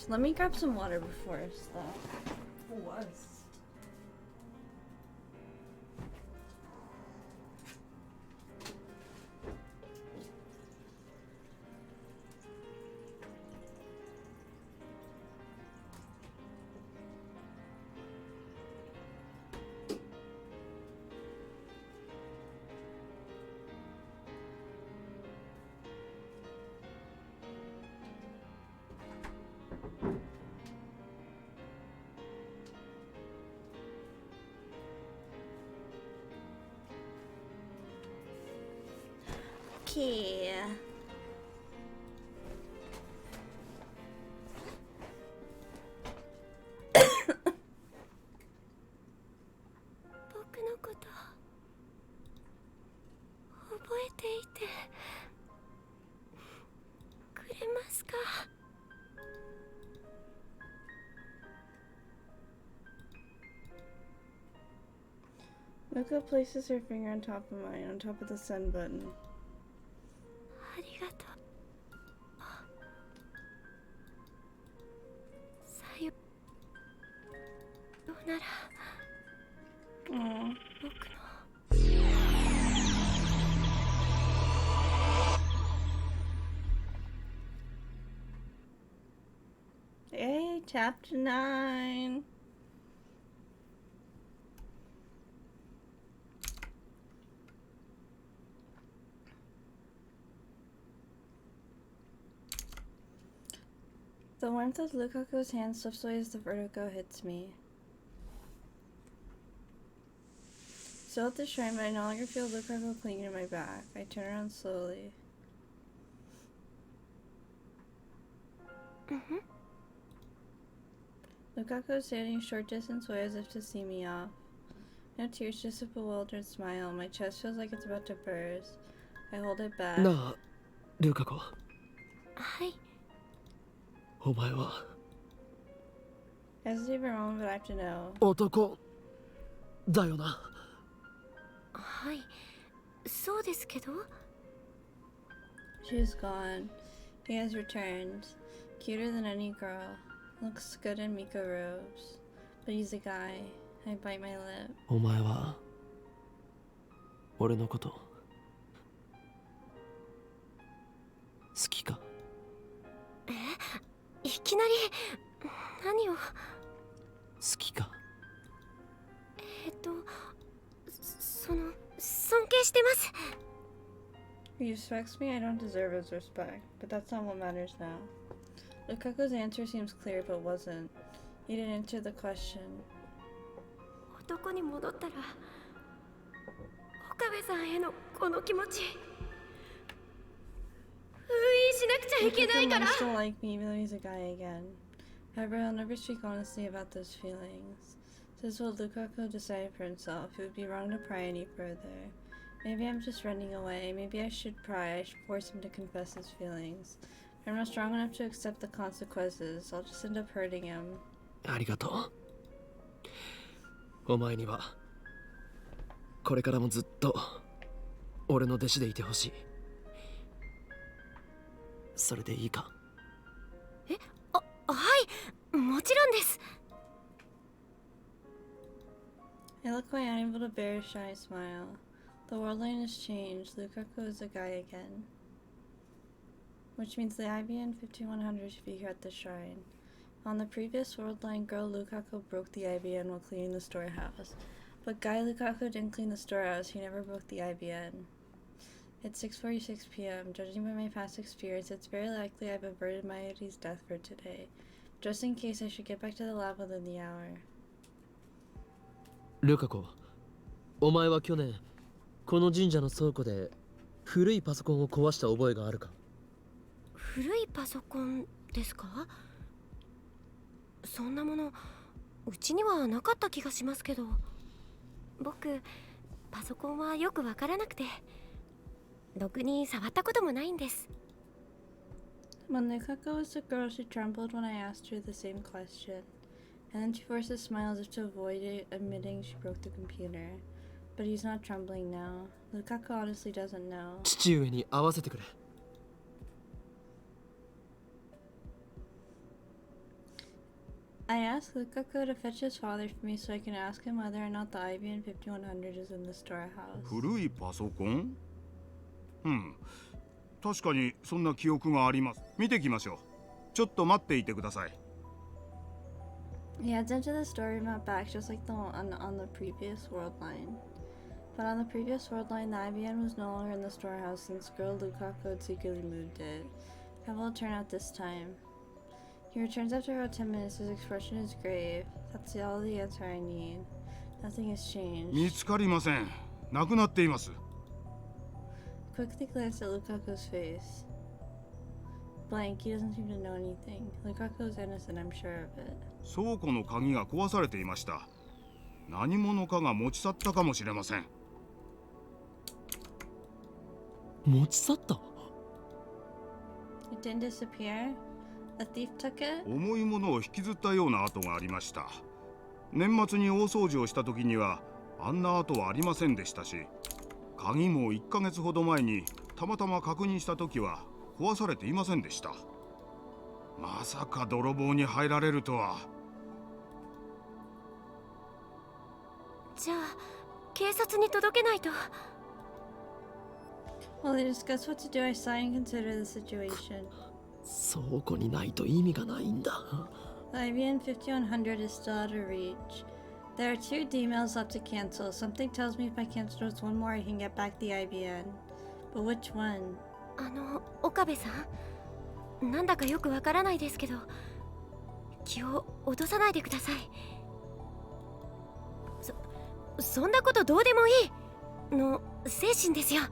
Let me grab some water before stuff. Was. Okay. 僕のこと覚えていてくれますか? Luca places her finger on top of mine, on top of the send button. ありがとう。さようなら。僕の Hey, chapter 9. The warmth of Lukaku's hand slips away as the vertigo hits me. Still at the shrine, but I no longer feel Lukaku clinging to my back. I turn around slowly. Lukaku is standing a short distance away as if to see me off. No tears, just a bewildered smile. My chest feels like it's about to burst. I hold it back. なあ、ルカ子。はい。お前は I hesitate for a moment, but I have to know. 男だよな。はい、そうですけど。She's gone. He has returned. Cuter than any girl. Looks good in Miko robes. But he's a guy. I bite my lip. お前は俺のこと好きか？いきなり何を？好きか？尊敬してます。 He respects me, I don't deserve his respect. But that's not what matters now. Lukaku's answer seems clear, but wasn't. He didn't answer the question. 男に戻ったら岡部さんへのこの気持ち封印しなくちゃいけないから。 Lukaku might still like me even though he's a guy again. However, he'll never speak honestly about those feelings. This is what Lukaku decided for himself. It would be wrong to pry any further. Maybe I'm just running away. Maybe I should pry. I should force him to confess his feelings. If I'm not strong enough to accept the consequences, I'll just end up hurting him. ありがとう。お前にはこれからもずっと俺の弟子でいてほしい。それでいいか？はい、もちろんです。 I look away, unable to bear a shy smile. The world line has changed. Lukaku is a guy again. Which means the IBN 5100 should be here at the shrine. On the previous world line, girl Lukaku broke the IBN while cleaning the storehouse. But guy Lukaku didn't clean the storehouse, he never broke the IBN. It's 6:46 p.m. Judging by my past experience, it's very likely I've averted Mayuri's death for today. Just in case, I should get back to the lab within the hour. ルカ子、お前は去年この神社の倉庫で古いパソコンを壊した覚えがあるか？古いパソコンですか？そんなものうちにはなかった気がしますけど。僕パソコンはよくわからなくてろくに触ったこともないんです。 When Lukaku was a girl, she trembled when I asked her the same question. And then she forced a smile as if to avoid it, admitting she broke the computer. But he's not trembling now. Lukaku honestly doesn't know. 父上に会わせてくれ。I asked Lukaku to fetch his father for me so I can ask him whether or not the IBM 5100 is in the storehouse. 古いパソコン？確かにそんな記憶があります。見てきましょう。ちょっと待っていてください。He heads into the storeroom out back just like the one on the previous world line. But on the previous world line, the IBM was no longer in the storehouse since girl Lukaku had secretly moved it. How will it turn out this time? He returns after about 10 minutes. His expression is grave. That's all the answer I need. Nothing has 見 changed. つかりません。なくなっています。 Quickly glanced at Lukaku's face. Blank, he doesn't seem to know anything. Lukaku is innocent, I'm sure of it. 倉庫の鍵が壊されていました。何者かが持ち去ったかもしれません。持ち去った？ It didn't disappear? A thief took it? 重いものを引きずったような跡がありました。年末に大掃除をした時にはあんな跡はありませんでしたし、鍵も1ヶ月ほど前にたまたま確認した時は壊されていませんでした。まさか泥棒に入られるとは。じゃあ警察に届けないと。 While they discuss what to do, I sigh and consider the situation. 倉庫にないと意味がないんだ。 The IBM 5100 is still out of reach. There are 2 D-mails left to cancel. Something tells me if I cancel just one more, I can get back the IBM. But which one? 岡部さん、なんだかよくわからないですけど、気を落とさないでください。そんなことどうでもいいの精神ですよ。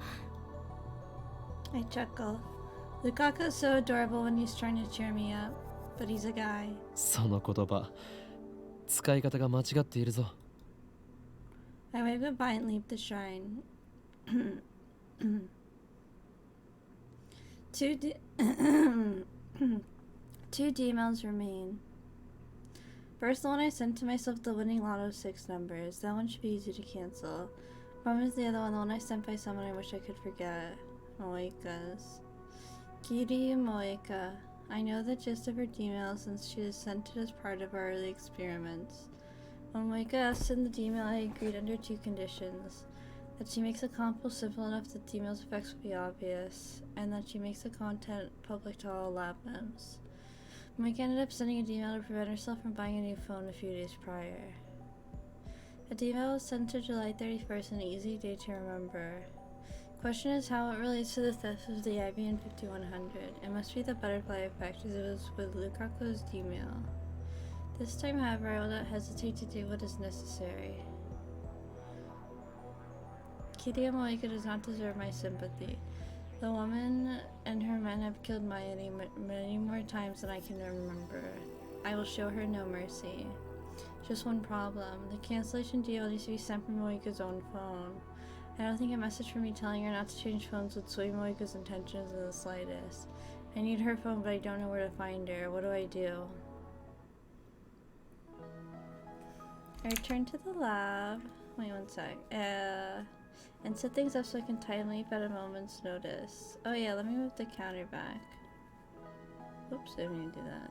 I chuckle. Lukaku's so adorable when he's trying to cheer me up, but he's a guy. その言葉、使い方が間違っているぞ。 I wave goodbye and leave the shrine. Two D-mails remain. First, the one I sent to myself the winning lotto 6 numbers. That one should be easy to cancel. Problem is the other one, the one I sent by someone I wish I could forget. Moika's. Kiri Moika. I know the gist of her D-mail since she was sent it as part of our early experiments. When Moika asked in the D-mail, I agreed under 2 conditions. That she makes the compo simple enough that the email's effects will be obvious, and that she makes the content public to all lab members. Moika ended up sending a D-mail to prevent herself from buying a new phone a few days prior. A D-mail was sent to July 31st, an easy day to remember. Question is how it relates to the theft of the IBM 5100. It must be the butterfly effect, as it was with Lukaku's D-mail. This time, however, I will not hesitate to do what is necessary. Kiria Moika does not deserve my sympathy. The woman and her men have killed Mayuri many more times than I can remember. I will show her no mercy. Just one problem. The cancellation deal needs to be sent from Moika's own phone. I don't think a message from me telling her not to change phones would sway Moika's intentions in the slightest. I need her phone, but I don't know where to find her. What do I do? I return to the lab. Wait one sec. And set things up so I can time leap at a moment's notice. Oh yeah, let me move the counter back. Oops, I didn't mean to do that.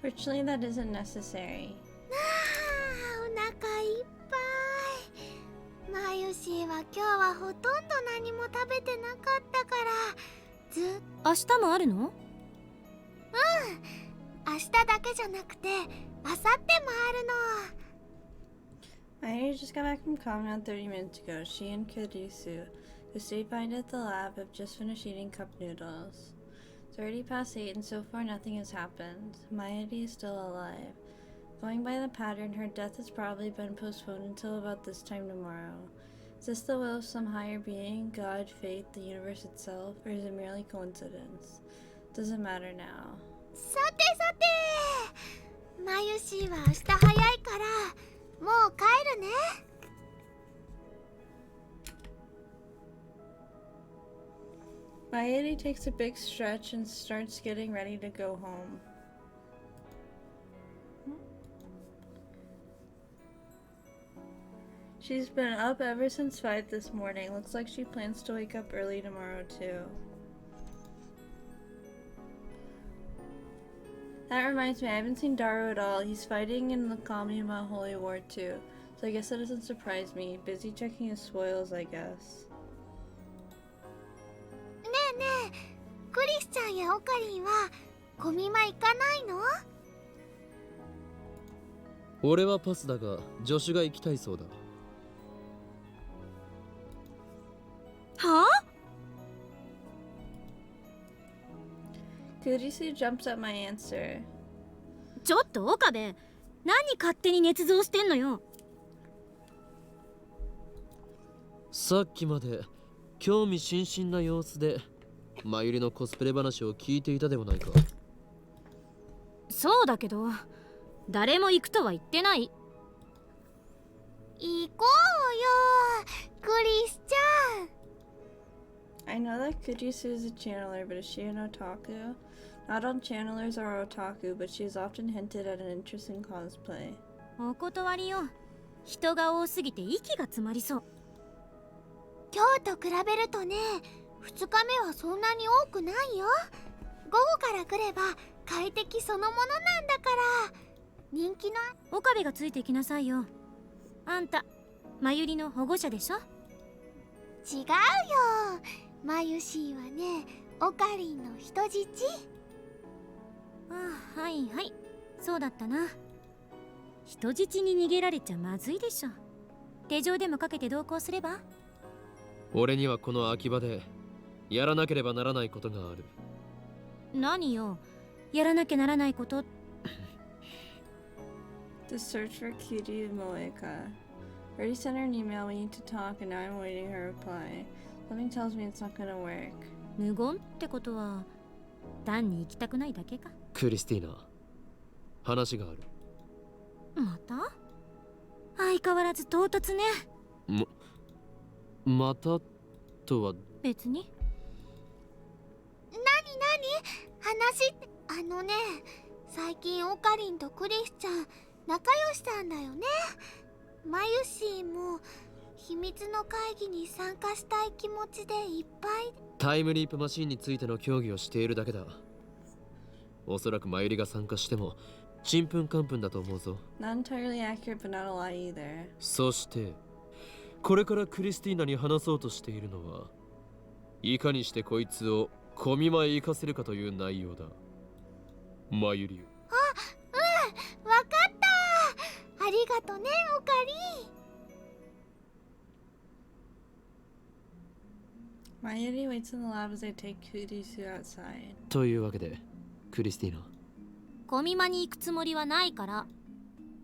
Fortunately, that isn't necessary. お腹いっぱい。マユシーは今日はほとんど何も食べてなかったからずっと。明日もあるの？うん。明日だけじゃなくて、明後日もあるの。Mayuri just got back from Common 30 minutes ago. She and Kirisu, who stayed behind at the lab, have just finished eating cup noodles. It's already past 8 and so far nothing has happened. Mayuri is still alive. Going by the pattern, her death has probably been postponed until about this time tomorrow. Is this the will of some higher being, God, fate, the universe itself, or is it merely coincidence? Doesn't matter now. さてさて、マユシーは明日早いからもう帰るね。Maedi takes a big stretch and starts getting ready to go home. She's been up ever since 5 this morning. Looks like she plans to wake up early tomorrow too. That reminds me, I haven't seen Daru at all. He's fighting in the Kamima Holy War too. So I guess that doesn't surprise me. Busy checking his spoils, I guess. ねえねえ、クリスちゃんやオカリンはコミマ行かないの？俺はパスだが助手が行きたいそうだ。はあ？ Kudisu jumps at my answer. ちょっと岡部、何勝手に捏造してんのよ。さっきまで興味津々な様子でマユリのコスプレ話を聞いていたではないか。そうだけど、誰も行くとは言ってない。行こうよ、クリスちゃん。I know that Kudisu is a channeler, but is she an otaku? Not all channelers are otaku, but she has often hinted at an interest in cosplay. お断りよ。人が多すぎて息が詰まりそう。今日と比べるとね、2日目はそんなに多くないよ。午後から来れば快適そのものなんだから。人気の岡部がついてきなさいよ。あんた、マユリの保護者でしょ。違うよ。マユシーはね、オカリンの人質。ああ、はいはい、そうだったな。人質に逃げられちゃまずいでしょ。手錠でもかけて同行すれば。俺にはこの秋葉でやらなければならないことがある。何よ、やらなきゃならないこと。 To search for Kiryu Moeka. Already sent her an email, we need to talk, and now I'm waiting her reply. Something tells me it's not gonna work. 無言ってことは単に行きたくないだけか。クリスティーナ、話がある。また？相変わらず唐突ね。またとは別に。話って、最近オカリンとクリスちゃん仲良しなんだよね。マユシーも秘密の会議に参加したい気持ちでいっぱい。タイムリープマシンについての協議をしているだけだ。おそらくマユリが参加してもちんぷんかんぷんだと思うぞ。 Not entirely accurate, but not a lie either. そしてこれからクリスティーナに話そうとしているのは、いかにしてこいつをコミマへ行かせるかという内容だ。マユリ。あ、うん、わかった。ありがとね、オカリ。Mayuri waits in the lab as I take Kudisu outside. というわけでクリスティーナ、コミマに行くつもりはないから。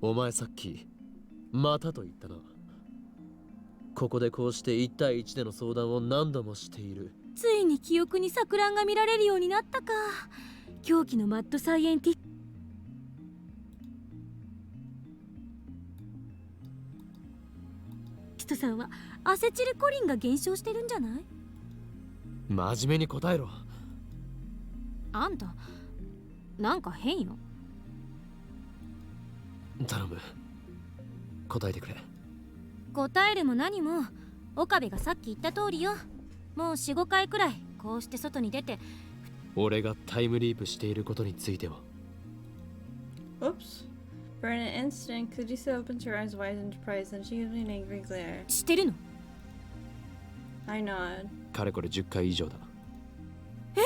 お前さっきまたと言ったな。ここでこうして1対1での相談を何度もしている。ついに記憶に錯乱が見られるようになったか。狂気のマッドサイエンティック。人さんはアセチルコリンが減少してるんじゃない？真面目に答えろ。あんたなんか変よ。頼む、答えてくれ。答えるも何も岡部がさっき言った通りよ。もう 4,5 回くらいこうして外に出て。俺がタイムリープしていることについては。 Oops. For an instant, Kudisu opens her eyes wide in surprise, then she gives me an angry glare. 知ってるの？ I nod. かれこれ10回以上だ。え、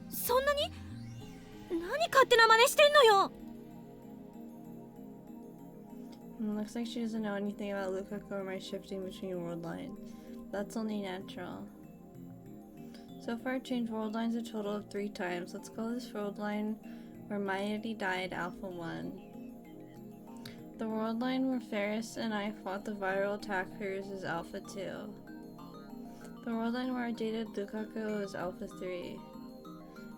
そんなに？何勝手な真似してんのよ。Looks like she doesn't know anything about Lukaku or my shifting between world lines. That's only natural. So far, I've changed world lines a total of 3 times. Let's call this world line where Mayuri died Alpha 1. The world line where Ferris and I fought the viral attackers is Alpha 2. The world line where I dated Lukaku is Alpha 3.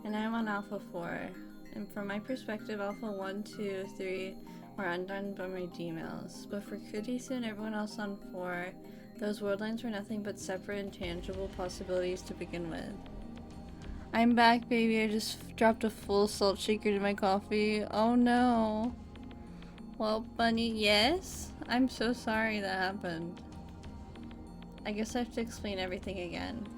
And I'm on Alpha 4. And from my perspective, Alpha 1, 2, 3 were undone by my Gmails. But for Kurisu and everyone else on 4, those world lines were nothing but separate intangible possibilities to begin with. I'm back, baby. I just dropped a full salt shaker in my coffee. Oh no. Well, Bunny, yes? I'm so sorry that happened. I guess I have to explain everything again.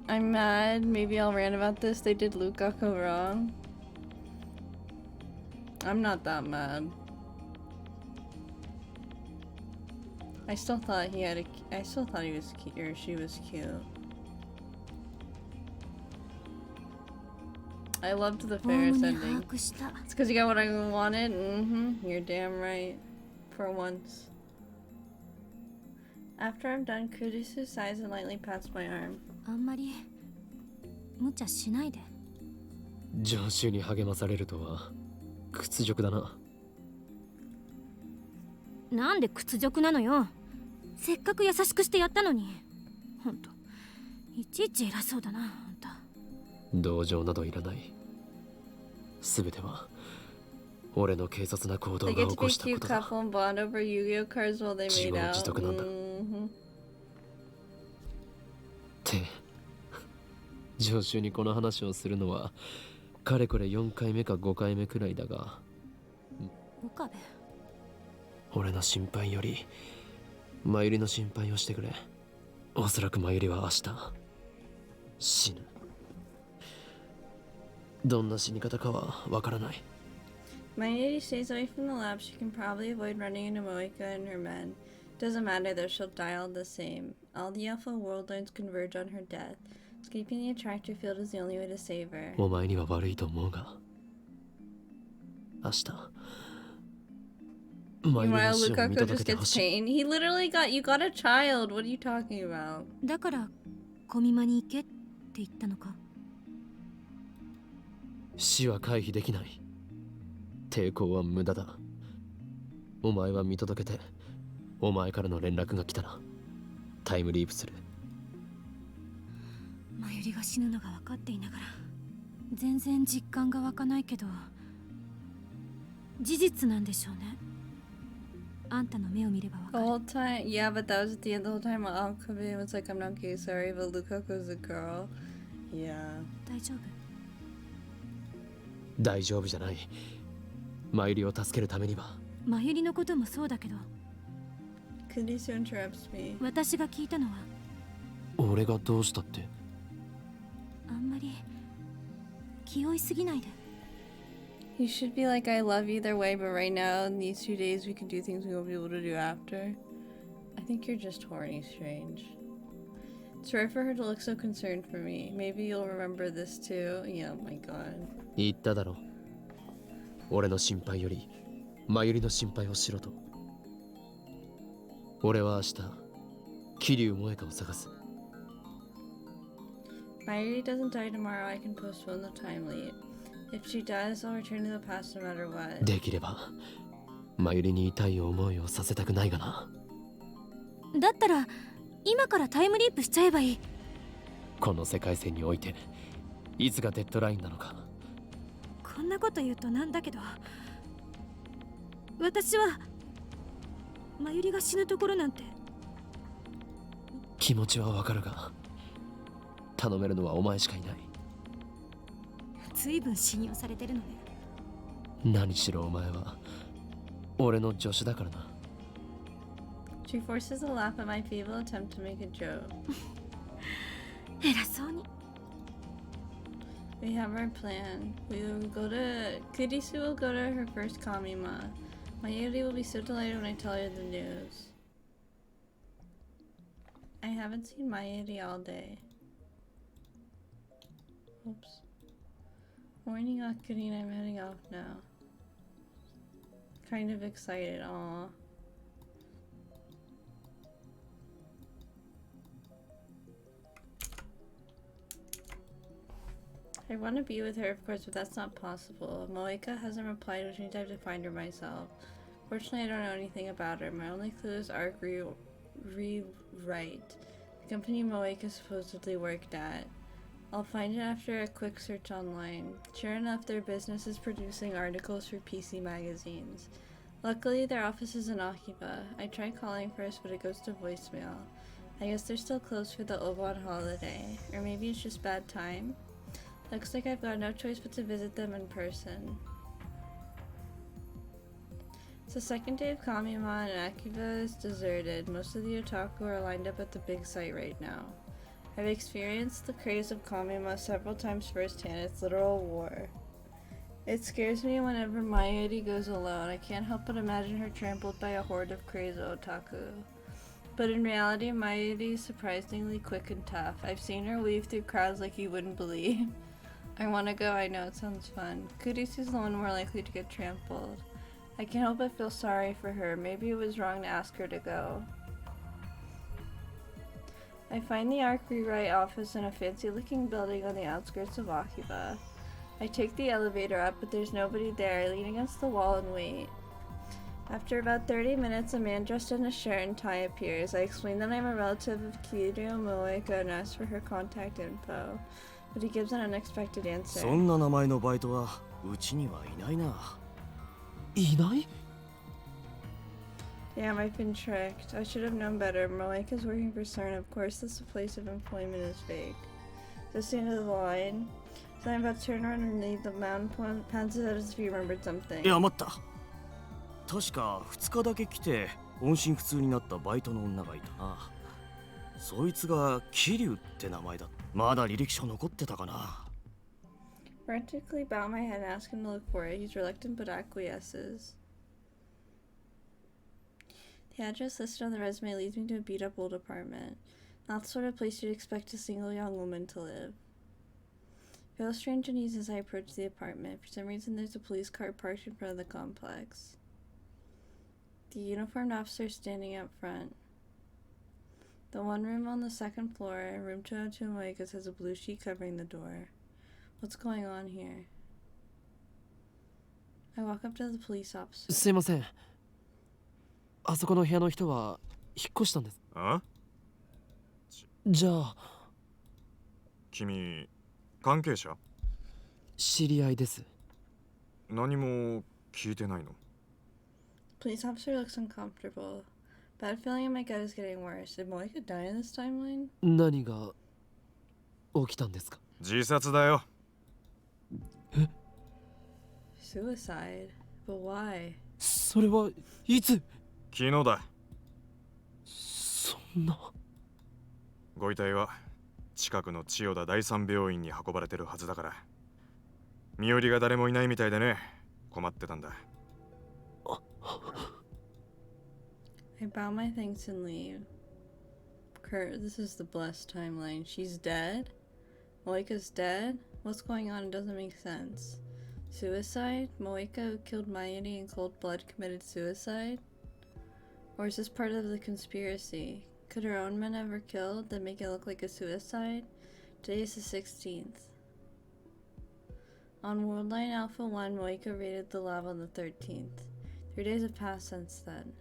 I'm mad. Maybe I'll rant about this. They did Lukaku wrong. I'm not that mad. I still thought he had I still thought he was cute, or she was cute. I loved the Ferris ending. It's because you got what I wanted? Mm-hmm. You're damn right. For once. After I'm done, Kurisu sighs and lightly pats my arm. あんまり無茶しないで。常習に励まされるとは屈辱だな。なんで屈辱なのよ。せっかく優しくしてやったのに。ほんといちいち偉そうだな、あんた。同情などいらない。すべては俺の軽率な行動 They が get 起 to こ be し a たこ cute とだ。 couple and bond over Yu-Gi-Oh cards while they 自 made 業 out. 自得なんだ。Mm-hmm. って常習にこの話をするのはかれこれ4回目か5回目くらいだが、岡部、俺の心配よりマユリの心配をしてくれ。おそらくマユリは明日死ぬ。どんな死に方かはわからない。 My lady stays away from the lab. She can probably avoid running into Moeka and her men. Doesn't matter though, she'll die all the same. All the alpha world lines converge on her death. Escaping the attractor field is the only way to save her. お前には悪いと思うが、明日マユリ Meanwhile, の死を見 Lukaku 届 just けて gets ほしい。 pain. He literally you got a child. What are you talking about? だからコミマに行けって言ったのか。死は回避できない。抵抗は無駄だ。お前は見届けて、お前からの連絡が来たらタイムリープする。マユリが死ぬのが分かっていながら全然実感が湧かないけど、事実なんでしょうね。あんたの目を見れば分 The かる。 whole time, yeah, but that was at the end. The whole time, Alkabe was like, "I'm not gay, sorry, but Lukaku's a girl." Yeah. 大丈夫。大丈夫じゃない。マユリを助けるためには。マユリのこともそうだけど、 Kurisu interrupts me. 私が聞いたのは俺がどうしたって。あんまり気負いすぎないで。 You should be like, I love you either way, but right now, in these 2 days, we can do things we won't be able to do after. I think you're just horny, Strange. It's rare for her to look so concerned for me. Maybe you'll remember this too. Yeah, oh my god. 言っただろ。俺の心配よりマユリの心配をしろと。俺は明日桐生萌香を探す。 Mayuri doesn't die tomorrow, I can postpone the time leap. If she does, I'll return to the past no matter what. できればマユリに痛い思いをさせたくないがな。だったら今からタイムリープしちゃえばいい。この世界線においていつがデッドラインなのか。こんなこと言うとなんだけど、私はマユリが死ぬところなんて。気持ちはわかるが頼めるのはお前しかいない。随分信用されてるのね。何しろお前は俺の助手だからな。 She forces a laugh at my feeble attempt to make a joke. 偉そうに。We have our plan. We will go to... Kurisu will go to her first Kamima. Mayuri will be so delighted when I tell her the news. I haven't seen Mayuri all day. Oops. Morning, Akarina. I'm heading off now. Kind of excited. Aw. I want to be with her, of course, but that's not possible. Moeka hasn't replied, which means I have to find her myself. Fortunately, I don't know anything about her. My only clue is arc rewrite. The company Moeka supposedly worked at. I'll find it after a quick search online. Sure enough, their business is producing articles for PC magazines. Luckily, their office is in Akiba. I tried calling first, but it goes to voicemail. I guess they're still closed for the Obon holiday. Or maybe it's just bad time? Looks like I've got no choice but to visit them in person. It's the second day of Kamima and Akiba is deserted. Most of the otaku are lined up at the big site right now. I've experienced the craze of Kamima several times firsthand. It's literal war. It scares me whenever Mayuri goes alone. I can't help but imagine her trampled by a horde of crazy otaku. But in reality, Mayuri is surprisingly quick and tough. I've seen her weave through crowds like you wouldn't believe. I want to go, I know, it sounds fun. Kurisu's the one more likely to get trampled. I can't help but feel sorry for her. Maybe it was wrong to ask her to go. I find the ARC Rewrite office in a fancy-looking building on the outskirts of Akiba. I take the elevator up, but there's nobody there. I lean against the wall and wait. After about 30 minutes, a man dressed in a shirt and tie appears. I explain that I'm a relative of Kiryu Moeka and ask for her contact info, but he gives an unexpected answer. そんな名前のバイトはうちにはいないな。いない？ Damn, I've been tricked. I should have known better. Moeka's working for CERN. Of course, this place of employment is fake. Is this the end of the line? So I'm about to turn around and leave the mountain pants as if you remembered something. いや待った。確か2日だけ来て音信不通になったバイトの女がいたな。そいつが桐生って名前だ。まだ履歴書残ってたかな。Frantically bow my head and ask him to look for it. He's reluctant but acquiesces. The address listed on the resume leads me to a beat-up old apartment. Not the sort of place you'd expect a single young woman to live. I feel strange uneasy as I approach the apartment. For some reason, there's a police car parked in front of the complex. The uniformed officer standing out front. The one room on the second floor, room 202 Moeka's, has a blue sheet covering the door. What's going on here? I walk up to the police officer. すいません。あそこの部屋の人は引っ越したんです。あ？じゃあ君関係者？知り合いです。何も聞いてないの？ Police officer looks uncomfortable. Bad feeling in my gut is getting worse. Did Moeka die in this timeline? 何が起きたんですか？自殺だよ。え？ Suicide? But why? それはいつ？昨日だ。そんな。ご遺体は近くの千代田第三病院に運ばれてるはずだから。身寄りが誰もいないみたいでね。困ってたんだ。I bow my thanks and leave. Kurt, this is the blessed timeline. She's dead? Moeka's dead? What's going on? It doesn't make sense. Suicide? Moeka, who killed Mayuri in cold blood, committed suicide? Or is this part of the conspiracy? Could her own men ever killed, then make it look like a suicide? Today is the 16th. On Worldline Alpha 1, Moeka raided the lab on the 13th. 3 days have passed since then.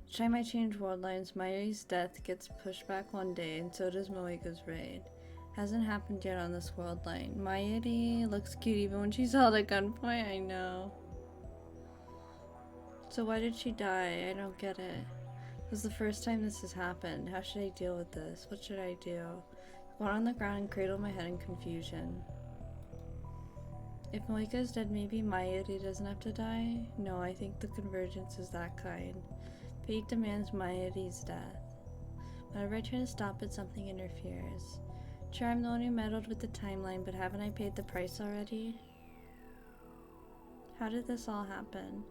Each time I change world lines, Mayuri's death gets pushed back one day, and so does Moeka's raid. Hasn't happened yet on this world line. Mayuri looks cute even when she's held at gunpoint, I know. So why did she die? I don't get it. It was the first time this has happened. How should I deal with this? What should I do? I go on the ground and cradle my head in confusion. If Moeka is dead, maybe Mayuri doesn't have to die? No, I think the convergence is that kind. Fate demands Mayuri's death. Whenever I try to stop it, something interferes. Sure, I'm the one who meddled with the timeline, but haven't I paid the price already? How did this all happen?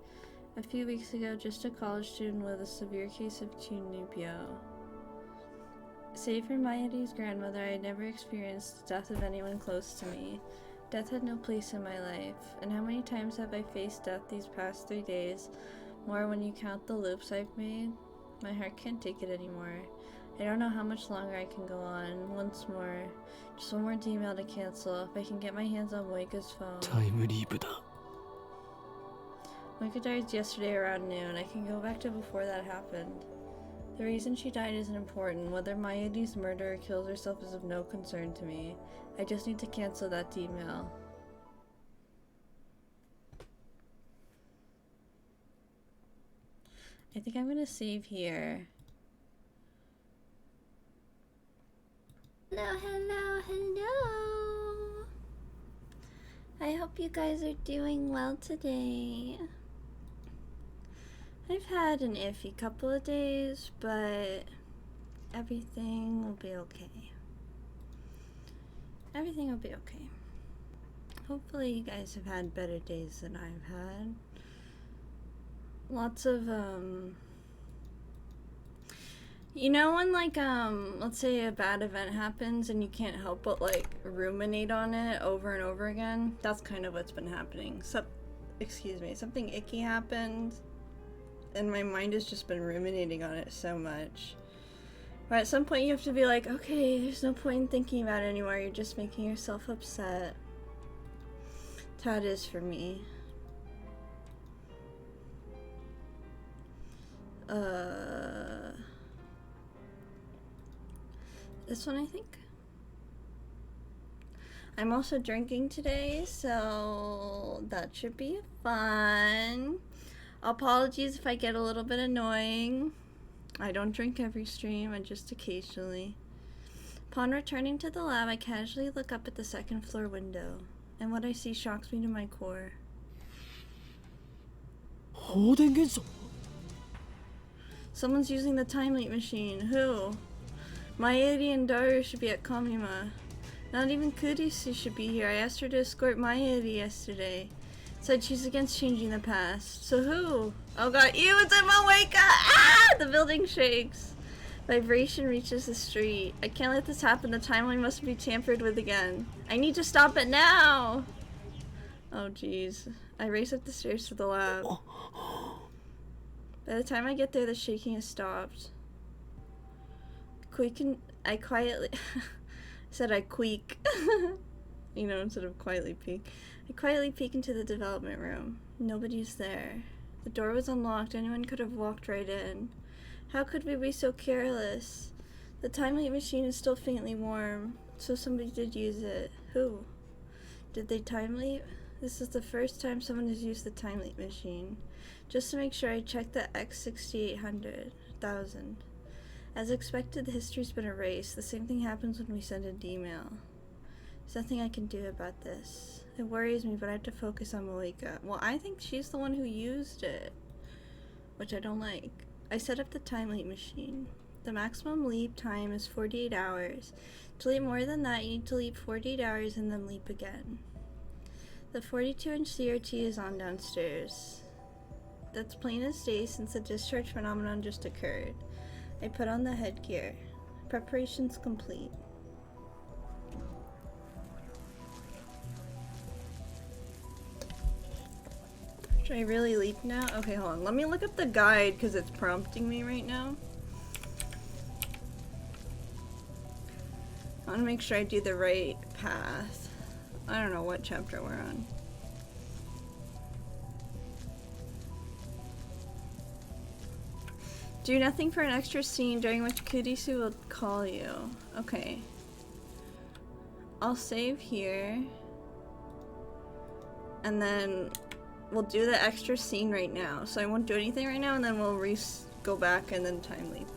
A few weeks ago, just a college student with a severe case of Chunibyo. Save for Mayuri's grandmother, I had never experienced the death of anyone close to me. Death had no place in my life, and how many times have I faced death these past 3 days? More when you count the loops I've made? My heart can't take it anymore. I don't know how much longer I can go on. Once more. Just one more email to cancel. If I can get my hands on Moeka's phone. タイムリープだ。Moeka died yesterday around noon. I can go back to before that happened. The reason she died isn't important. Whether Mayuri's murderer kills herself is of no concern to me. I just need to cancel that email. I think I'm gonna save here. Hello, hello, hello. I hope you guys are doing well today. I've had an iffy couple of days, but everything will be okay. Everything will be okay. Hopefully you guys have had better days than I've had. Lots of, you know when, like, let's say a bad event happens and you can't help but, like, ruminate on it over and over again? That's kind of what's been happening. Excuse me, something icky happened, and my mind has just been ruminating on it so much. But at some point you have to be like, okay, there's no point in thinking about it anymore, you're just making yourself upset. That's how it is for me. This one, I think. I'm also drinking today, so that should be fun. Apologies if I get a little bit annoying. I don't drink every stream, I just occasionally. Upon returning to the lab, I casually look up at the second floor window, and what I see shocks me to my core. 放電現象 Someone's using the time leap machine. Who? Mayuri and Daru should be at Kamima. Not even Kurisu should be here. I asked her to escort Mayuri yesterday. Said she's against changing the past. So who? Oh god, ew, it's in Moeka! Ah! The building shakes. Vibration reaches the street. I can't let this happen. The timeline must be tampered with again. I need to stop it now! Oh jeez. I race up the stairs to the lab. By the time I get there, the shaking has stopped. I quietly said I queek. You know, instead of quietly peek. I quietly peek into the development room. Nobody's there. The door was unlocked. Anyone could have walked right in. How could we be so careless? The time leap machine is still faintly warm, so somebody did use it. Who? Did they time leap? This is the first time someone has used the time leap machine. Just to make sure, I checked the X6800,000. As expected, the history's been erased. The same thing happens when we send an email. There's nothing I can do about this. It worries me, but I have to focus on Malika. Well, I think she's the one who used it, which I don't like. I set up the time leap machine. The maximum leap time is 48 hours. To leap more than that, you need to leap 48 hours and then leap again. The 42-inch CRT is on downstairs. That's plain as day since the discharge phenomenon just occurred. I put on the headgear. Preparations complete. Should I really leap now? Okay, hold on. Let me look up the guide because it's prompting me right now. I want to make sure I do the right path. I don't know what chapter we're on. Do nothing for an extra scene during which Kurisu will call you. Okay. I'll save here. And then we'll do the extra scene right now. So I won't do anything right now and then we'll go back and then time leap.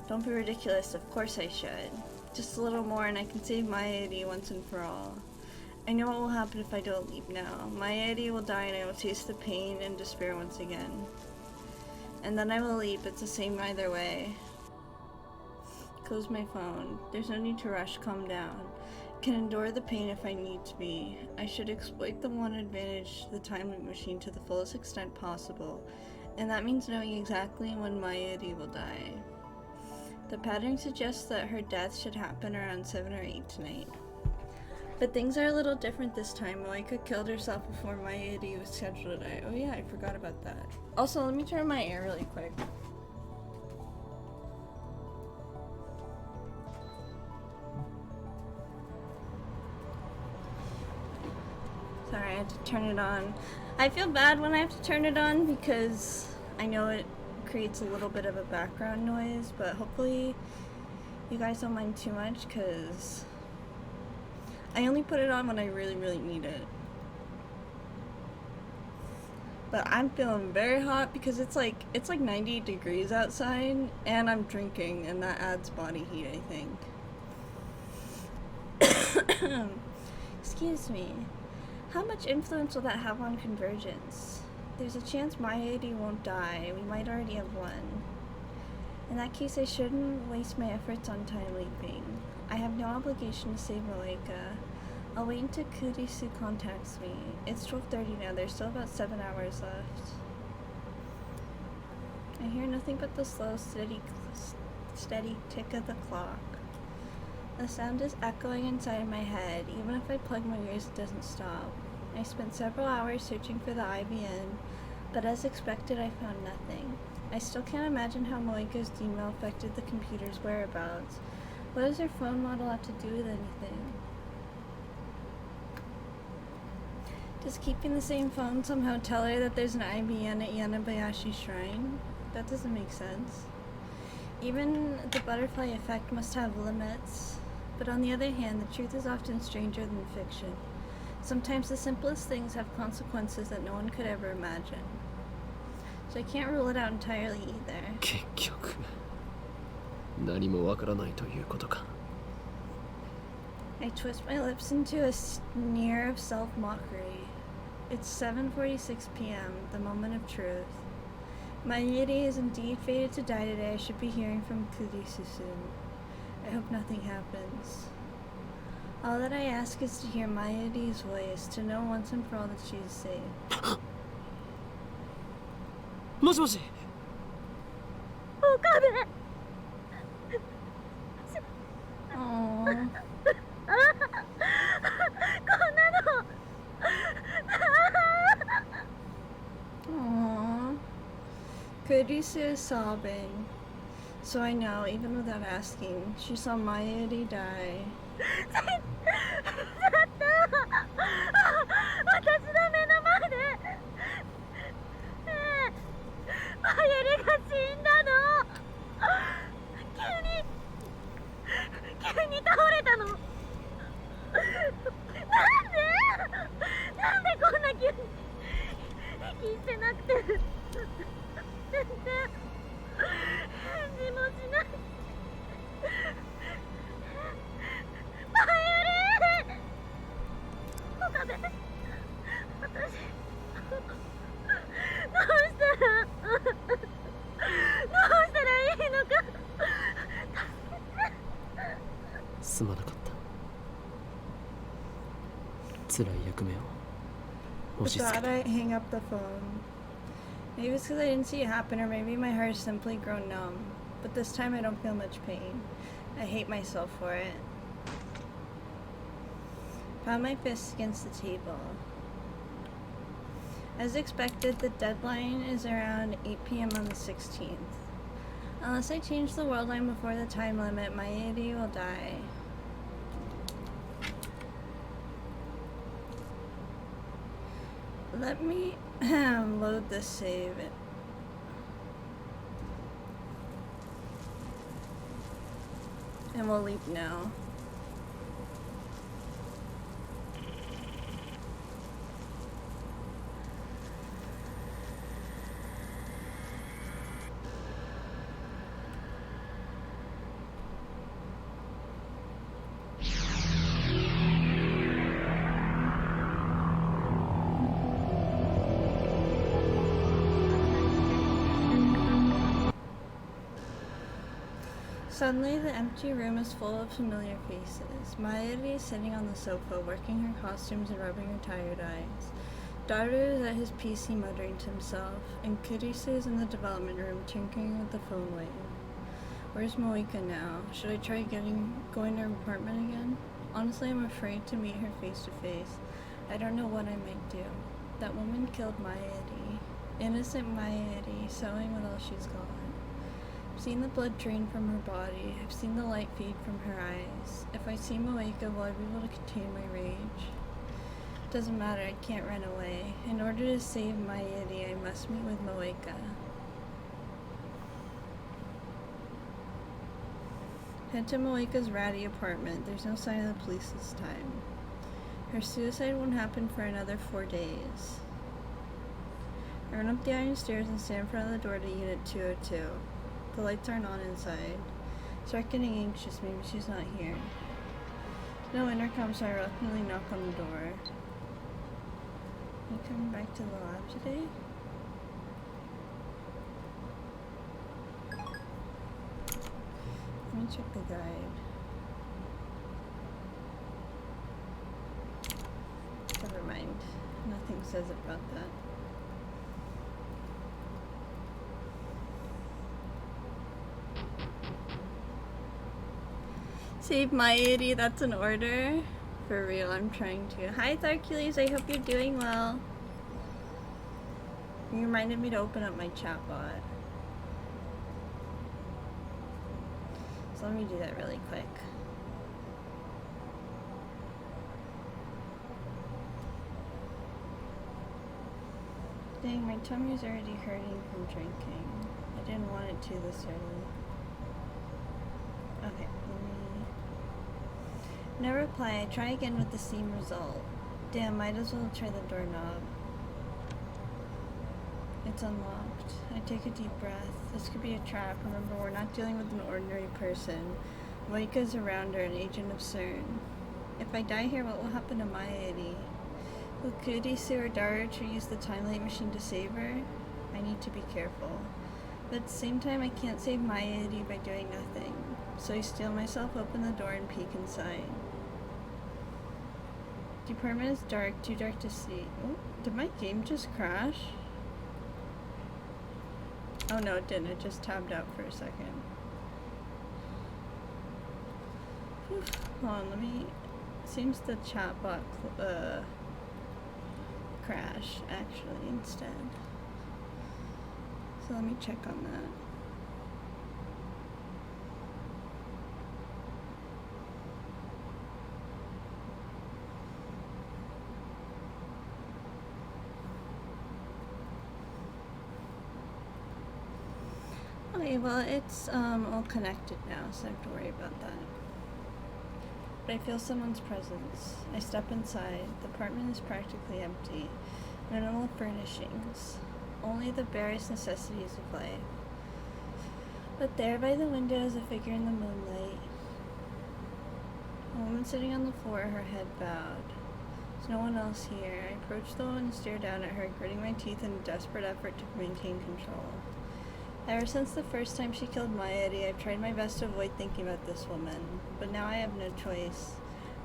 Don't be ridiculous, of course I should. Just a little more and I can save my ID once and for all. I know what will happen if I don't leap now. My ID will die and I will taste the pain and despair once again. And then I will leap, it's the same either way. Close my phone. There's no need to rush, calm down. Can endure the pain if I need to be. I should exploit the one advantage, the time loop machine, to the fullest extent possible. And that means knowing exactly when Mayuri will die. The pattern suggests that her death should happen around 7 or 8 tonight. But things are a little different this time. Moika killed herself before Mayuri was scheduled to die. Oh yeah, I forgot about that. Also, let me turn my air really quick. Sorry, I had to turn it on. I feel bad when I have to turn it on because I know it creates a little bit of a background noise, but hopefully you guys don't mind too much, because I only put it on when I really, really need it. But I'm feeling very hot because it's like 98 degrees outside, and I'm drinking, and that adds body heat, I think. Excuse me. How much influence will that have on convergence? There's a chance my AD won't die. We might already have won. In that case, I shouldn't waste my efforts on time leaping. I have no obligation to save Moeka. I'll wait until Kurisu contacts me. It's 12:30 now. There's still about 7 hours left. I hear nothing but the slow, steady tick of the clock. The sound is echoing inside my head. Even if I plug my ears, it doesn't stop. I spent several hours searching for the IBN, but as expected, I found nothing. I still can't imagine how Moeka's email affected the computer's whereabouts. What does her phone model have to do with anything? Does keeping the same phone somehow tell her that there's an IBN at Yanabayashi Shrine? That doesn't make sense. Even the butterfly effect must have limits. But on the other hand, the truth is often stranger than fiction. Sometimes the simplest things have consequences that no one could ever imagine. So I can't rule it out entirely either. 結局何もわからないということか。 I twist my lips into a sneer of self-mockery. It's 7:46 p.m., the moment of truth. My Yiri is indeed fated to die today. I should be hearing from Kurisu soon. I hope nothing happens. All that I ask is to hear Mayuri's voice, to know once and for all that she is safe. もしもし。岡部 Aww. こんなの Aww. Kurisu is sobbing. So I know, even without asking, she saw Mayuri die. ちょっと私の目の前でマユリが死んだの。急に倒れたの。なんでこんな急に息してなくて全然返事もしない。マユリ岡部、私どうしたらいいのか。すまなかった。辛い役目を With that, I hang up the phone. Maybe it's because I didn't see it happen, or maybe my heart has simply grown numb. But this time I don't feel much pain. I hate myself for it. Found my fists against the table. As expected, the deadline is around 8 p.m. on the 16th. Unless I change the world line before the time limit, my AD will die. Let me load this save. And we'll leap now. Suddenly, the empty room is full of familiar faces. Mayuri is sitting on the sofa, working her costumes and rubbing her tired eyes. Daru is at his PC muttering to himself, and Kurisu is in the development room tinkering with the phone wave. Where's Moeka now? Should I try going to her apartment again? Honestly, I'm afraid to meet her face to face. I don't know what I might do. That woman killed Mayuri. Innocent Mayuri, sewing with all she's got. I've seen the blood drain from her body. I've seen the light fade from her eyes. If I see Moeka, will I be able to contain my rage? Doesn't matter, I can't run away. In order to save Mayuri, I must meet with Moeka. Head to Moika's ratty apartment. There's no sign of the police this time. Her suicide won't happen for another 4 days. I run up the iron stairs and stand in front of the door to Unit 202. The lights aren't on inside. Start getting anxious. Maybe she's not here. No intercom, so I reluctantly knock on the door. Are you coming back to the lab today? Let me check the guide. Never mind. Nothing says about that. Save my itty, that's an order. For real, I'm trying to. Hi Tharcules, I hope you're doing well. You reminded me to open up my chatbot. So let me do that really quick. Dang, my tummy's already hurting from drinking. I didn't want it to this early. Okay, let me... No reply. I try again with the same result. Damn, might as well try the doorknob. It's unlocked. I take a deep breath. This could be a trap. Remember, we're not dealing with an ordinary person. Moika's around her, an agent of CERN. If I die here, what will happen to my Eddie? Will Kurisu or Daruch use the time-light machine to save her? I need to be careful. But at the same time, I can't save my Eddie by doing nothing. So I steel myself, open the door, and peek inside. The apartment is dark, too dark to see. Oh, did my game just crash? Oh no, it didn't. It just tabbed out for a second. Whew. Hold on, let me... Seems the chatbot crashed, actually, instead. So let me check on that. Okay, well, it's all connected now, so I don't have to worry about that. But I feel someone's presence. I step inside. The apartment is practically empty. Minimal furnishings. Only the barest necessities of life. But there by the window is a figure in the moonlight. A woman sitting on the floor, her head bowed. There's no one else here. I approach the woman and stare down at her, gritting my teeth in a desperate effort to maintain control. Ever since the first time she killed my Eddie, I've tried my best to avoid thinking about this woman, but now I have no choice.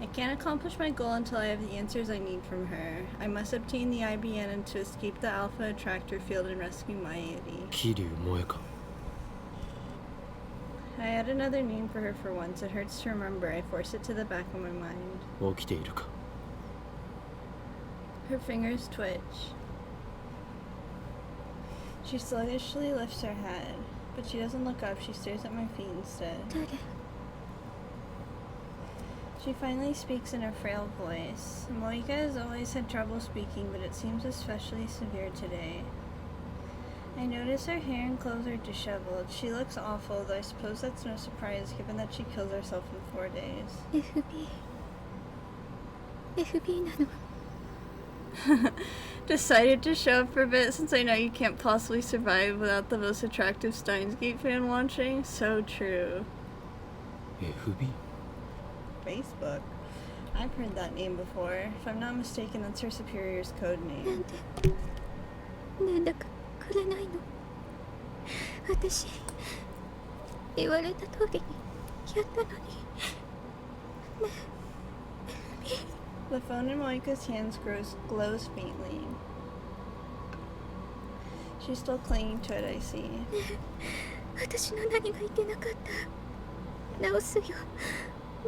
I can't accomplish my goal until I have the answers I need from her. I must obtain the IBN and to escape the Alpha Attractor field and rescue my Eddie. Kiryu Moeka. I had another name for her for once. It hurts to remember. I force it to the back of my mind. 起きているか? Her fingers twitch. She sluggishly lifts her head, but she doesn't look up. She stares at my feet instead. She finally speaks in her frail voice. Moika has always had trouble speaking, but it seems especially severe today. I notice her hair and clothes are disheveled. She looks awful, though I suppose that's no surprise given that she kills herself in 4 days. FB なの Decided to show up for a bit since I know you can't possibly survive without the most attractive Steins Gate fan watching. So true. FB? Facebook. I've heard that name before. If I'm not mistaken, that's her superior's code name. なんだかくれないの私言われた通りにやったのに The phone in Moika's hands glows faintly. She's still clinging to it, I see. 私の何がいけなかった直すよ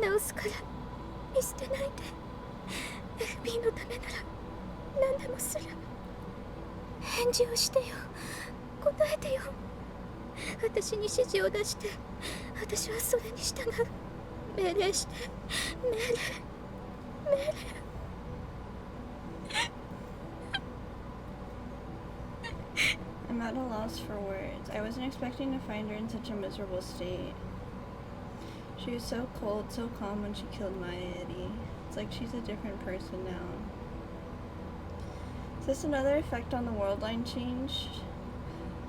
直すから見捨てないで FB のためなら何でもする返事をしてよ答えてよ私に指示を出して私はそれに従う命令して命令 I'm at a loss for words. I wasn't expecting to find her in such a miserable state. She was so cold, so calm when she killed Maya Eddie. It's like she's a different person now. Is this another effect on the world line change?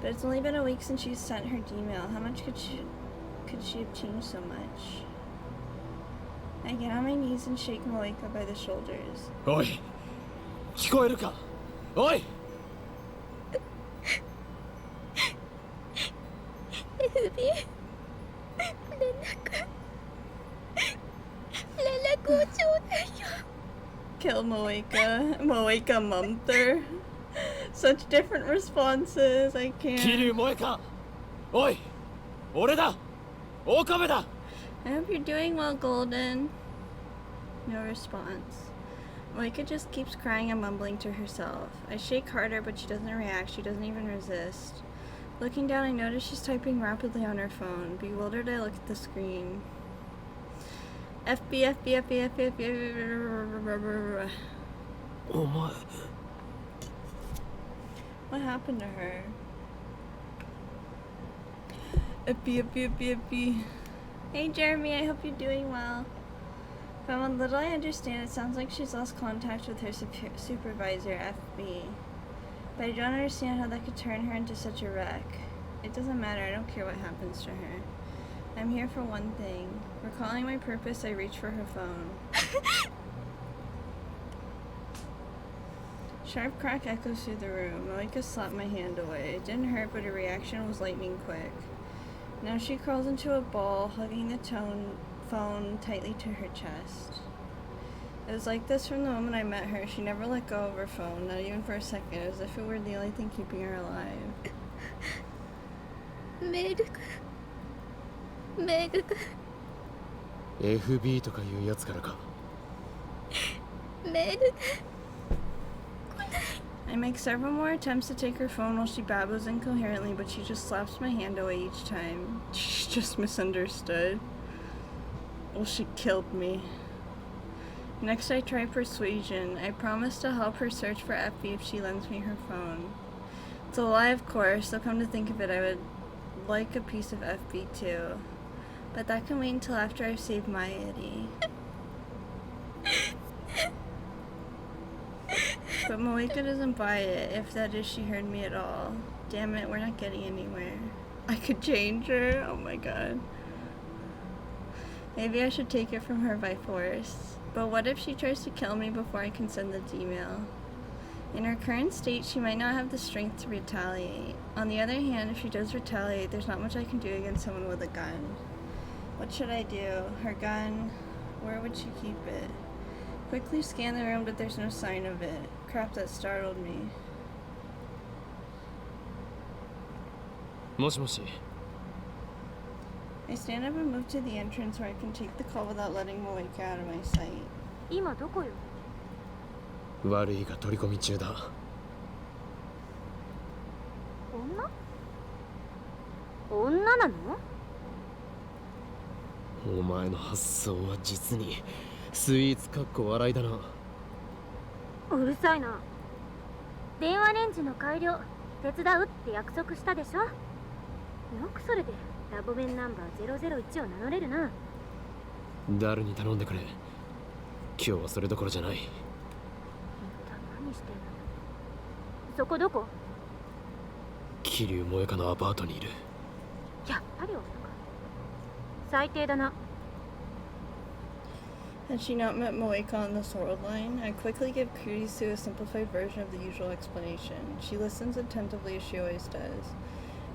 But it's only been a week since she sent her email. How much could she have changed so much? I get on my knees and shake Moeka by the shoulders. おい聞こえるかおい FB 連絡をちょうだいよ Kill Moeka. Moeka mumped her. Such different responses. I 桐 can't. 生萌かおい俺だ岡部だ I hope you're doing well, Golden. No response. Moeka just keeps crying and mumbling to herself. I shake harder, but she doesn't react. She doesn't even resist. Looking down, I notice she's typing rapidly on her phone. Bewildered, I look at the screen. FB, FB, FB, FB, FB. お前 What happened to her? FB, FB, FB, FB. Hey, Jeremy, I hope you're doing well. From what little I understand, it sounds like she's lost contact with her supervisor, FB. But I don't understand how that could turn her into such a wreck. It doesn't matter, I don't care what happens to her. I'm here for one thing. Recalling my purpose, I reach for her phone. Sharp crack echoes through the room. Moeka slapped my hand away. It didn't hurt, but her reaction was lightning quick. Now she crawls into a ball, hugging the phone tightly to her chest. It was like this from the moment I met her. She never let go of her phone, not even for a second, as if it were the only thing keeping her alive. メールがメールが FB とかいうやつからかメールが I make several more attempts to take her phone while she babbles incoherently, but she just slaps my hand away each time. She's just misunderstood. Well, she killed me. Next, I try persuasion. I promise to help her search for FB if she lends me her phone. It's a lie, of course, so come to think of it, I would like a piece of FB too. But that can wait until after I've saved my Eddie. But Moeka doesn't buy it, if that is she heard me at all. Damn it, we're not getting anywhere. I could change her? Oh my god. Maybe I should take it from her by force. But what if she tries to kill me before I can send the email? In her current state, she might not have the strength to retaliate. On the other hand, if she does retaliate, there's not much I can do against someone with a gun. What should I do? Her gun? Where would she keep it? Quickly scan the room, but there's no sign of it. Crap, that startled me. もしもし I stand up and move to the entrance where I can take the call without letting Moeka out of my sight. 今どこよ悪いが取り込み中だ女なのお前の発想は実にスイーツかっこ笑いだなうるさいな電話レンジの改良手伝うって約束したでしょよくそれでラボ弁ナンバー001を名乗れるな誰に頼んでくれ今日はそれどころじゃない一体何してんのそこどこ桐生萌香のアパートにいるやっぱり女か最低だな Had she not met Moeka on the sword line, I quickly give credence to a simplified version of the usual explanation. She listens attentively as she always does.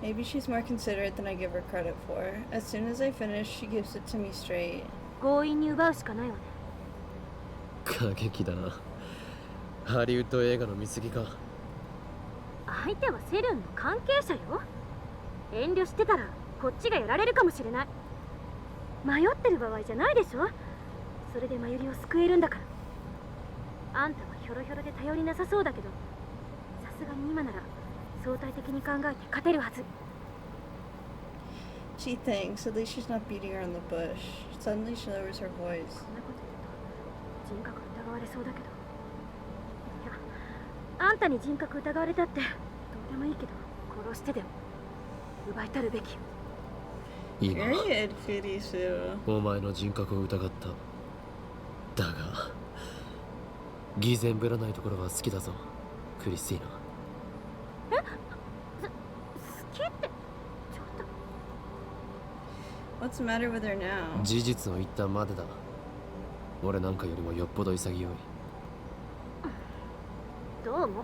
Maybe she's more considerate than I give her credit for. As soon as I finish, she gives it to me straight. 強引に奪うしかないわね過激だなハリウッド映画の見過ぎか相手はセルンの関係者よ遠慮してたらこっちがやられるかもしれない迷ってる場合じゃないでしょそれでマユリを救えるんだからあんたはヒョロヒョロで頼りなさそうだけどさすがに今なら相対的に考えて勝てるはず She thinks, at least she's not beating around the bush. Suddenly she lowers her voice. そんなこと言うと人格疑われそうだけどいやあんたに人格疑われたってどうでもいいけど殺してでも奪いたるべきよ今 Period, Kurisu. お前の人格を疑っただが偽善ぶらないところは好きだぞクリスティーナ。好きってちょっと What's the matter with her now? 事実を言ったまでだ。俺なんかよりもよっぽど潔い。どうも。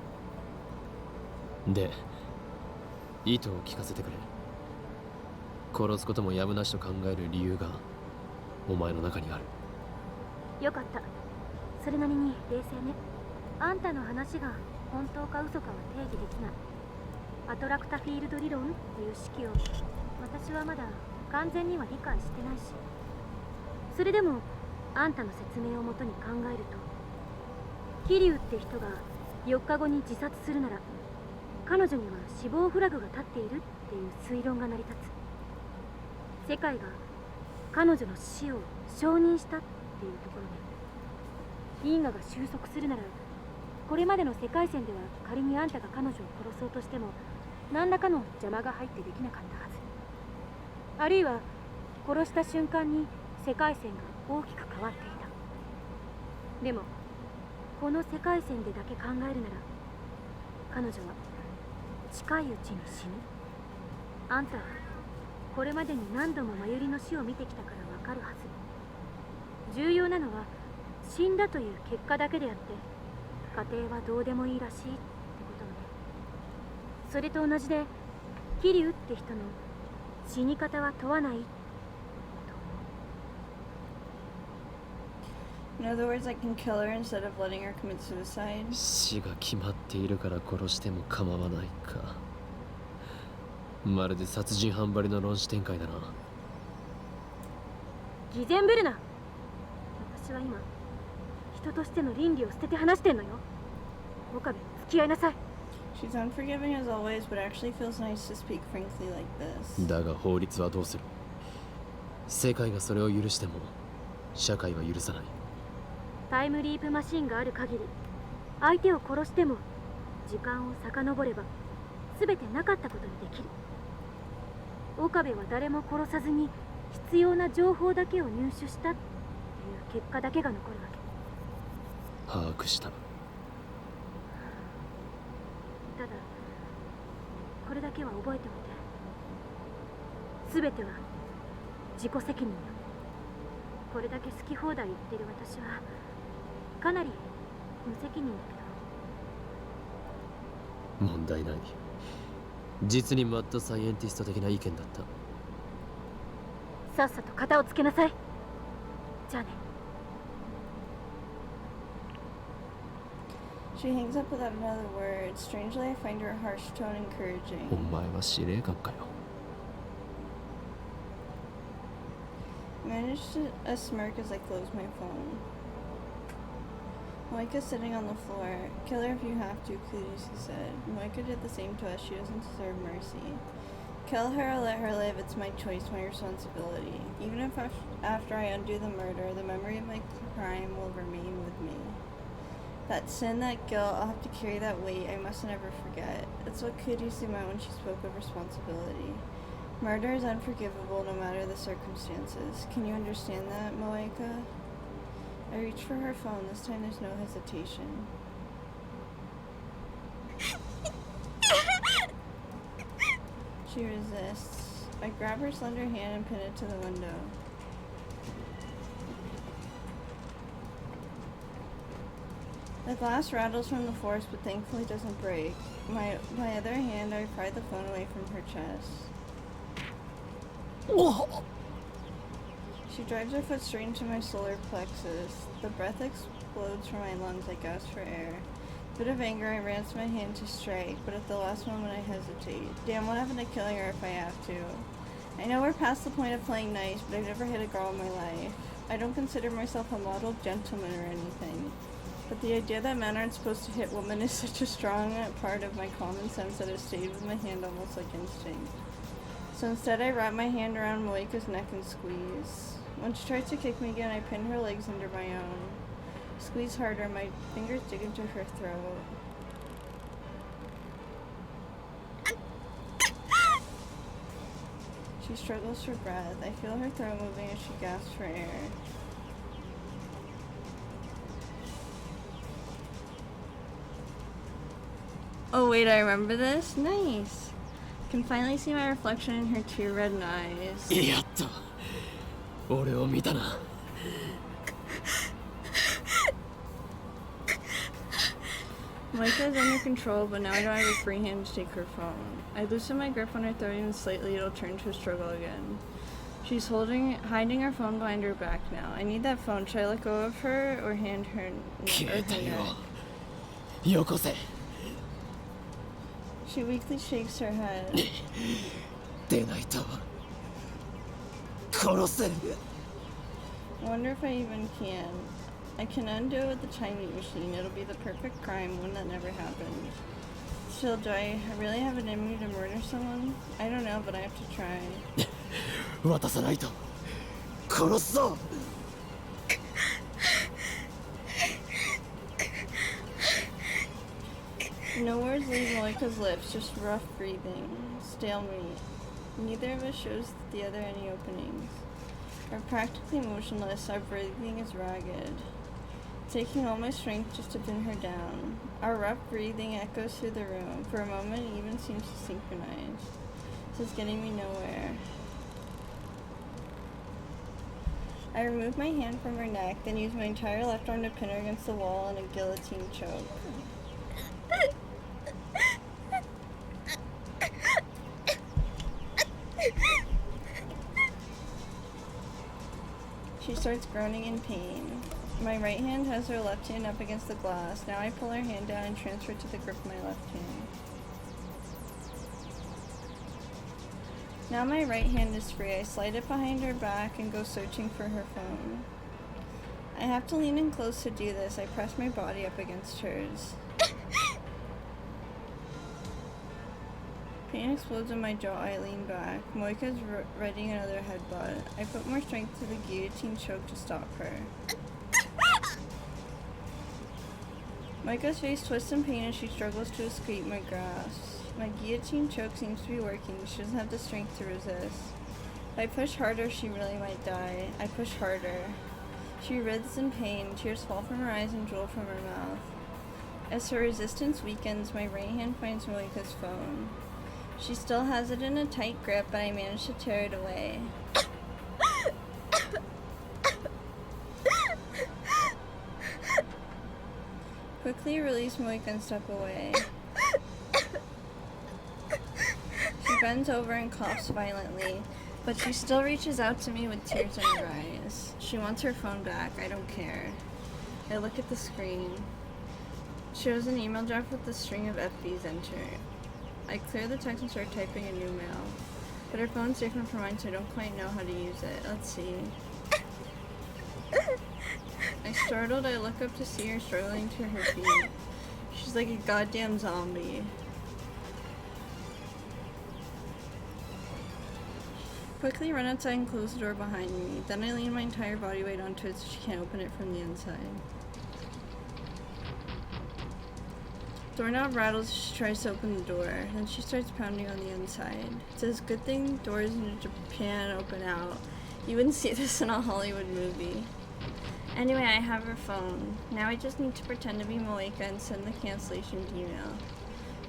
で意図を聞かせてくれ。殺すこともやむなしと考える理由がお前の中にある。よかった。それなりに冷静ね。あんたの話が本当か嘘かは定義できない。アトラクタフィールド理論っていう式を私はまだ完全には理解してないし、それでもあんたの説明をもとに考えると、桐生って人が4日後に自殺するなら彼女には死亡フラグが立っているっていう推論が成り立つ。世界が彼女の死を承認したっていうところで、因果が収束するならこれまでの世界線では仮にあんたが彼女を殺そうとしても何らかの邪魔が入ってできなかったはず。あるいは殺した瞬間に世界線が大きく変わっていた。でもこの世界線でだけ考えるなら彼女は近いうちに死ぬ。あんたはこれまでに何度も真由里の死を見てきたからわかるはず。重要なのは死んだという結果だけであって家庭はどうでもいいらしいってことね。それと同じで桐生って人の死に方は問わない。 In other words, I can kill her instead of letting her commit suicide. 死が決まっているから殺しても構わないか。まるで殺人犯ばりの論旨展開だな。偽善ぶるな。私は今人としての倫理を捨てて話してんのよ。岡部、付き合いなさい。 She's unforgiving as always, but actually feels nice to speak frankly like this. だが法律はどうする。世界がそれを許しても社会は許さない。タイムリープマシンがある限り相手を殺しても時間を遡れば全てなかったことにできる。岡部は誰も殺さずに必要な情報だけを入手したっていう結果だけが残るわけ。把握した。ただこれだけは覚えておいて、全ては自己責任よ。これだけ好き放題言ってる私はかなり無責任だけど。問題ない。実にマッドサイエンティスト的な意見だった。さっさと片をつけなさい。じゃあね。 She hangs up without another word. Strangely, I find her harsh tone encouraging. お前は司令官かよ。Managed a smirk as I close my phone. Moika sitting on the floor. Kill her if you have to, Kudusi said. Moika did the same to us. She doesn't deserve mercy. Kill her or let her live. It's my choice, my responsibility. Even if after I undo the murder, the memory of my crime will remain with me. That sin, that guilt, I'll have to carry that weight. I must never forget. That's what Kudusi meant when she spoke of responsibility. Murder is unforgivable no matter the circumstances. Can you understand that, Moeka? I reach for her phone. This time there's no hesitation. She resists. I grab her slender hand and pin it to the window. The glass rattles from the force, but thankfully doesn't break. My other hand, I pry the phone away from her chest. She drives her foot straight into my solar plexus. The breath explodes from my lungs. I gasp for air. A bit of anger, I raise my hand to strike, but at the last moment I hesitate. Damn, what happened to killing her if I have to? I know we're past the point of playing nice, but I've never hit a girl in my life. I don't consider myself a model gentleman or anything. But the idea that men aren't supposed to hit women is such a strong part of my common sense that it stayed with my hand almost like instinct. So instead I wrap my hand around Moika's neck and squeeze. When she tries to kick me again, I pin her legs under my own. Squeeze harder, my fingers dig into her throat. She struggles for breath. I feel her throat moving as she gasps for air. Oh wait, I remember this? Nice! Can finally see my reflection in her tear reddened eyes. やっと俺を見たな。Moika is under control, but now I don't have a free hand to take her phone. I loosen my grip on her throat even slightly, it'll turn to a struggle again. She's hiding her phone behind her back now. I need that phone. Should I let go of her or hand her携帯 neck? をよこせ。 She weakly shakes her head. 出ないと殺せ。 I wonder if I even can. I can undo it with the time machine. It'll be the perfect crime, one that never happened. Still, do I really have it in me to murder someone? I don't know, but I have to try. 渡さないと殺すぞ。 No words leave Moika's lips, just rough breathing. Stalemate. Neither of us shows the other any openings. We're practically motionless, our breathing is ragged. Taking all my strength just to pin her down. Our rough breathing echoes through the room. For a moment it even seems to synchronize. This is getting me nowhere. I remove my hand from her neck, then use my entire left arm to pin her against the wall in a guillotine choke. She starts groaning in pain. My right hand has her left hand up against the glass. Now I pull her hand down and transfer it to the grip of my left hand. Now my right hand is free. I slide it behind her back and go searching for her phone. I have to lean in close to do this. I press my body up against hers. Pain explodes in my jaw. I lean back. Moika's readying another headbutt. I put more strength to the guillotine choke to stop her. Moika's face twists in pain as she struggles to escape my grasp. My guillotine choke seems to be working. She doesn't have the strength to resist. If I push harder, she really might die. I push harder. She writhes in pain. Tears fall from her eyes and drool from her mouth. As her resistance weakens, my right hand finds Moika's phone. She still has it in a tight grip, but I manage to tear it away. Quickly release Moika and step away. She bends over and coughs violently, but she still reaches out to me with tears in her eyes. She wants her phone back. I don't care. I look at the screen. Shows an email draft with a string of FBs entered. I clear the text and start typing a new mail. But her phone's different from mine, so I don't quite know how to use it. Let's see. Startled, I look up to see her struggling to her feet. She's like a goddamn zombie. Quickly run outside and close the door behind me. Then I lean my entire body weight onto it so she can't open it from the inside. Doorknob rattles as she tries to open the door. Then she starts pounding on the inside. It says, good thing doors in Japan open out. You wouldn't see this in a Hollywood movie. Anyway, I have her phone. Now I just need to pretend to be Moika and send the cancellation email.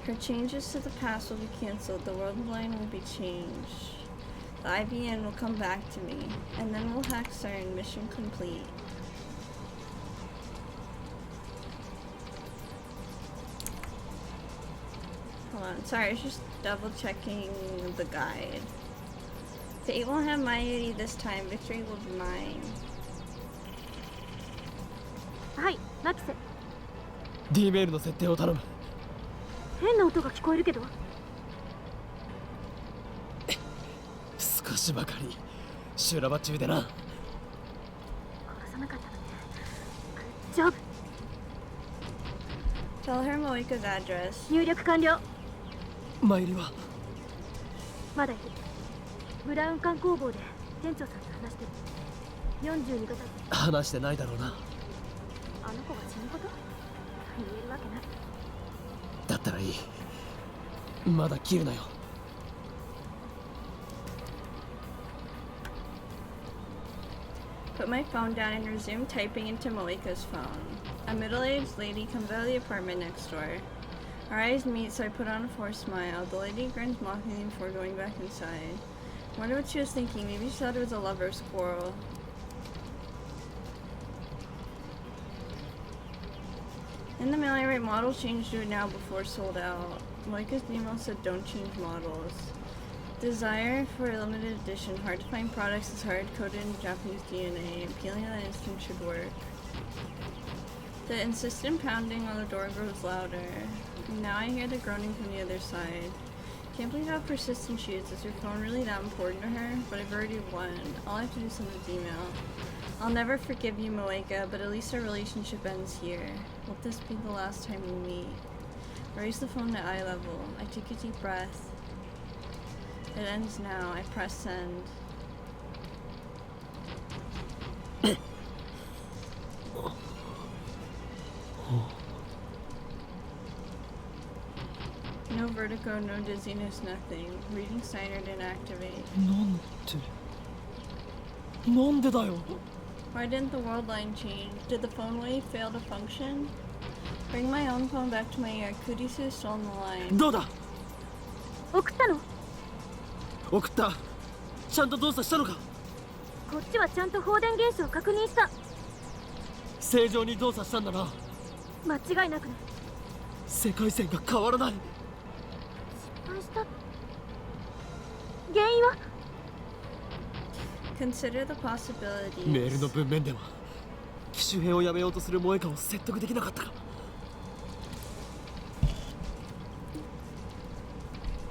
Her changes to the past will be cancelled. The world line will be changed. The IBN will come back to me. And then we'll hack CERN. Mission complete. Hold on. Sorry, I was just double checking the guide. Fate won't have my duty this time. Victory will be mine. はい、ナキセ。 D メールの設定を頼む。変な音が聞こえるけど。少しばかり修羅場中でな。殺さなかったのね。グッジョブ。 Tell her Moika's address. 入力完了。参りはまだいる。ブラウン管工房で店長さんと話してる。42度だって。話してないだろうな。あの子が死ぬこと言えるわけない。だったらいい。まだ切るなよ。Put my phone down and resume typing into Moika's phone. A middle-aged lady comes out of the apartment next door. Our eyes meet, so I put on a forced smile. The lady grins mockingly before going back inside. I wonder what she was thinking. Maybe she thought it was a lover's quarrel. In the mail I write, model change, do it now before sold out. Moika's email said don't change models. Desire for a limited edition. Hard to find products is hard coded in Japanese DNA. Appealing that instinct should work. The insistent pounding on the door grows louder. Now I hear the groaning from the other side. Can't believe how persistent she is. Is your phone really that important to her? But I've already won. All I have to do is send this email. I'll never forgive you, Moeka, but at least our relationship ends here. Will this be the last time we meet? Raise the phone to eye level. I take a deep breath. It ends now. I press send. No vertigo, no dizziness, nothing. Reading Steiner didn't activate. なんでだよ。 Why didn't the world line change? Did the phone wave fail to function? Bring my own phone back to my ear. Kurisu is still on the line. どうだ。送ったの？送った。ちゃんと動作したのか。こっちはちゃんと放電現象を確認した。正常に動作したんだな。間違いなくね。世界線が変わらない。失敗した。原因は？ Consider the possibilities. メールの文面では機種変をやめようとする萌えかを説得できなかったか。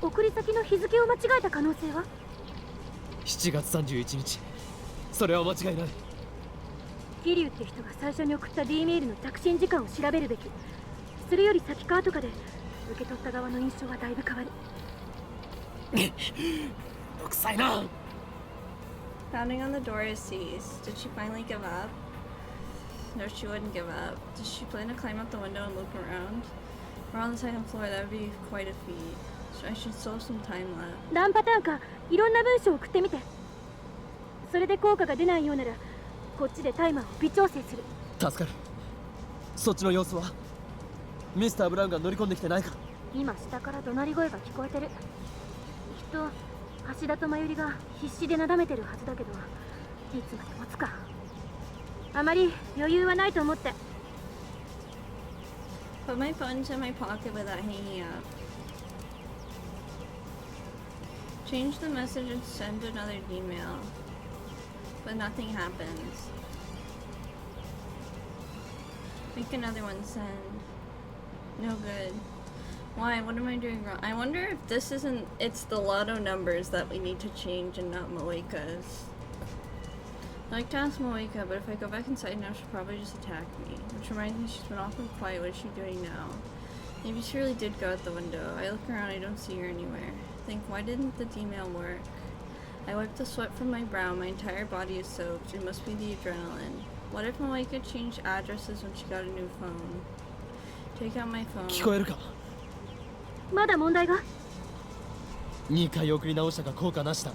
送り先の日付を間違えた可能性は7月31日。それは間違いない。桐生って人が最初に送った D メールの着信時間を調べるべき。それより先か後かで受け取った側の印象はだいぶ変わる。めんどくさいな。 Pounding on the door has ceased. Did she finally give up? No, she wouldn't give up. Does she plan to climb out the window and loop around? We're on the second floor. That would be quite a feat. I should still have some time left. 何パターンかいろんな文章を送ってみて。それで効果が出ないようならこっちでタイマーを微調整する。助かる。そっちの様子はミスター・ブラウンが乗り込んできてないか。今下から怒鳴り声が聞こえてる。きっと橋田と真由里が必死でなだめてるはずだけど、いつまで持つか。あまり余裕はないと思って。 Put my phone into my pocket without hanging up. Change the message and send another email. But nothing happens. Make another one send. No good. Why? What am I doing wrong? I wonder if this isn't... It's the lotto numbers that we need to change and not Moeka's. I like to ask Moeka, but if I go back inside now, she'll probably just attack me. Which reminds me, she's been awfully quiet. What is she doing now? Maybe she really did go out the window. I look around, I don't see her anywhere. Think, why didn't the email work? I wipe the sweat from my brow. My entire body is soaked. It must be the adrenaline. What if Moeka changed addresses when she got a new phone? Take out my phone. 聞こえるか。まだ問題が。2回送り直したが効果なしだ。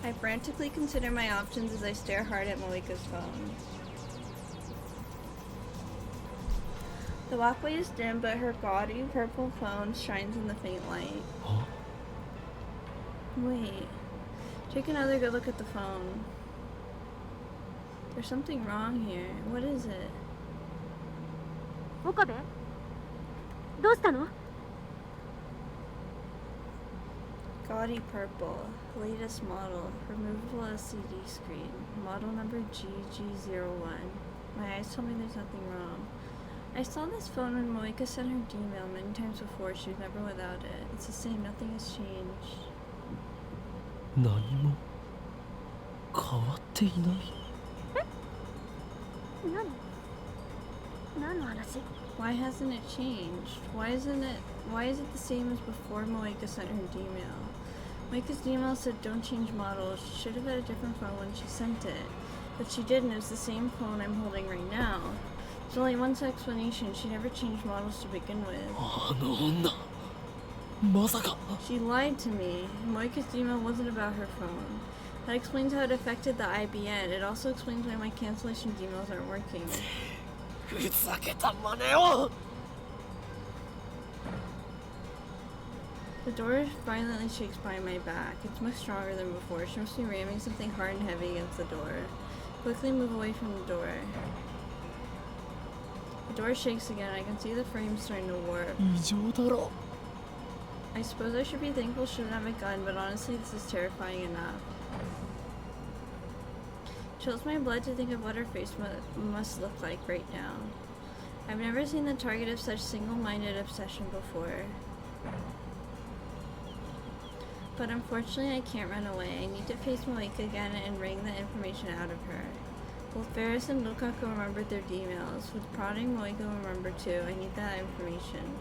I frantically consider my options as I stare hard at Moeka's phone. The walkway is dim, but her gaudy purple phone shines in the faint light. Huh? Wait. Take another good look at the phone. There's something wrong here. What is it? 岡部、どうしたの？ Gaudy purple. Latest model. Removable LCD screen. Model number GG01. My eyes tell me there's nothing wrong. I saw this phone when Moeka sent her email many times before. She was never without it. It's the same. Nothing has changed. 何も変わっていない。何の話？ Why hasn't it changed? Why is it the same as before Moeka sent her email? Moeka's email said don't change models. She should have had a different phone when she sent it. But she didn't. It's the same phone I'm holding right now. There's only one explanation. She never changed models to begin with. あの女。まさか She lied to me. Moika's email wasn't about her phone. That explains how it affected the IBN. It also explains why my cancellation emails aren't working. ふざけた真似を The door violently shakes behind my back. It's much stronger than before. She must be ramming something hard and heavy against the door. Quickly move away from the door. The door shakes again. I can see the frame starting to warp. 異常だろ I suppose I should be thankful she doesn't have a gun, but honestly, this is terrifying enough. Chills my blood to think of what her face must look like right now. I've never seen the target of such single-minded obsession before. But unfortunately, I can't run away. I need to face Moika again and wring the information out of her. Both Ferris and Lukaku remembered their emails. With prodding, Moika will remember too. I need that information.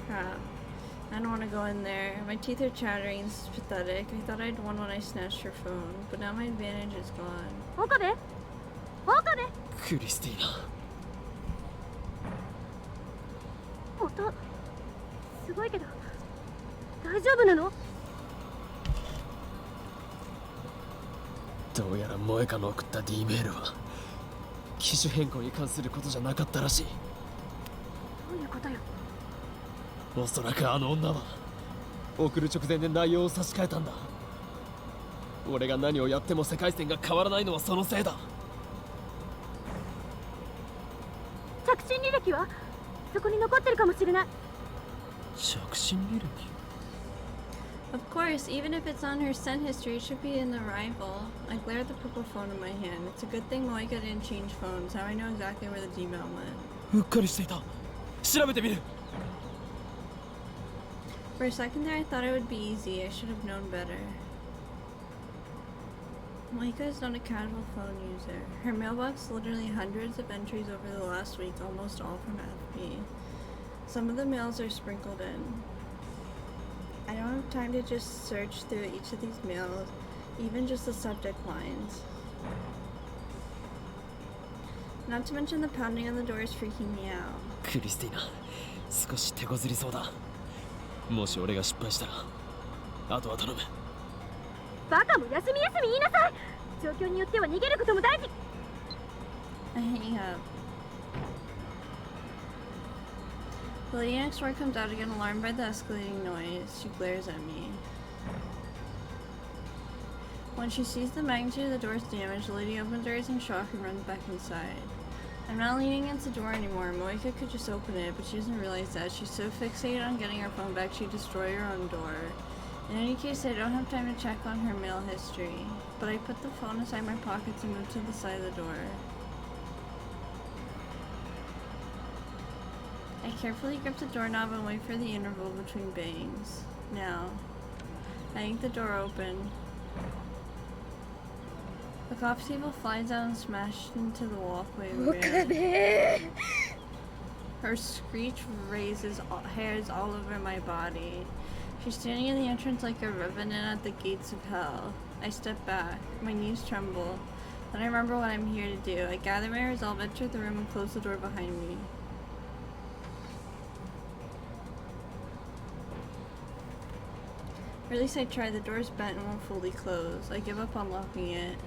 Crap. I don't want to go in there. My teeth are chattering. This is pathetic. I thought I'd won when I snatched her phone, but now my advantage is gone. 岡部岡部クリスティーナ音すごいけど大丈夫なの？どうやら萌香の送った D メールは機種変更に関することじゃなかったらしい。どういうことよ？おそらくあの女は送る直前で内容を差し替えたんだ。俺が何をやっても世界線が変わらないのはそのせいだ。着信履歴はそこに残ってるかもしれない。着信履歴 Of course, even if it's on her sent history, it should be in the arrival. I glare at the purple phone in my hand. It's a good thing Moika didn't change phones. Now I know exactly where the Gmail went. うっかりしていた。調べてみる。 For a second there, I thought it would be easy. I should have known better. Moika is not a casual phone user. Her mailbox literally hundreds of entries over the last week, almost all from FB. Some of the mails are sprinkled in. I don't have time to just search through each of these mails, even just the subject lines. Not to mention the pounding on the door is freaking me out. クリスティーナ、少し手こずりそうだ。もし俺が失敗したら、あとは頼む。バカも休み休み言いなさい。状況によっては逃げることも大事。I hang up. The lady next door comes out again, alarmed by the escalating noise. She glares at me. When she sees the magnitude of the door's damage, the lady opens her eyes in shock and runs back inside. I'm not leaning against the door anymore. Moika could just open it, but she doesn't realize that. She's so fixated on getting her phone back, she'd destroy her own door. In any case, I don't have time to check on her mail history. But I put the phone inside my pockets and move to the side of the door. I carefully grip the doorknob and wait for the interval between bangs. Now, I yank the door open. The coffee table flies out and smashed into the walkway. Her screech raises hairs all over my body. She's standing in the entrance like a revenant at the gates of hell. I step back. My knees tremble. Then I remember what I'm here to do. I gather my resolve, enter the room, and close the door behind me. Or at least I try. The door's bent and won't fully close. I give up on locking it.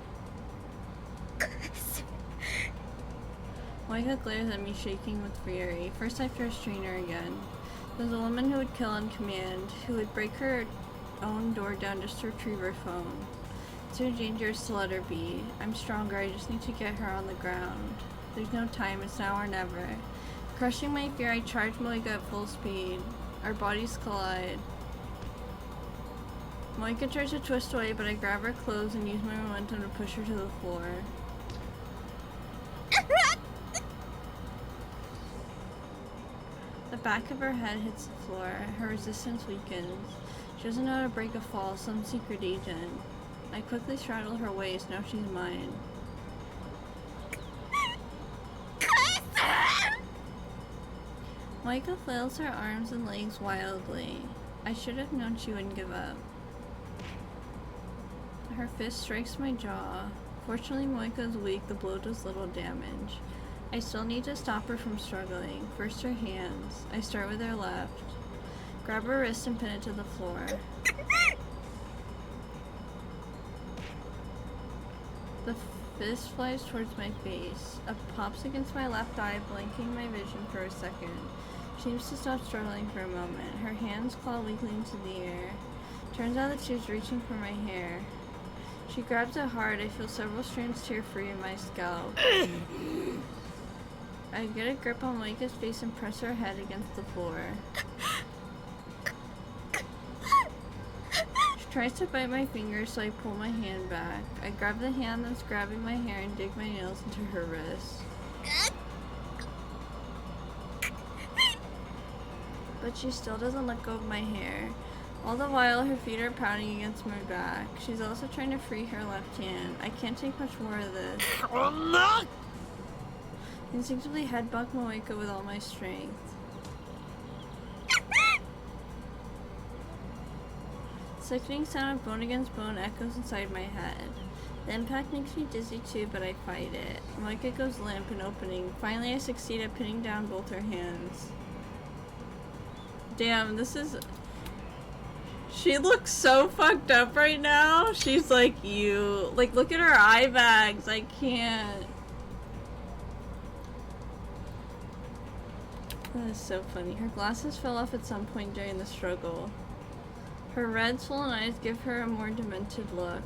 Moika glares at me, shaking with fury. First I first train her again. There's a woman who would kill on command, who would break her own door down just to retrieve her phone. It's too dangerous to let her be. I'm stronger, I just need to get her on the ground. There's no time, it's now or never. Crushing my fear, I charge Moika at full speed. Our bodies collide. Moika tries to twist away, but I grab her clothes and use my momentum to push her to the floor. The back of her head hits the floor. Her resistance weakens. She doesn't know how to break a fall, some secret agent. I quickly straddle her waist, now she's mine. Moika flails her arms and legs wildly. I should have known she wouldn't give up. Her fist strikes my jaw. Fortunately, Moika is weak, the blow does little damage. I still need to stop her from struggling. First her hands. I start with her left. Grab her wrist and pin it to the floor. The fist flies towards my face. It pops against my left eye, blinking my vision for a second. She seems to stop struggling for a moment. Her hands claw weakly into the air. Turns out that she was reaching for my hair. She grabs it hard. I feel several strands tear free in my scalp. I get a grip on Moika's face and press her head against the floor. She tries to bite my fingers, so I pull my hand back. I grab the hand that's grabbing my hair and dig my nails into her wrist. But she still doesn't let go of my hair. All the while, her feet are pounding against my back. She's also trying to free her left hand. I can't take much more of this. Instinctively headbutt Moika with all my strength. Sickening sound of bone against bone echoes inside my head. The impact makes me dizzy too, but I fight it. Moika goes limp and opening. Finally, I succeed at pinning down both her hands. Damn, this is... She looks so fucked up right now. She's like, you. Like, look at her eye bags. I can't. That is so funny. Her glasses fell off at some point during the struggle. Her red, swollen eyes give her a more demented look.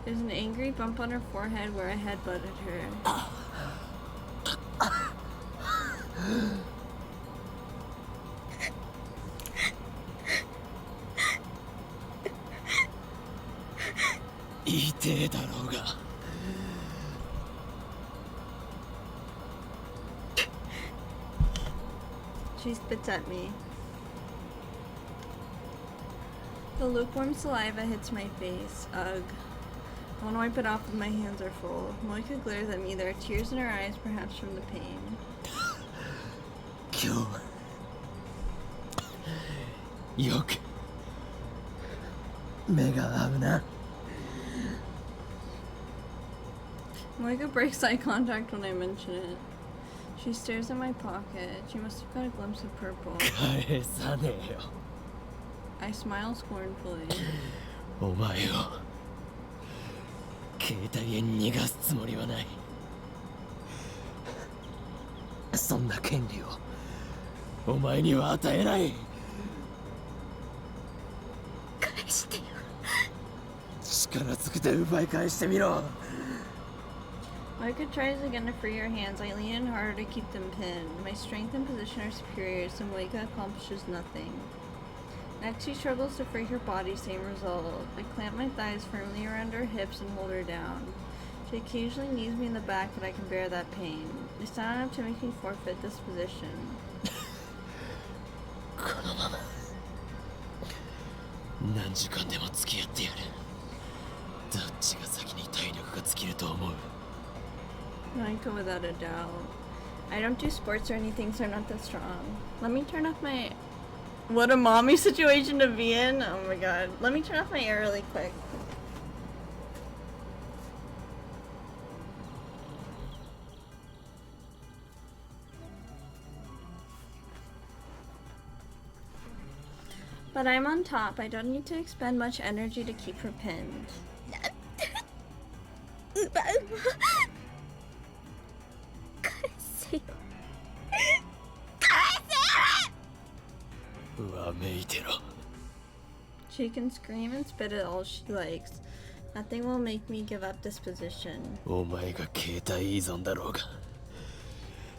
There's an angry bump on her forehead where I headbutted her. She spits at me. The lukewarm saliva hits my face. Ugh. I want to wipe it off, but my hands are full. Moika glares at me. There are tears in her eyes, perhaps from the pain. Moika breaks eye contact when I mention it. She stares at my pocket. She must have got a glimpse of purple. I smile scornfully. お前を携帯へ逃がすつもりはない。そんな権利をお前には与えない。返してよ。力ずくで奪い返してみろ。 Moika tries again to free her hands. I lean in harder to keep them pinned. My strength and position are superior, so Moika accomplishes nothing. Next, she struggles to free her body, same result. I clamp my thighs firmly around her hips and hold her down. She occasionally knees me in the back, but I can bear that pain. It's not enough to make me forfeit this position. このまま何時間でも付き合ってやる。どっちが先に体力が尽きると思う？ Moika without a doubt. I don't do sports or anything, so I'm not that strong. Let me turn off my... What a mommy situation to be in. Oh my god. Let me turn off my air really quick. But I'm on top. I don't need to expend much energy to keep her pinned. わめいてろ。 She can scream and spit at all she likes. Nothing will make me give up this position. お前が携帯依存だろうが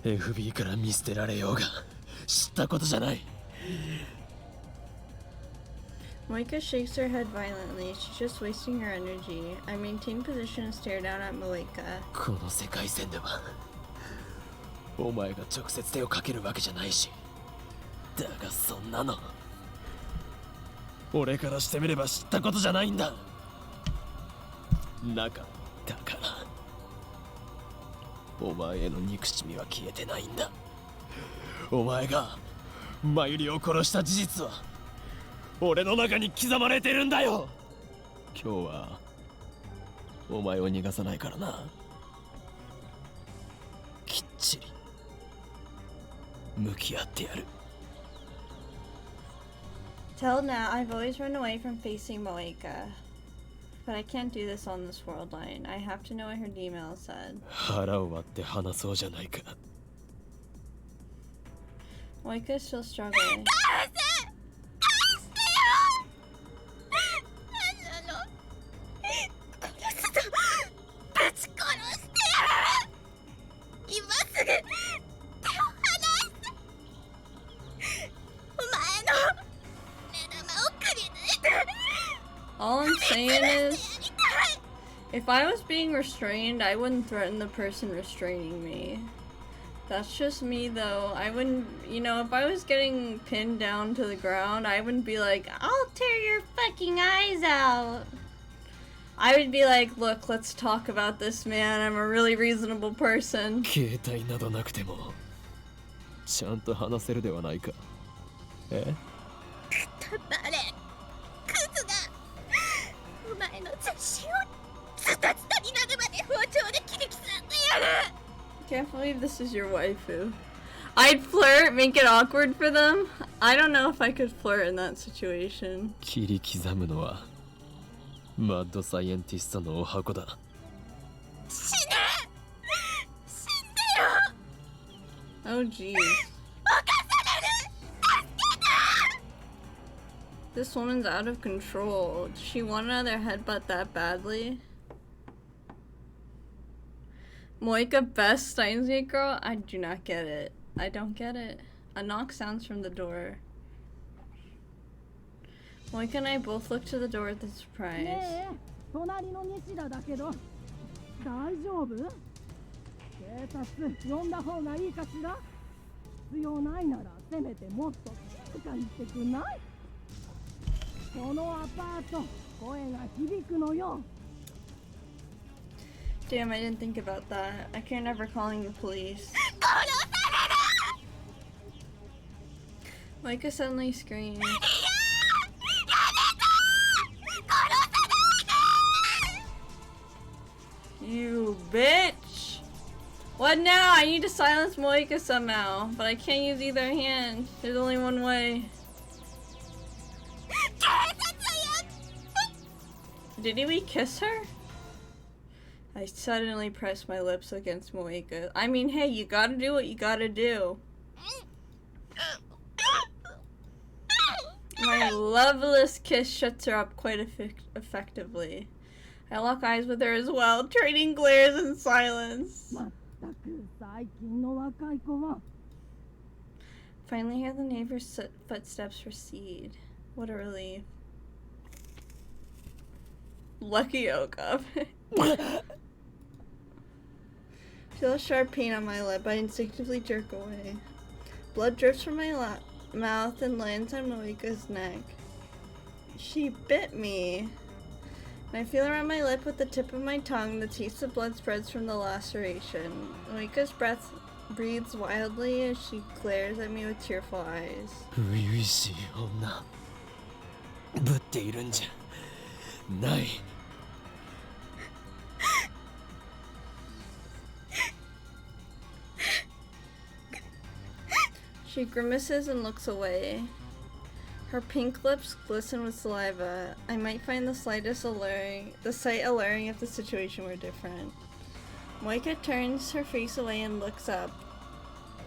FB から見捨てられようが知ったことじゃない。 Moika shakes her head violently. She's just wasting her energy. I maintain position and stare down at Moika. この世界線ではお前が直接手をかけるわけじゃないし、だがそんなの俺からしてみれば知ったことじゃないんだ。なかったからお前への憎しみは消えてないんだ。お前がマユリを殺した事実は俺の中に刻まれてるんだよ。今日はお前を逃がさないからな。きっちり向き合ってやる。Till now, I've always run away from facing Moeka. But I can't do this on this world line. I have to know what her email said. 腹を割って話そうじゃないか。Moeka is still struggling. 今すぐ手を離してお前の目玉をくり抜いて All I'm saying is, if I was being restrained, I wouldn't threaten the person restraining me. That's just me though. I wouldn't, you know, if I was getting pinned down to the ground, I wouldn't be like, I'll tear your fucking eyes out. I would be like, look, let's talk about this, man. I'm a really reasonable person. 携帯などなくてもちゃんと話せるではないか。え？誰クズがお前の写真をズタズタになるまで包丁で切り刻んでやる Can't believe this is your waifu. I'd flirt, make it awkward for them. I don't know if I could flirt in that situation. 切り刻むのはマッドサイエンティストのお箱だ。死ね死んでよ Oh jeez. 犯される助けて This woman's out of control. Does she want another headbutt that badly? Moika, best Steins Gate girl? I do not get it. I don't get it. A knock sounds from the door. Moika and I both look to the door with surprise. ねえ、隣の西田だけど大丈夫？警察呼んだ方がいいかしら？必要ないならせめてもっと静かにしてくんない？このアパート声が響くのよ。 Damn, I didn't think about that. I can't ever calling the police. 殺される Moika suddenly screamed. やめて殺さないで You bitch! What now? I need to silence Moika somehow, but I can't use either hand. There's only one way. 警察よ Did we kiss her? I suddenly pressed my lips against Moika. I mean, hey, you gotta do what you gotta do. My loveless kiss shuts her up quite effectively. I lock eyes with her as well, trading glares in silence. まったく最近の若い子は Finally hear the neighbor's footsteps recede. What a relief. Lucky Oka. Feel a sharp pain on my lip. I instinctively jerk away. Blood drips from my mouth and lands on Moika's neck. She bit me. When I feel around my lip with the tip of my tongue, the taste of blood spreads from the laceration. Moika's breath breathes wildly as she glares at me with tearful eyes. 初々しい女ぶっているんじゃない。 She grimaces and looks away. Her pink lips glisten with saliva. I might find the sight alluring if the situation were different. Moika turns her face away and looks up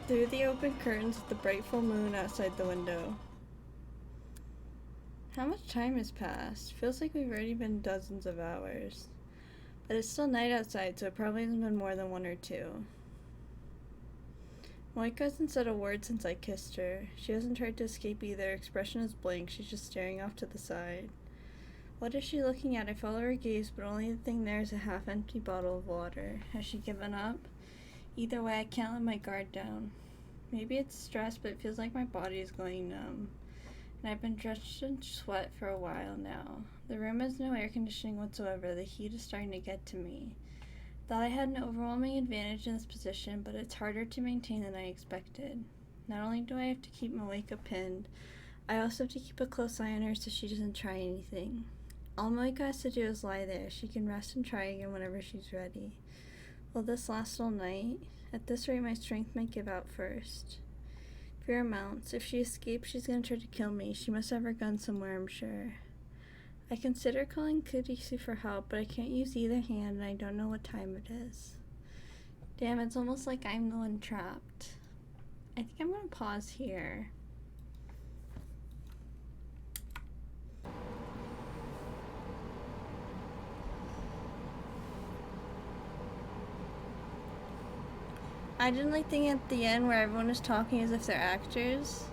through the open curtains at the bright full moon outside the window. How much time has passed? Feels like we've already been dozens of hours. But it's still night outside, so it probably hasn't been more than 1 or 2. Moika hasn't said a word since I kissed her. She hasn't tried to escape either. Her expression is blank. She's just staring off to the side. What is she looking at? I follow her gaze, but only the thing there is a half-empty bottle of water. Has she given up? Either way, I can't let my guard down. Maybe it's stress, but it feels like my body is going numb. And I've been drenched in sweat for a while now. The room has no air conditioning whatsoever. The heat is starting to get to me. Thought I had an overwhelming advantage in this position, but it's harder to maintain than I expected. Not only do I have to keep Moika pinned, I also have to keep a close eye on her so she doesn't try anything. All Moika has to do is lie there. She can rest and try again whenever she's ready. Will this last all night? At this rate, my strength might give out first. Fear mounts. If she escapes, she's gonna try to kill me. She must have her gun somewhere, I'm sure. I consider calling Kurisu for help, but I can't use either hand and I don't know what time it is. Damn, it's almost like I'm the one trapped. I think I'm gonna pause here. I didn't like the thing at the end where everyone is talking as if they're actors.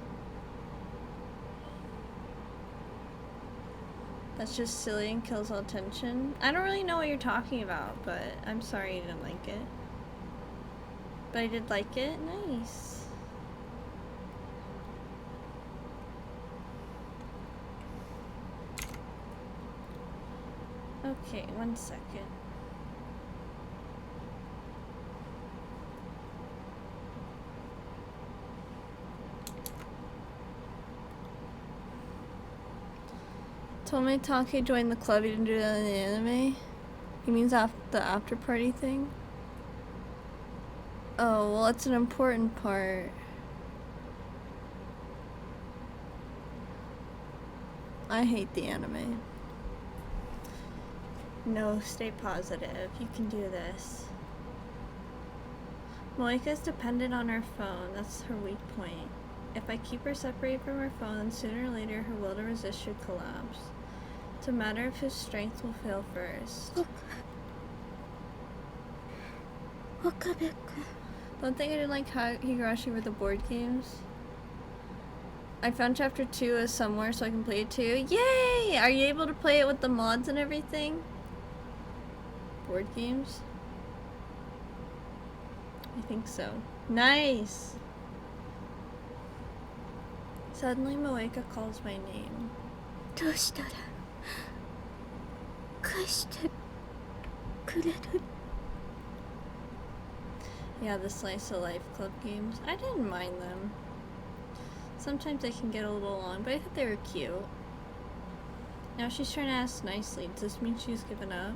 That's just silly and kills all tension. I don't really know what you're talking about, but I'm sorry you didn't like it. But I did like it. Nice. Okay, 1 second. Tomitake joined the club. He didn't do that in the anime. He means the after party thing. Oh, well, it's an important part. I hate the anime. No, stay positive. You can do this. Moika's dependent on her phone. That's her weak point. If I keep her separated from her phone, then sooner or later her will to resist should collapse. It's a matter of whose strength will fail first. Don't think I didn't like Higurashi with the board games. I found chapter 2 is somewhere so I can play it too. Yay! Are you able to play it with the mods and everything? Board games? I think so. Nice! Suddenly Moeka calls my name. Yeah, the slice of life club games. I didn't mind them. Sometimes they can get a little long, but I thought they were cute. Now she's trying to ask nicely. Does this mean she's given up?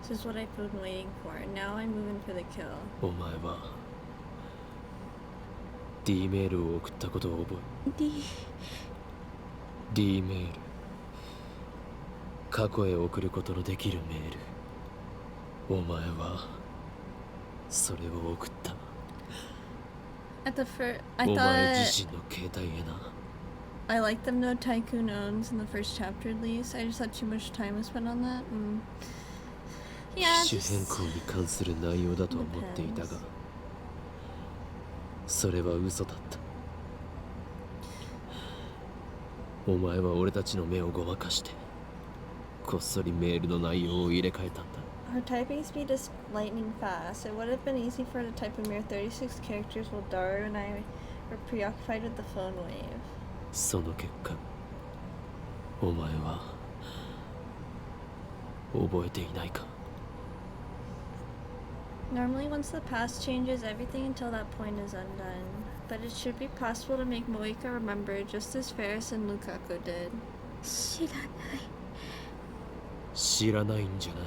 This is what I've been waiting for, and now I'm moving for the kill. お前は D メールを送ったことを覚え D メール過去へ送ることのできるメールお前はそれを送った At the first, I お前 thought 自身の携帯へな I liked them no Tycoon owns in the first chapter at least. I just thought too much time was spent on that. Yeah, 機種変更に関する内容だと思っていたがそれは嘘だったお前は俺たちの目をごまかしてこっそりメールの内容を入れ替えたんだ her typing speed is lightning fast. It would have been easy for her to type a mere 36 characters while Daru and I were preoccupied with the phone wave. その結果お前は覚えていないか Normally once the past changes, everything until that point is undone. But it should be possible to make Moeka remember just as Ferris and Lukaku did. 知らないんじゃない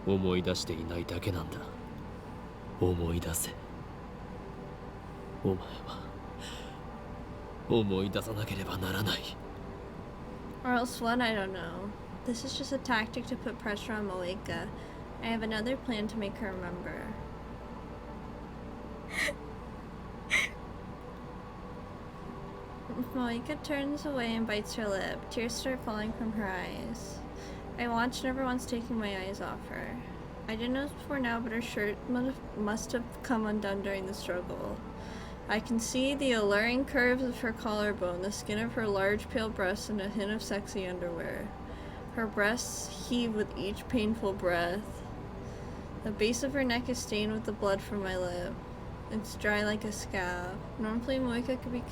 思い出していないだけなんだ思い出せお前は思い出さなければならない Or else what? I don't know. This is just a tactic to put pressure on Moeka. I have another plan to make her remember. Moeka turns away and bites her lip. Tears start falling from her eyes. I watch, never once taking my eyes off her. I didn't notice before now, but her shirt must have come undone during the struggle. I can see the alluring curves of her collarbone, the skin of her large pale breasts, and a hint of sexy underwear. Her breasts heave with each painful breath. The base of her neck is stained with the blood from my lip. It's dry like a scab. Normally, Moeka could be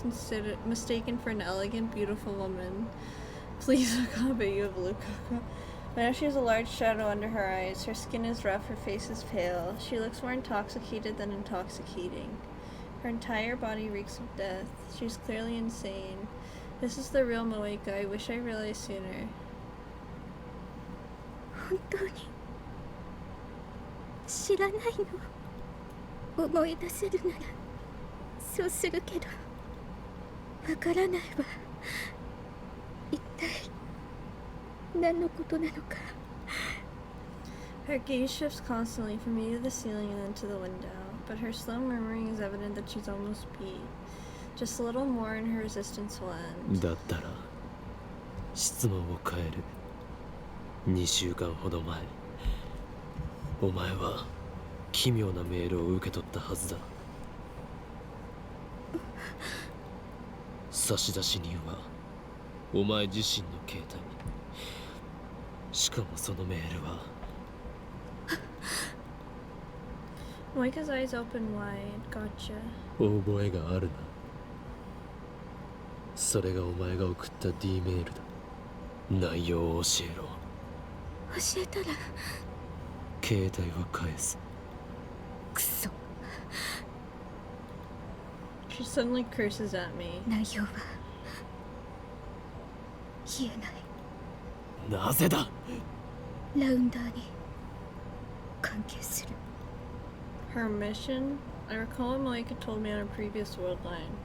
mistaken for an elegant, beautiful woman. Please, Okabe, you have Lukaku. But now she has a large shadow under her eyes. Her skin is rough, her face is pale. She looks more intoxicated than intoxicating. Her entire body reeks of death. She's clearly insane. This is the real Moeka. I wish I realized sooner. 本当に知らないの思い出せるならそうするけどわからないわ。一体何のことなのか。 Her gaze shifts constantly from me to the ceiling and then to the window, but her slow murmuring is evident that she's almost beat. Just a little more and her resistance will end. だったら質問を変える。2週間ほど前、お前は奇妙なメールを受け取ったはずだ。差出人はお前自身の携帯。しかもそのメールは Moika's eyes open wide. Gotcha. 覚えがあるな。それがお前が送った D メールだ。内容を教えろ。教えたら携帯は返す。クソ。 She suddenly curses at me. 内容は言えない。なぜだ。ラウンダーに関係する。 Her mission? I recall what Moika told me on a previous world line.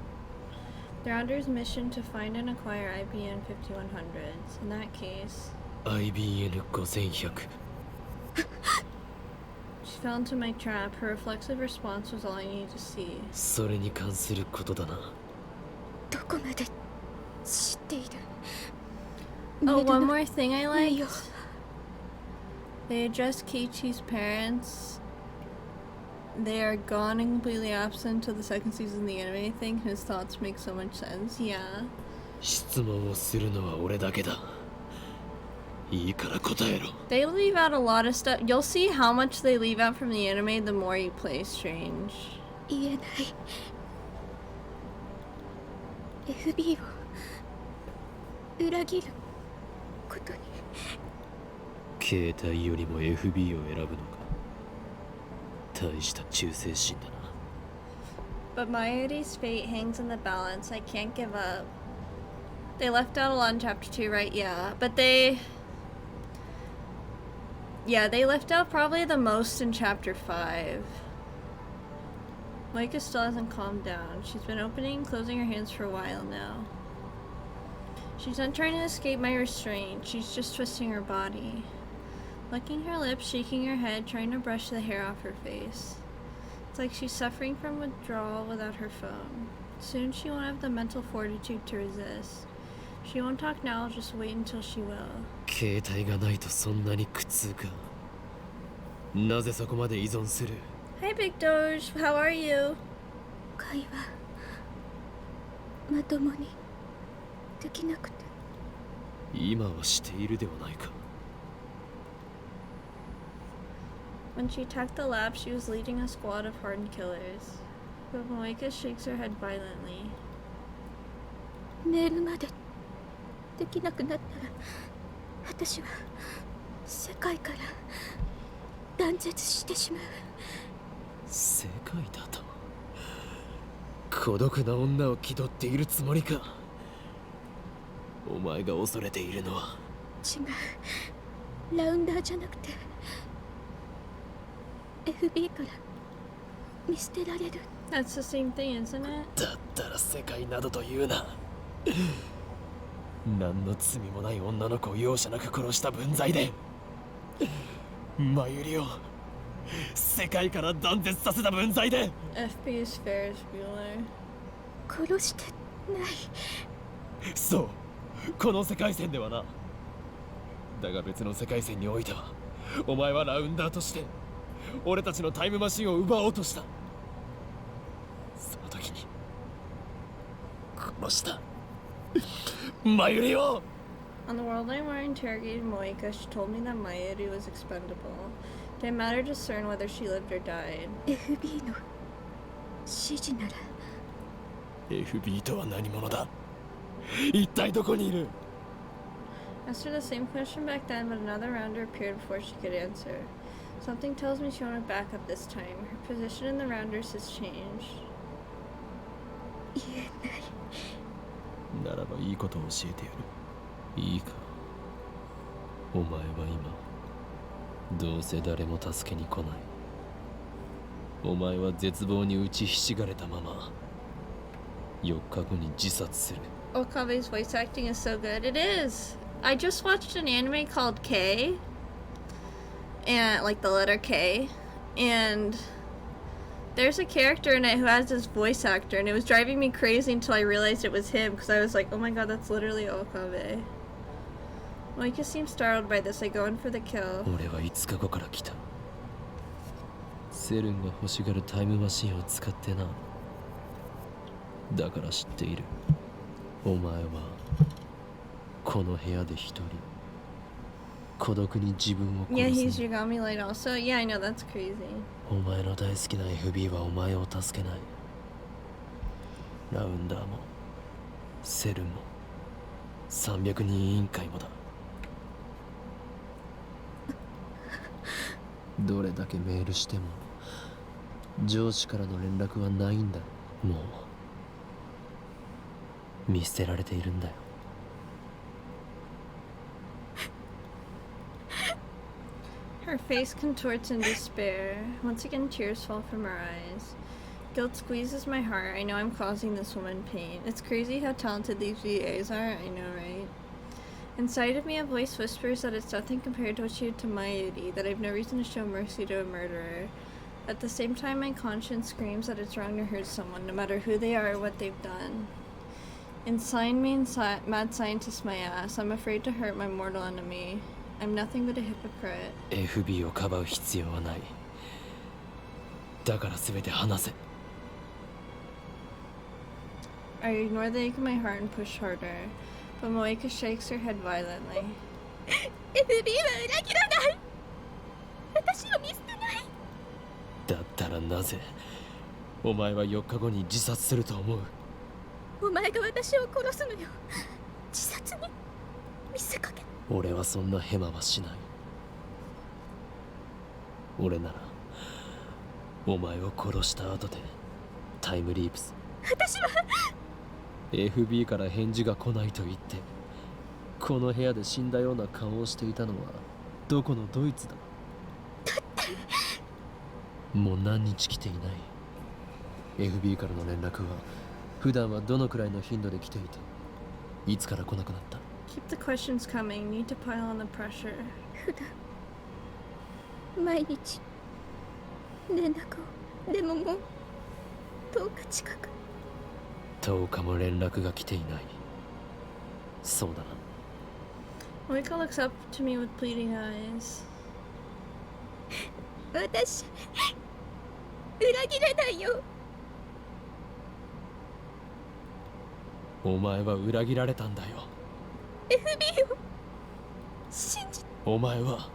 The Rounder's mission to find and acquire IBN 5100s. In that case, IBN 5100。she fell into my trap. Her reflexive response was all I needed to see. それに関することだな。どこまで知っている。 Oh, メールの one more thing I 内容。 liked. They address Keiichi's parents. They are gone and completely absent to the second season of the anime. I think his thoughts make so much sense. Yeah. 質問をするのは俺だけだ。いいから答えろ。 They leave out a lot of stuff. You'll see how much they leave out from the anime the more you play Strange. 言えない。FB を裏切ることに。携帯よりも FB を選ぶのか。大した忠誠心だな。 But Mayuri's fate hangs in the balance. I can't give up. They left out a lot in chapter 2, right? Yeah. But they left out probably the most in chapter 5. Moika still hasn't calmed down. She's been opening and closing her hands for a while now. She's not trying to escape my restraint. She's just twisting her body. Licking her lips, shaking her head, trying to brush the hair off her face. It's like she's suffering from withdrawal without her phone. Soon she won't have the mental fortitude to resist. She won't talk now, just wait until she will. 携帯がないとそんなに苦痛か。なぜそこまで依存する。 Hi, Big Doge. How are you? 会話まともにできなくて。今はしているではないか。 When she attacked the lab, she was leading a squad of hardened killers. But Moika shakes her head violently. メールまでできなくなったら私は世界から断絶してしまう。世界だと。孤独な女を気取っているつもりか。お前が恐れているのは。違う。ラウンダーじゃなくて FB から見捨てられる。 That's the same thing, isn't it? だったら世界などと言うな。何の罪もない女の子を容赦なく殺した分際でマユリを世界から断絶させた分際で FP is Ferris Bueller. 殺してない。そう、この世界線ではな。だが別の世界線においてはお前はラウンダーとして俺たちのタイムマシンを奪おうとした。その時に殺したマユリを。 On the world line where I interrogated Moika, she told me that Mayuri was expendable. Didn't matter to discern whether she lived or died. FB の指示なら FB とは何者だ。一体どこにいる。 Asked her the same question back then, but another rounder appeared before she could answer. Something tells me she won't back up this time. Her position in the rounders has changed. 言えない。ならばいいことを教えてやる。いいか。お前は今どうせ誰も助けに来ない。お前は絶望に打ちひしがれたまま4日後に自殺する。 Okabe's voice acting is so good. It is. I just watched an anime called K, and like the letter K, and there's a character in it who has this voice actor, and it was driving me crazy until I realized it was him, because I was like, oh my god, that's literally Okabe. Moika seems startled by this. I go in for the kill. 俺は5日後から来た。セルンが欲しがるタイムマシンを使ってな。だから知っている。お前はこの部屋で一人孤独に自分を Yeah, 殺 he's す。 Yagami Light also. Yeah, I know, that's crazy. お前の大好きな FB はお前を助けない。ラウンダーもセルンも300人委員会もだ。どれだけメールしても上司からの連絡はないんだ。もう見捨てられているんだよ。Her face contorts in despair. Once again, tears fall from her eyes. Guilt squeezes my heart. I know I'm causing this woman pain. It's crazy how talented these VAs are. I know, right? Inside of me, a voice whispers that it's nothing compared to what she did to Mayuri, that I've no reason to show mercy to a murderer. At the same time, my conscience screams that it's wrong to hurt someone, no matter who they are or what they've done. Inside me, mad scientist my ass. I'm afraid to hurt my mortal enemy. I'm nothing but a hypocrite. FB をかばう必要はない。だから全て話せ。 I ignore the ache in my heart and push harder, but Moeka shakes her head violently. FB は裏切らない。私を見捨てない。だったらなぜお前は4日後に自殺すると思う。お前が私を殺すのよ。自殺に見せかけ。俺はそんなヘマはしない。俺ならお前を殺した後でタイムリープス。私は FB から返事が来ないと言ってこの部屋で死んだような顔をしていたのはどこのドイツだ。もう何日来ていない。 FB からの連絡は普段はどのくらいの頻度で来ていていつから来なくなった。 Keep the questions coming. Need to pile on the pressure. 普段毎日連絡を。でももう10日近く。10日も連絡が来ていない。そうだな。 Moeka looks up to me with pleading eyes. 私裏切れないよ。お前は裏切られたんだよ。 FB を信じ。お前は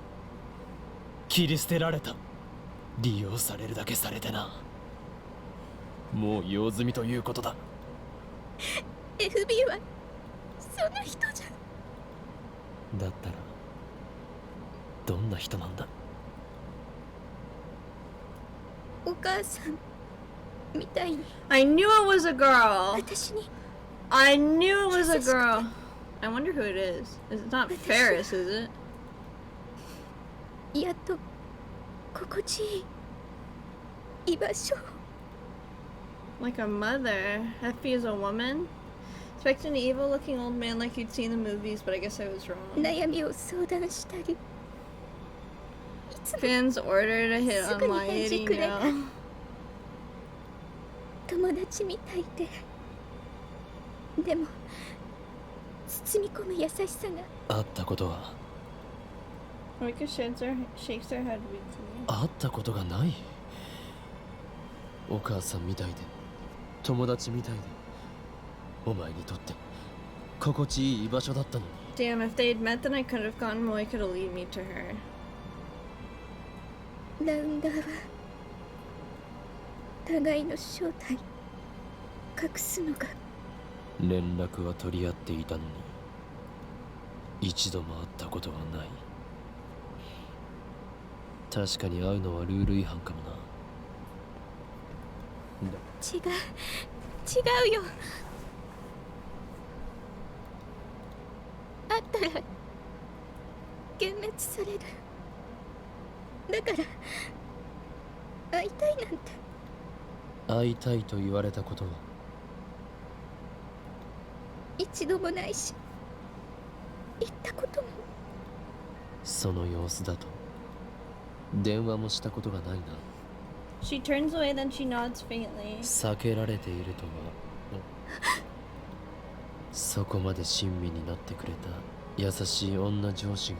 切り捨てられた。利用されるだけされてな。もう用済みということだ。 FB はそんな人じゃ。だったらどんな人なんだ。お母さんみたいに。 I knew it was a girl. 私に I knew it was a girl. I wonder who it is. It's not Ferris, is it? やっと心地いい居場所。 Like a mother. Effie is a woman. Expecting an evil-looking old man like you'd see in the movies, but I guess I was wrong. 悩みを相談したり。いつも Fans ordered a hit on my すぐに返事くれない。 no. 友達みたいで。でも包み込む優しさが。会ったことは Moeka shakes her head weakly. 会ったことがない。お母さんみたいで友達みたいでお前にとって心地いい居場所だったのに。 Damn, if they had met, then I could have gotten Moeka to lead me to her. ラウンダーは互いの正体隠すのが。連絡は取り合っていたのに一度も会ったことはない。確かに会うのはルール違反かもな。違うよ。会ったら幻滅される。だから会いたいなんて。会いたいと言われたことは一度もないし、行ったことも。その様子だと電話もしたことがないな。 She turns away, then she nods faintly. 避けられているとはそこまで親身になってくれた優しい女上司が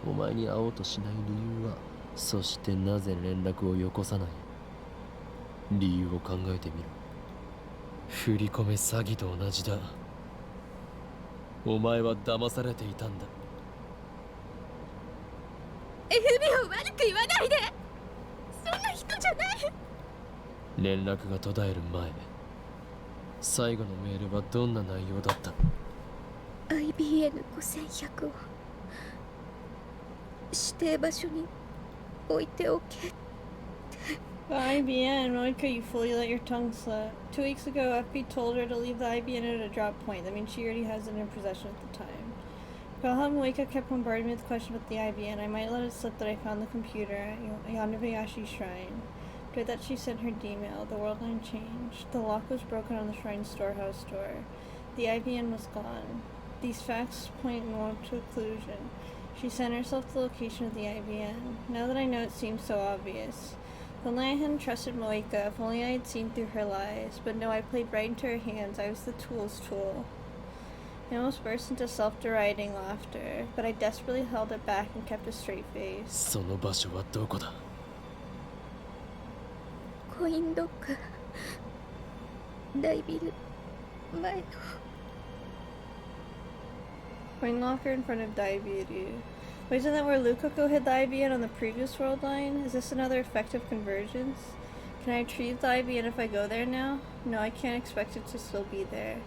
お前に会おうとしない理由は、そしてなぜ連絡をよこさない理由を考えてみろ。振り込め詐欺と同じだ。お前は騙されていたんだ。 FB を悪く言わないで。そんな人じゃない。連絡が途絶える前、最後のメールはどんな内容だった？ IBN5100 を指定場所に置いておけ。 The IBN, Monica, you fully let your tongue slip. 2 weeks ago, FB told her to leave the IBN at a drop point. That means she already has it in possession at the time. Wilhelm Moika kept bombarding me with questions about the IBN. I might let it slip that I found the computer at Yanabayashi Shrine. But that she sent her email. The world line changed. The lock was broken on the Shrine storehouse door. The IBN was gone. These facts point more to a conclusion. She sent herself the location of the IBN. Now that I know, it seems so obvious. If only I hadn't trusted Moika, if only I had seen through her lies. But no, I played right into her hands. I was the tool's tool. I almost burst into self-deriding laughter, but I desperately held it back and kept a straight face. その場所はどこだ？コインロッカー、大ビル前の。 Coin locker in front of Daibiru. Wait, isn't that where Lukaku hid the IBN on the previous world line? Is this another effective convergence? Can I retrieve the IBN if I go there now? No, I can't expect it to still be there.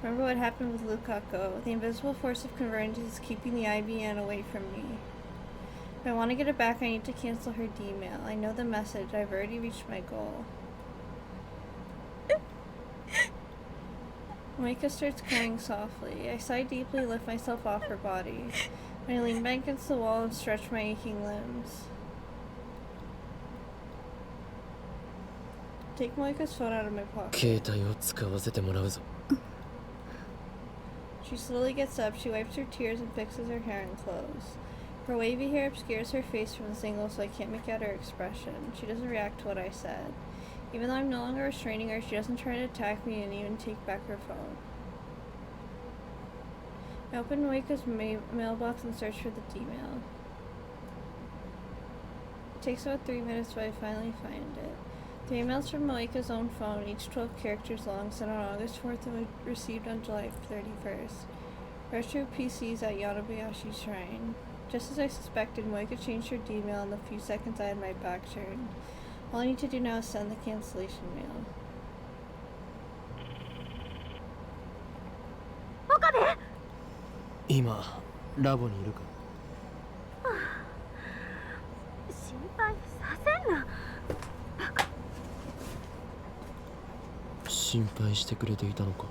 Remember what happened with Lukaku. The invisible force of convergence is keeping the IBN away from me. If I want to get it back, I need to cancel her D-mail. I know the message. I've already reached my goal. Moika starts crying softly. I sigh deeply, lift myself off her body. I lean back against the wall and stretch my aching limbs. Take Moika's phone out of my pocket. 携帯を使わせてもらうぞ。 She slowly gets up, she wipes her tears and fixes her hair and clothes. Her wavy hair obscures her face from the single, so I can't make out her expression. She doesn't react to what I said. Even though I'm no longer restraining her, she doesn't try to attack me and even take back her phone. I open Moika's mailbox and search for the D-mail. It takes about 3 minutes, but I finally find it. 3 emails from Moika's own phone, each 12 characters long, sent on August 4th and received on July 31st. Retro PCs at Yanobayashi Shrine. Just as I suspected, Moika changed her D-mail in the few seconds I had my back turned. All I need to do now is send the cancellation mail. 岡部、今ラボにいるか？心配させんな。心配してくれていたのか？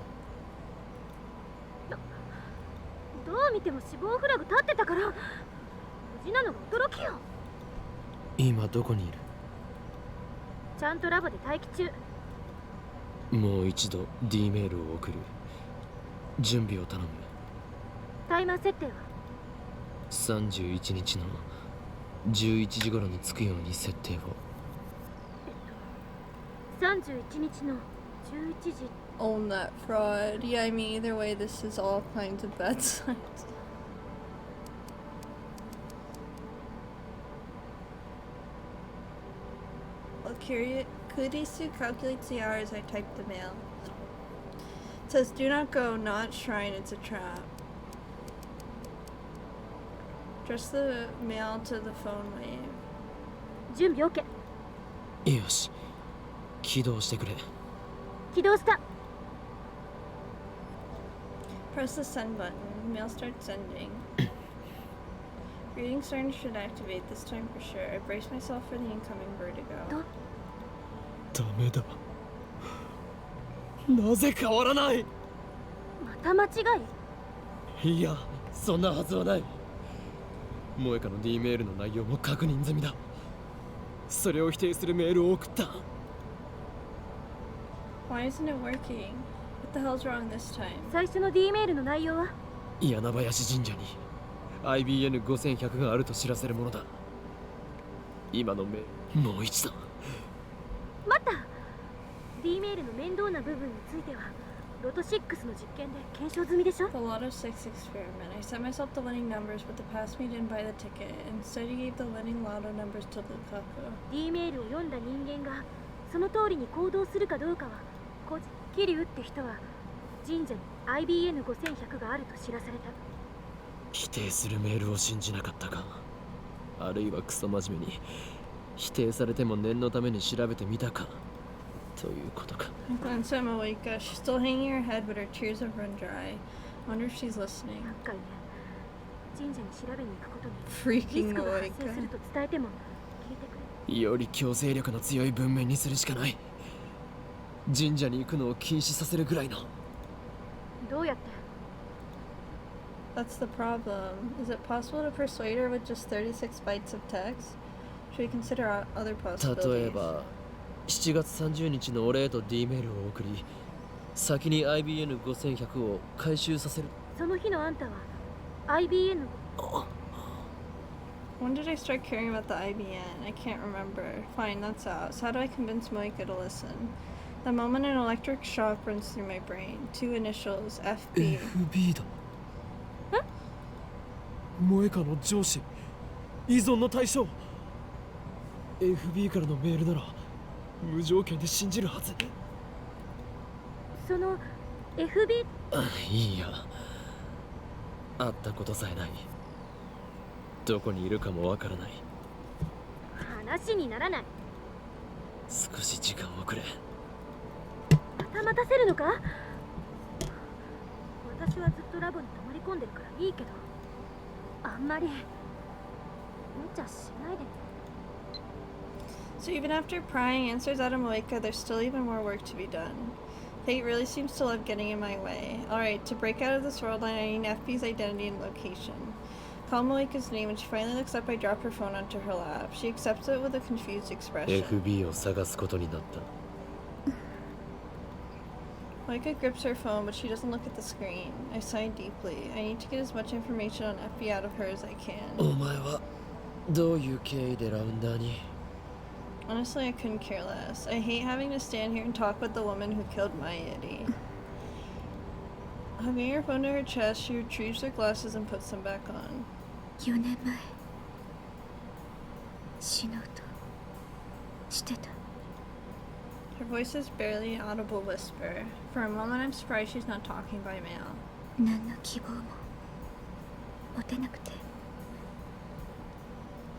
どう見ても死亡フラグ立ってたから無事なのが驚きよ。今どこにいる？ちゃんとラボで待機中。もう一度 D メールを送る。準備を頼む。タイマー設定は31日の11時頃に着くように設定を。31日の11時。 Own that fraud. Yeah, I mean, either way, this is all kinds of bad signs. Well, Kurisu calculates the hours I typed the mail. It says, do not go, not shrine, it's a trap. Address the mail to the phone wave. 準備 OK。 よし、起動してくれ。起動した。 Press the send button. Mail starts sending. Reading starting should activate this time for sure. I brace myself for the incoming vertigo. ダメだ。なぜ変わらない？また間違い？いや、そんなはずはない。萌香の D メールの内容も確認済みだ。それを否定するメールを送った。Why isn't it working? What the hell's wrong this time? 最初の D メールの内容は？柳林神社に IBN5100 があると知らせるものだ。今の目、もう一度。待った。 D メールの面倒な部分についてはロト6の実験で検証済みでしょ？ The Lotto 6 experiment. I set myself the winning numbers, but the past me didn't buy the ticket. Instead, he gave the winning lotto numbers to Lukaku. D メールを読んだ人間がその通りに行動するかどうかは個人。桐生って人は神社に IBN5100 があると知らされた。否定するメールを信じなかったか、あるいはクソ真面目に否定されても念のために調べてみたかということか。 I glance at Moika. She's still hanging her head, but her tears have run dry. Wonder if she's listening. 何回ね、神社に調べに行くことにリ Freaking スクが発生す Moika. ると伝えても聞いてくれ。より強制力の強い文面にするしかない。神社に行くのを禁止させるぐらいの。どうやって？ That's the problem. Is it possible to persuade her with just 36 bytes of text? Should we consider other 例え possibilities? ば7月30日のお礼と D メールを送り、先に IBN5100 を回収させる。その日のあんたは IBN When did I start caring about the IBN? I can't remember. Fine, that's out. So how do I convince Moika to listen? The moment an electric shock runs through my brain. Two initials, FB. FB だ。萌香の上司、依存の対象。FB からのメールなら無条件で信じるはず。その FB いいや、会ったことさえない。どこにいるかもわからない。話にならない。少し時間をくれ。また待たせるのか？私はずっとラボに泊まり込んでるからいいけど、あんまり無茶しないで。 So even after prying answers out of Moika, there's still even more work to be done. Fate really seems to love getting in my way. Alright, to break out of this world line, I need FB's identity and location. Call Moika's name. When she finally looks up, I drop her phone onto her lap. She accepts it with a confused expression. FB を探すことになった。Moika grips her phone, but she doesn't look at the screen. I sigh deeply. I need to get as much information on FB out of her as I お can. 前はどういう経緯でラウンダーに？ Honestly, I couldn't care less. I hate having to stand here and talk with the woman who killed my Yeti. Hugging her phone to her chest, she retrieves her glasses and puts them back on. 4年前死のうとしてた。 Her voice is barely an audible whisper. For a moment, I'm surprised she's not talking by mail. 何の希望も持てなくて、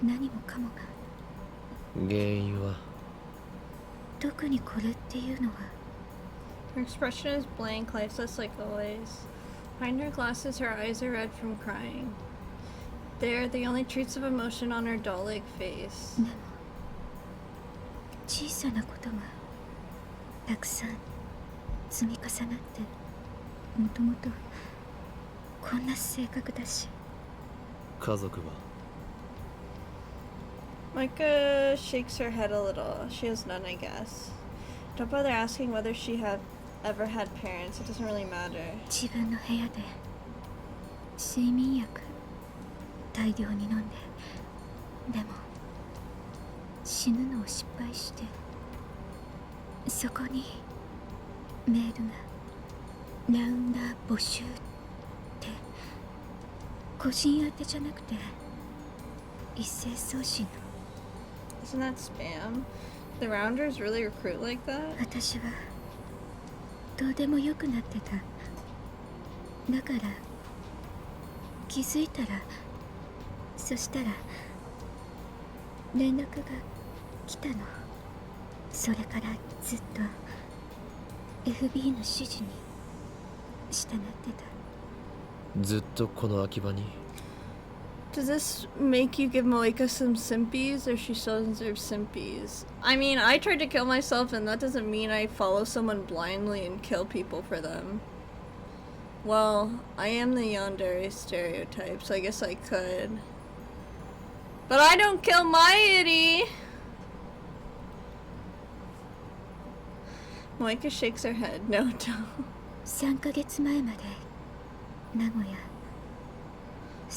何もかもが。原因は特にこれっていうのは。 Her expression is blank, lifeless like always. Behind her glasses, her eyes are red from crying. They are the only traits of emotion on her doll-like face. でも小さなことがたくさん積み重なって、もともとこんな性格だし。家族は？ Moika shakes her head a little. She has none, I guess. Don't bother asking whether she had ever had parents. It doesn't really matter. 自分の部屋で睡眠薬大量に飲んで、でも死ぬのを失敗して、そこにメールがラウンダー募集って個人宛てじゃなくて一斉送信の。 Isn't that spam? The rounders really recruit like that? 私はどうでもよくなってた。だから気づいたら、そしたら連絡が来たの。それからずっと FB の指示に従ってた。ずっとこの秋葉に？ Does this make you give Moika some simpies, or she still deserves simpies? I mean, I tried to kill myself, and that doesn't mean I follow someone blindly and kill people for them. Well, I am the yandere stereotype, so I guess I could. But I don't kill my itty! Moika shakes her head. No, don't. 3ヶ月前まで名古屋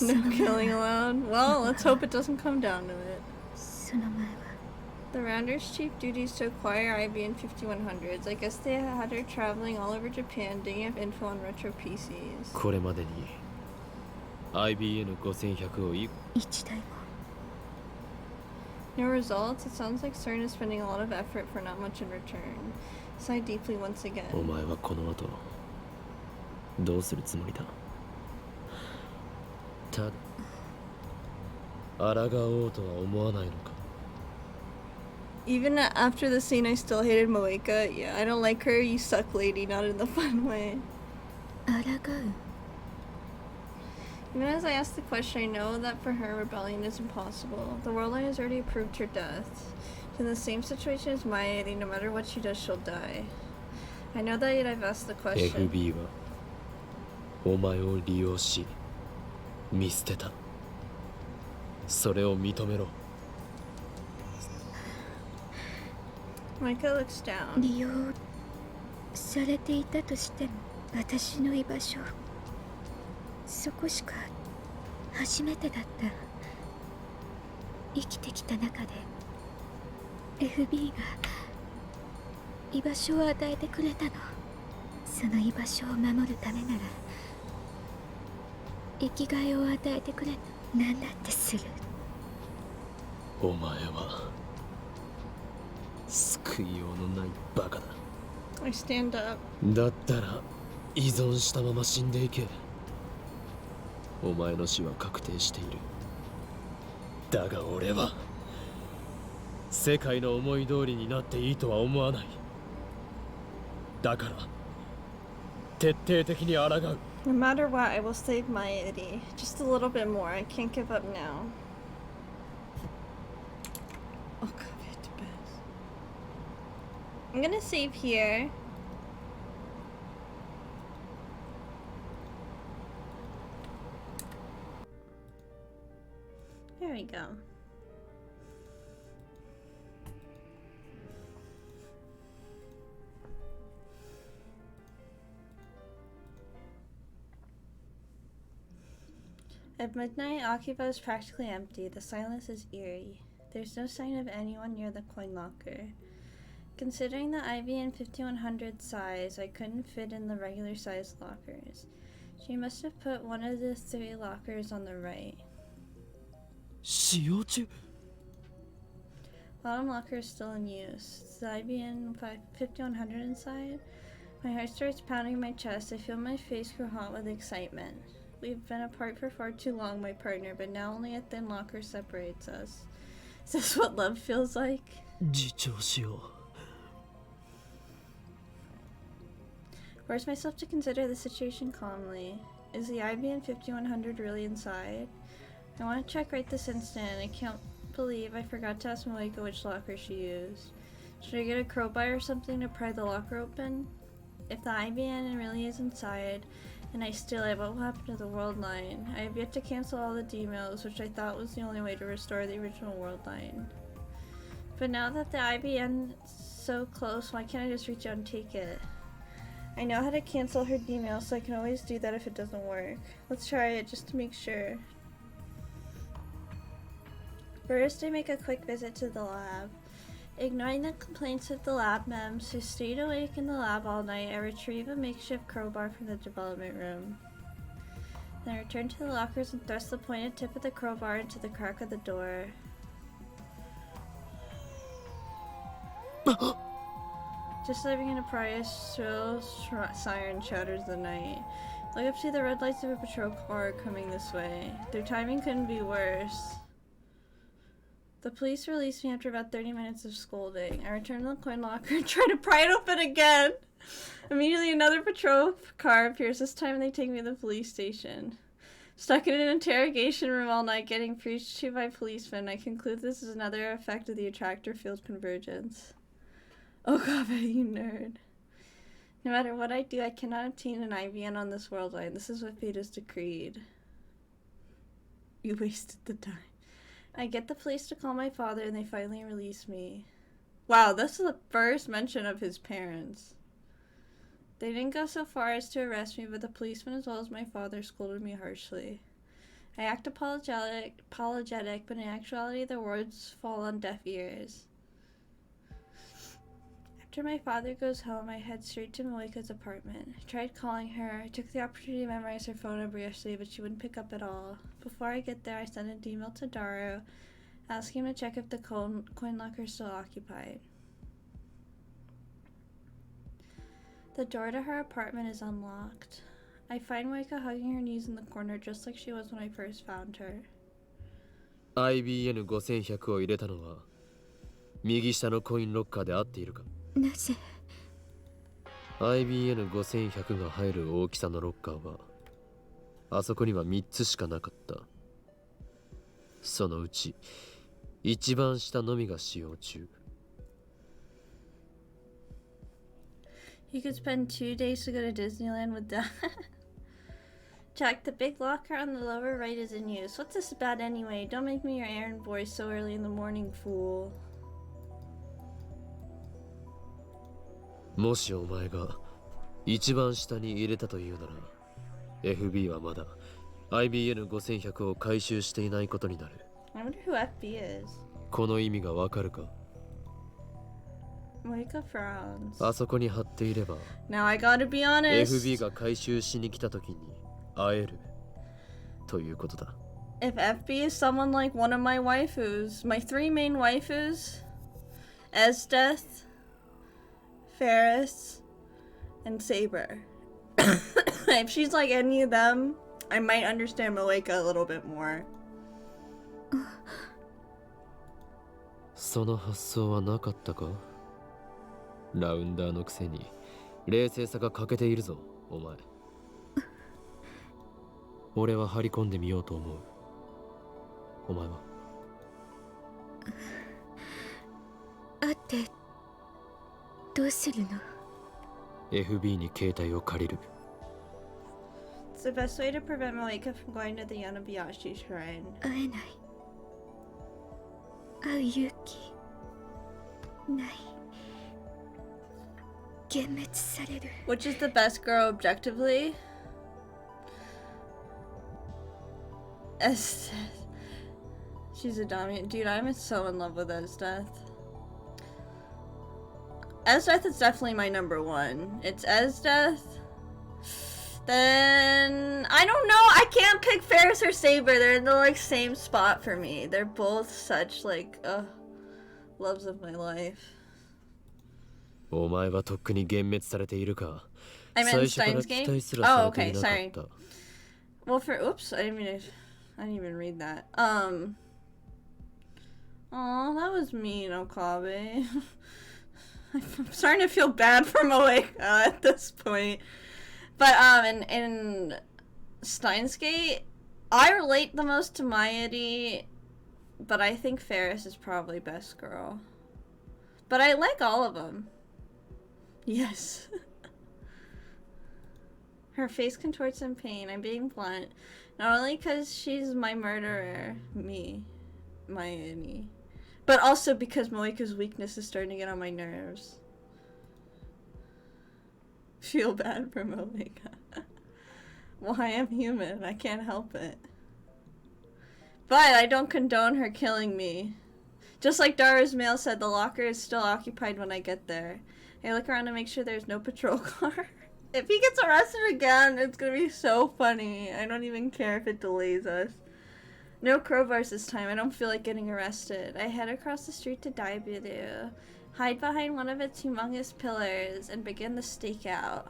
No killing allowed? Well, let's hope it doesn't come down to it. その前は The Rounder's chief duty is to acquire IBN 5100s. I guess they had her traveling all over Japan digging up info on retro PCs. これまでに IBN5100 を1台も No results? It sounds like Stern is spending a lot of effort for not much in return. Sigh deeply once again. お前はこの後どうするつもりだ。ただ抗おうとは思わないのか。 Even after the scene, I still hated Moeka. Yeah, I don't like her, you suck lady, not in the fun way. 抗う Even as I ask the question, I know that for her, rebellion is impossible. The world line has already approved her death. She's in the same situation as Maeri, no matter what she does, she'll die. I know that yet I've asked the question. FB はお前を利用し見捨てた。それを認めろ。 Maika looks down. 利用されていたとしても私の居場所そこしか初めてだった。生きてきた中で FB が居場所を与えてくれたの。その居場所を守るためなら生きがいを与えてくれた。何だってする。お前は救いようのないバカだ。 I stand up. だったら依存したまま死んでいけ。お前の死は確定している。だが俺は世界の思い通りになっていいとは思わない。だから徹底的に抗う。 No matter what, I will save Maeri. Just a little bit more. I can't give up now. Oh god, I have to pass. I'm gonna save here. There we go. At midnight, Akiba is practically empty. The silence is eerie. There's no sign of anyone near the coin locker. Considering the IBN 5100 size, I couldn't fit in the regular size lockers. She must have put one of the 3 lockers on the right. 使用中。 Bottom locker is still in use. Is the IBN 5100 inside? My heart starts pounding my chest. I feel my face grow hot with excitement. We've been apart for far too long, my partner, but now only a thin locker separates us. Is this what love feels like? 自重しよう。 Force myself to consider the situation calmly. Is the IBN 5100 really inside? I want to check right this instant, and I can't believe I forgot to ask Moeka which locker she used. Should I get a crowbar or something to pry the locker open? If the IBN really is inside, and I steal it, what will happen to the world line? I have yet to cancel all the D-mails, which I thought was the only way to restore the original world line. But now that the IBN is so close, why can't I just reach out and take it? I know how to cancel her D-mail, so I can always do that if it doesn't work. Let's try it just to make sure. First, I make a quick visit to the lab. Ignoring the complaints of the lab mems who stayed awake in the lab all night, I retrieve a makeshift crowbar from the development room. Then I return to the lockers and thrust the pointed tip of the crowbar into the crack of the door. Just living in a pariah, shrill siren shatters the night. Look up to the red lights of a patrol car coming this way. Their timing couldn't be worse. The police released me after about 30 minutes of scolding. I return to the coin locker and try to pry it open again. Immediately another patrol car appears. This time they take me to the police station. Stuck in an interrogation room all night getting preached to by policemen, I conclude this is another effect of the attractor field convergence. Oh god, you nerd. No matter what I do, I cannot obtain an IBN on this world line. This is what fate has decreed. You wasted the time. I get the police to call my father and they finally release me. Wow, this is the first mention of his parents. They didn't go so far as to arrest me, but the policeman as well as my father scolded me harshly. I act apologetic, but in actuality their words fall on deaf ears. After my father goes home, I head straight to Moika's apartment. I tried calling her. I took the opportunity to memorize her phone number yesterday, but she wouldn't pick up at all. Before I get there, I send an email to Daru, asking him to check if the coin locker is still occupied. The door to her apartment is unlocked. I find Moika hugging her knees in the corner just like she was when I first found her. IBN5100 を入れたのは右下のコインロッカーで合っているか？なぜ IBN5100 が入る大きさのロッカーはあそこには3つしかなかった。そのうち一番下のみが使用中。You could spend 2 days to go to Disneyland with that. Jack, the big locker on the lower right is in use. What's this about anyway? Don't make me your errand boy so early in the morning, fool. もしお前が一番下に入れたというなら FB はまだ IBN5100 を回収していないことになる。 I wonder who FB is. この意味がわかるか？ Moika frowns. あそこに貼っていれば Now I gotta be honest. FB が回収しに来た時に会えるということだ。 If FB is someone like one of my waifus, my 3 main waifus, Esdeath, Ferris, and Saber. If she's like any of them, I might understand Moika a little bit more. その発想はなかったか？ラウンダーのくせに冷静さが欠けているぞ、お前。俺は張り込んでみようと思う。お前は？会ってどうするの？ FB に携帯を借りる。 It's the best way to prevent Moika from going to the Yanabayashi shrine. 会えない。会う勇気ない。幻滅される。 Which is the best girl objectively? Esdeath. She's a dominant. Dude, I'm so in love with Esdeath. Esdeath is definitely my number 1. It's Esdeath. Then I don't know. I can't pick Ferris or Saber. They're in the like same spot for me. They're both such like loves of my life. お前はとっくに幻滅されているか？ I meant 最初から Steins 期 game. 待すらさ Oh, れてい okay. なかっ Sorry. た。 Well, for oops, I didn't even read that. Oh, that was mean, Okabe. I'm starting to feel bad for Moeka at this point. But in Steins Gate, I relate the most to Mayuri, but I think Ferris is probably best girl. But I like all of them. Yes. Her face contorts in pain. I'm being blunt. Not only because she's my murderer, Mayuri, but also because Moika's weakness is starting to get on my nerves. Feel bad for Moika. Well, I am human. I can't help it. But I don't condone her killing me. Just like Daru's mail said, the locker is still occupied when I get there. I look around to make sure there's no patrol car. If he gets arrested again, it's gonna be so funny. I don't even care if it delays us. No crowbars this time. I don't feel like getting arrested. I head across the street to Daiburu, hide behind one of its humongous pillars, and begin the stakeout.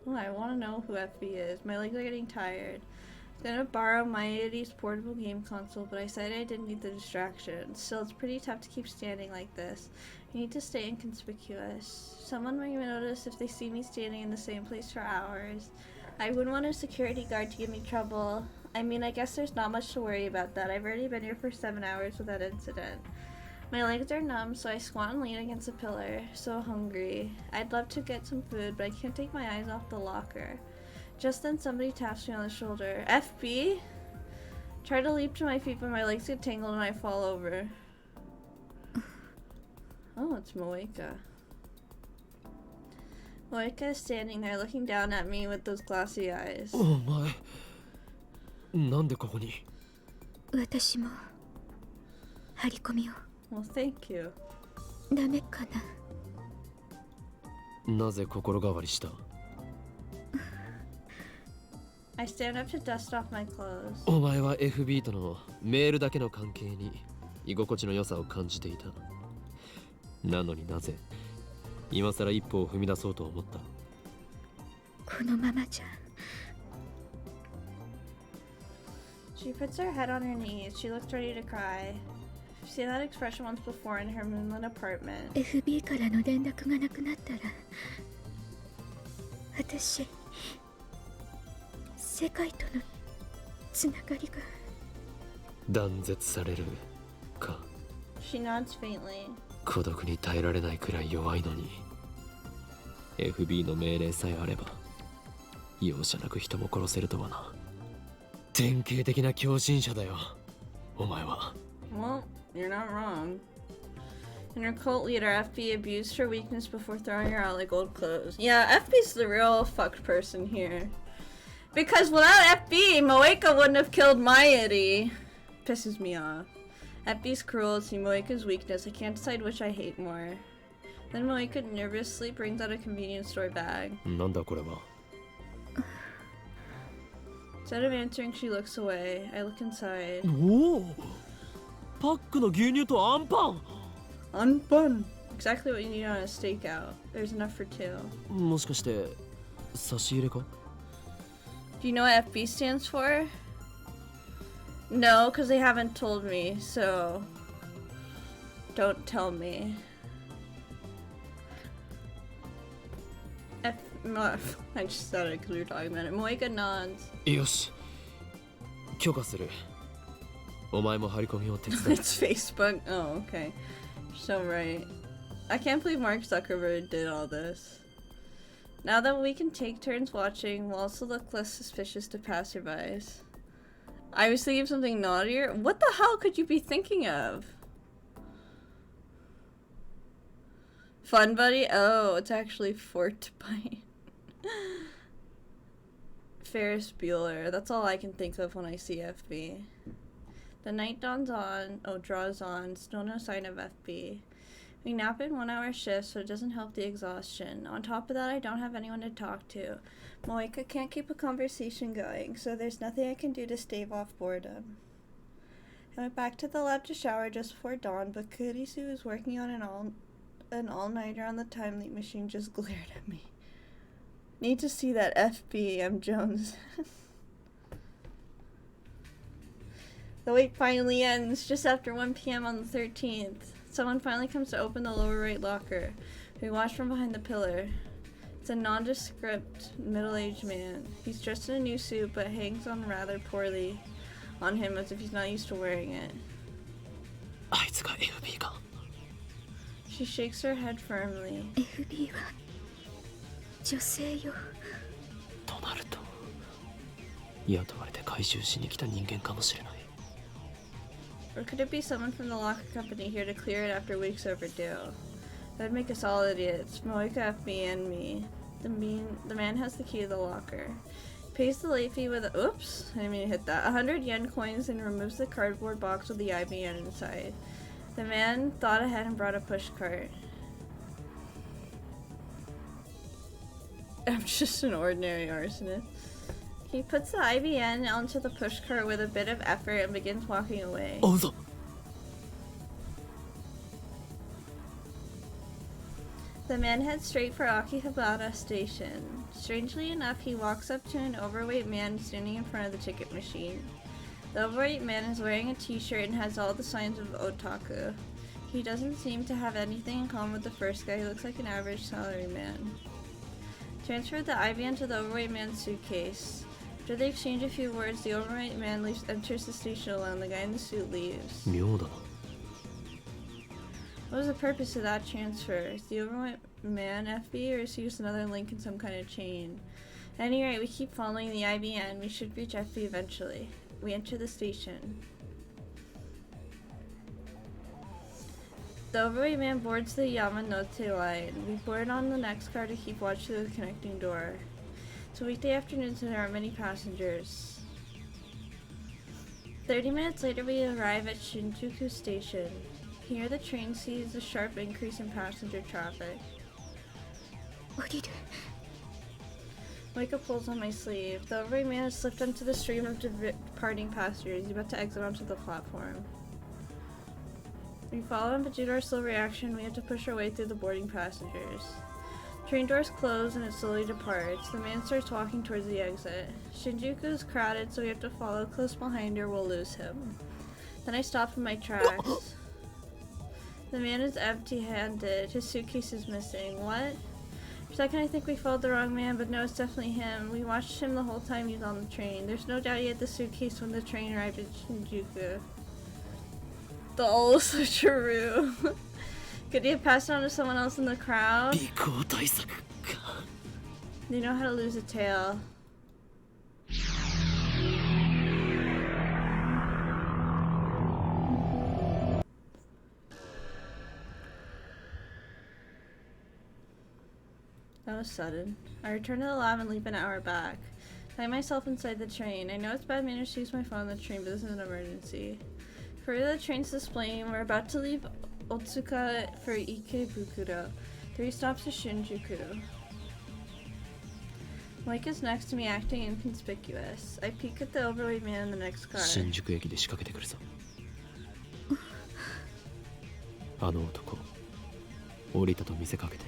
Oh, I want to know who FB is. My legs are getting tired. I was gonna borrow Mayuri's portable game console, but I decided I didn't need the distraction. Still, it's pretty tough to keep standing like this. You need to stay inconspicuous. Someone might notice if they see me standing in the same place for hours. I wouldn't want a security guard to give me trouble. I mean, I guess there's not much to worry about that. I've already been here for 7 hours without incident. My legs are numb, so I squat and lean against a pillar. So hungry. I'd love to get some food, but I can't take my eyes off the locker. Just then somebody taps me on the shoulder. FB? Try to leap to my feet, but my legs get tangled and I fall over. Oh, it's Moeka. Moika is standing there looking down at me with those glassy eyes. お前なんでここに？私も張り込みを。 Well, thank you. ダメかな。なぜ心変わりした？ I stand up to dust off my clothes. お前は FB とのメールだけの関係に居心地の良さを感じていた。なのになぜ今さら一歩を踏み出そうと思った？このままじゃ。 She puts her head on her knees. She looks ready to cry. I've seen that expression once before in her moonlit apartment. FB からの連絡がなくなったら、私、世界とのつながりが。断絶されるか。 She nods faintly. 孤独に耐えられないくらい弱いのに FB の命令さえあれば容赦なく人も殺せるとはな。典型的な狂信者だよお前は。 Well, you're not wrong. And her cult leader, FB, abused her weakness before throwing her out like old clothes. Yeah, FB's the real fucked person here. Because without FB, Moeka wouldn't have killed Mayuri. Pisses me off. FB's cruelty, Moeka's weakness. I can't decide which I hate more. Then Moeka nervously brings out a convenience store bag. なんだこれは。 Instead of answering, she looks away. I look inside. おお、パックの牛乳とアンパン。 Unbun. Exactly what you need on a stakeout. There's enough for two. もしかして差し入れか？ Do you know what FB stands for? No, because they haven't told me, so don't tell me. I just said it because we were talking about it. Moeka nods. よし、許可する。お前も張り込みを手伝え。 It's Facebook. Oh, okay. You're so right. I can't believe Mark Zuckerberg did all this. Now that we can take turns watching, we'll also look less suspicious to passerbys. I was thinking of something naughtier. What the hell could you be thinking of? Fun Buddy? Oh, it's actually Fortbite. Ferris Bueller. That's all I can think of when I see FB. The night draws on. Still no sign of FB. We nap in 1 hour shifts, so it doesn't help the exhaustion. On top of that, I don't have anyone to talk to. Moeka can't keep a conversation going, so there's nothing I can do to stave off boredom. I went back to the lab to shower just before dawn, but Kurisu was working on an all-nighter on the time leap machine just glared at me. Need to see that FB, M. Jones. The wait finally ends just after 1 p.m. on the 13th. Someone finally comes to open the lower right locker. We watch from behind the pillar. It's a nondescript, middle-aged man. He's dressed in a new suit, but hangs on rather poorly on him as if he's not used to wearing it. あいつが FB か。 She shakes her head firmly. FB は女性よ。となると雇われて回収しに来た人間かもしれない。 Or could it be someone from the locker company here to clear it after weeks overdue? That'd make us all idiots. Moeka, FB, and me. The man has the key to the locker. Pays the late fee with oops, I didn't mean to hit that. 100 yen coins and removes the cardboard box with the IBN inside. The man thought ahead and brought a pushcart. I'm just an ordinary arsonist. He puts the IBN onto the pushcart with a bit of effort and begins walking away. おうぞ。 The man heads straight for Akihabara Station. Strangely enough, he walks up to an overweight man standing in front of the ticket machine. The overweight man is wearing a t-shirt and has all the signs of otaku. He doesn't seem to have anything in common with the first guy. He looks like an average salaryman. Transfer the IBN to the overweight man's suitcase. After they exchange a few words, the overweight man enters the station alone. The guy in the suit leaves. 妙だな。 What was the purpose of that transfer? Is the overweight man FB, or is he just another link in some kind of chain? At any rate, we keep following the IBN. We should reach FB eventually. We enter the station. The overweight man boards the Yamanote line. We board on the next car to keep watch through the connecting door. It's a weekday afternoon, so there aren't many passengers. 30 minutes later, we arrive at Shinjuku Station. Here, the train sees a sharp increase in passenger traffic. 降りる Moika pulls on my sleeve. The overweight man has slipped onto the stream of departing passengers. He's about to exit onto the platform. We follow him, but due to our slow reaction, we have to push our way through the boarding passengers. Train doors close and it slowly departs. The man starts walking towards the exit. Shinjuku is crowded, so we have to follow close behind or we'll lose him. Then I stop in my tracks. The man is empty-handed. His suitcase is missing. What? For a second I think we followed the wrong man, but no, it's definitely him. We watched him the whole time he was on the train. There's no doubt he had the suitcase when the train arrived at Shinjuku. The also true. Could he have passed it on to someone else in the crowd? 尾行対策か They know how to lose a tail. That was sudden. I return to the lab and leap an hour back. I find myself inside the train. I know it's bad manners to use my phone on the train, but this is an emergency. Further, the train's displaying. We're about to leave Otsuka for Ikebukuro. 3 stops to Shinjuku. Mike is next to me, acting inconspicuous. I peek at the overweight man in the next car. 新宿駅で仕掛けてくるぞあの男降りたと見せかけて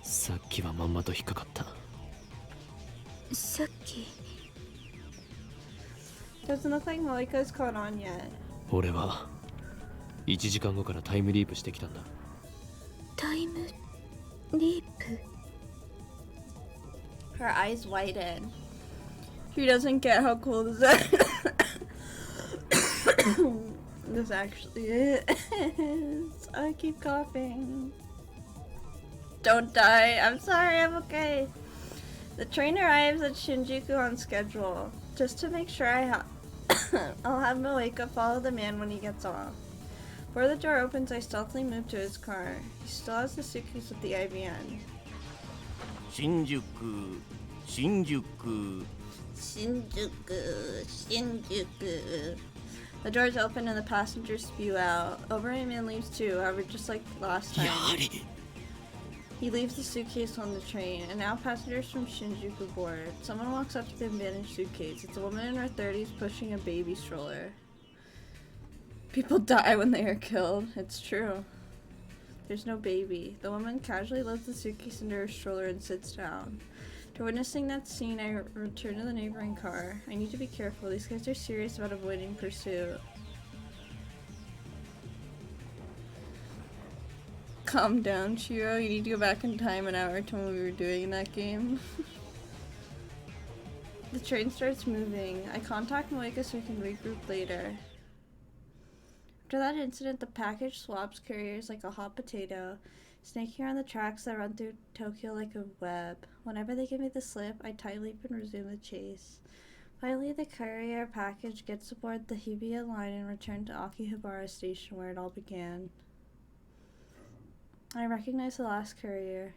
さっきはまんまと引っかかったさっき Doesn't look like Moika's caught on yet. 俺は1時間後からタイムリープしてきたんだタイムリープ Her eyes widen. She doesn't get how cool this this actually is. I keep coughing. Don't die. I'm sorry, I'm okay. The train arrives at Shinjuku on schedule. Just to make sure I'll have Moeka follow the man when he gets off. Before the door opens, I stealthily move to his car. He still has the suitcase with the IVN. 新宿 Shinjuku. The doors open and the passengers spew out. Overweight man leaves too, however, just like last time. やはり He leaves the suitcase on the train, and now passengers from Shinjuku board. Someone walks up to the abandoned suitcase. It's a woman in her 30s pushing a baby stroller. People die when they are killed. It's true. There's no baby. The woman casually loads the suitcase into her stroller and sits down. After witnessing that scene, I return to the neighboring car. I need to be careful. These guys are serious about avoiding pursuit. Calm down, Shiro. You need to go back in time an hour to when we were doing that game. The train starts moving. I contact Moika so we can regroup later. After that incident, the package swaps couriers like a hot potato, snaking around the tracks that run through Tokyo like a web. Whenever they give me the slip, I tie leap and resume the chase. Finally, the courier package gets aboard the Hibiya line and returned to Akihabara Station where it all began. I recognize the last courier.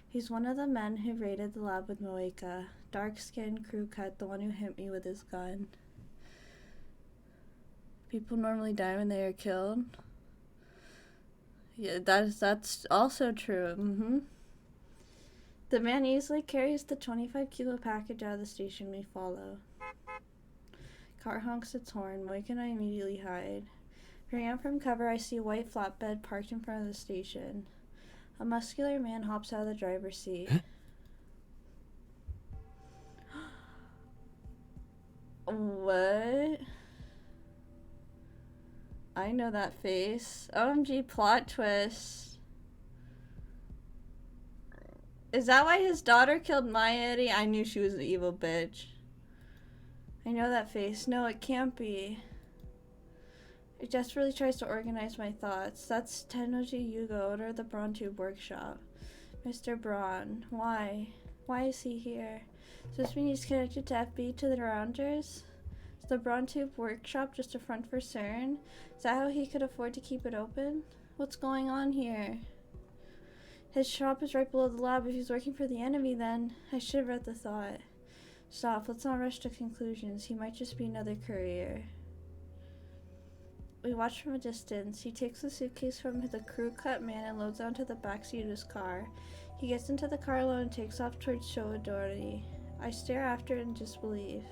He's one of the men who raided the lab with Moeka. Dark-skinned, crew-cut, the one who hit me with his gun. People normally die when they are killed. Yeah, that's also true. The man easily carries the 25-kilo package out of the station we follow. Car honks its horn. Moika and I immediately hide. Peering out from cover, I see a white flatbed parked in front of the station. A muscular man hops out of the driver's seat. What? I know that face. OMG, plot twist. Is that why his daughter killed my Eddie? I knew she was an evil bitch. I know that face. No, it can't be. It desperately tries to organize my thoughts. That's Tennoji Yugo, owner of the Braun Tube Workshop. Mr. Braun. Why? Why is he here? Does this mean he's connected to FB to the Rounders? Is the Braun Tube Workshop just a front for CERN? Is that how he could afford to keep it open? What's going on here? His shop is right below the lab. If he's working for the enemy, then I should have read the thought. Stop, let's not rush to conclusions. He might just be another courier. We watch from a distance. He takes the suitcase from the crew-cut man and loads onto the backseat of his car. He gets into the car alone and takes off towards Showadori. I stare after in disbelief.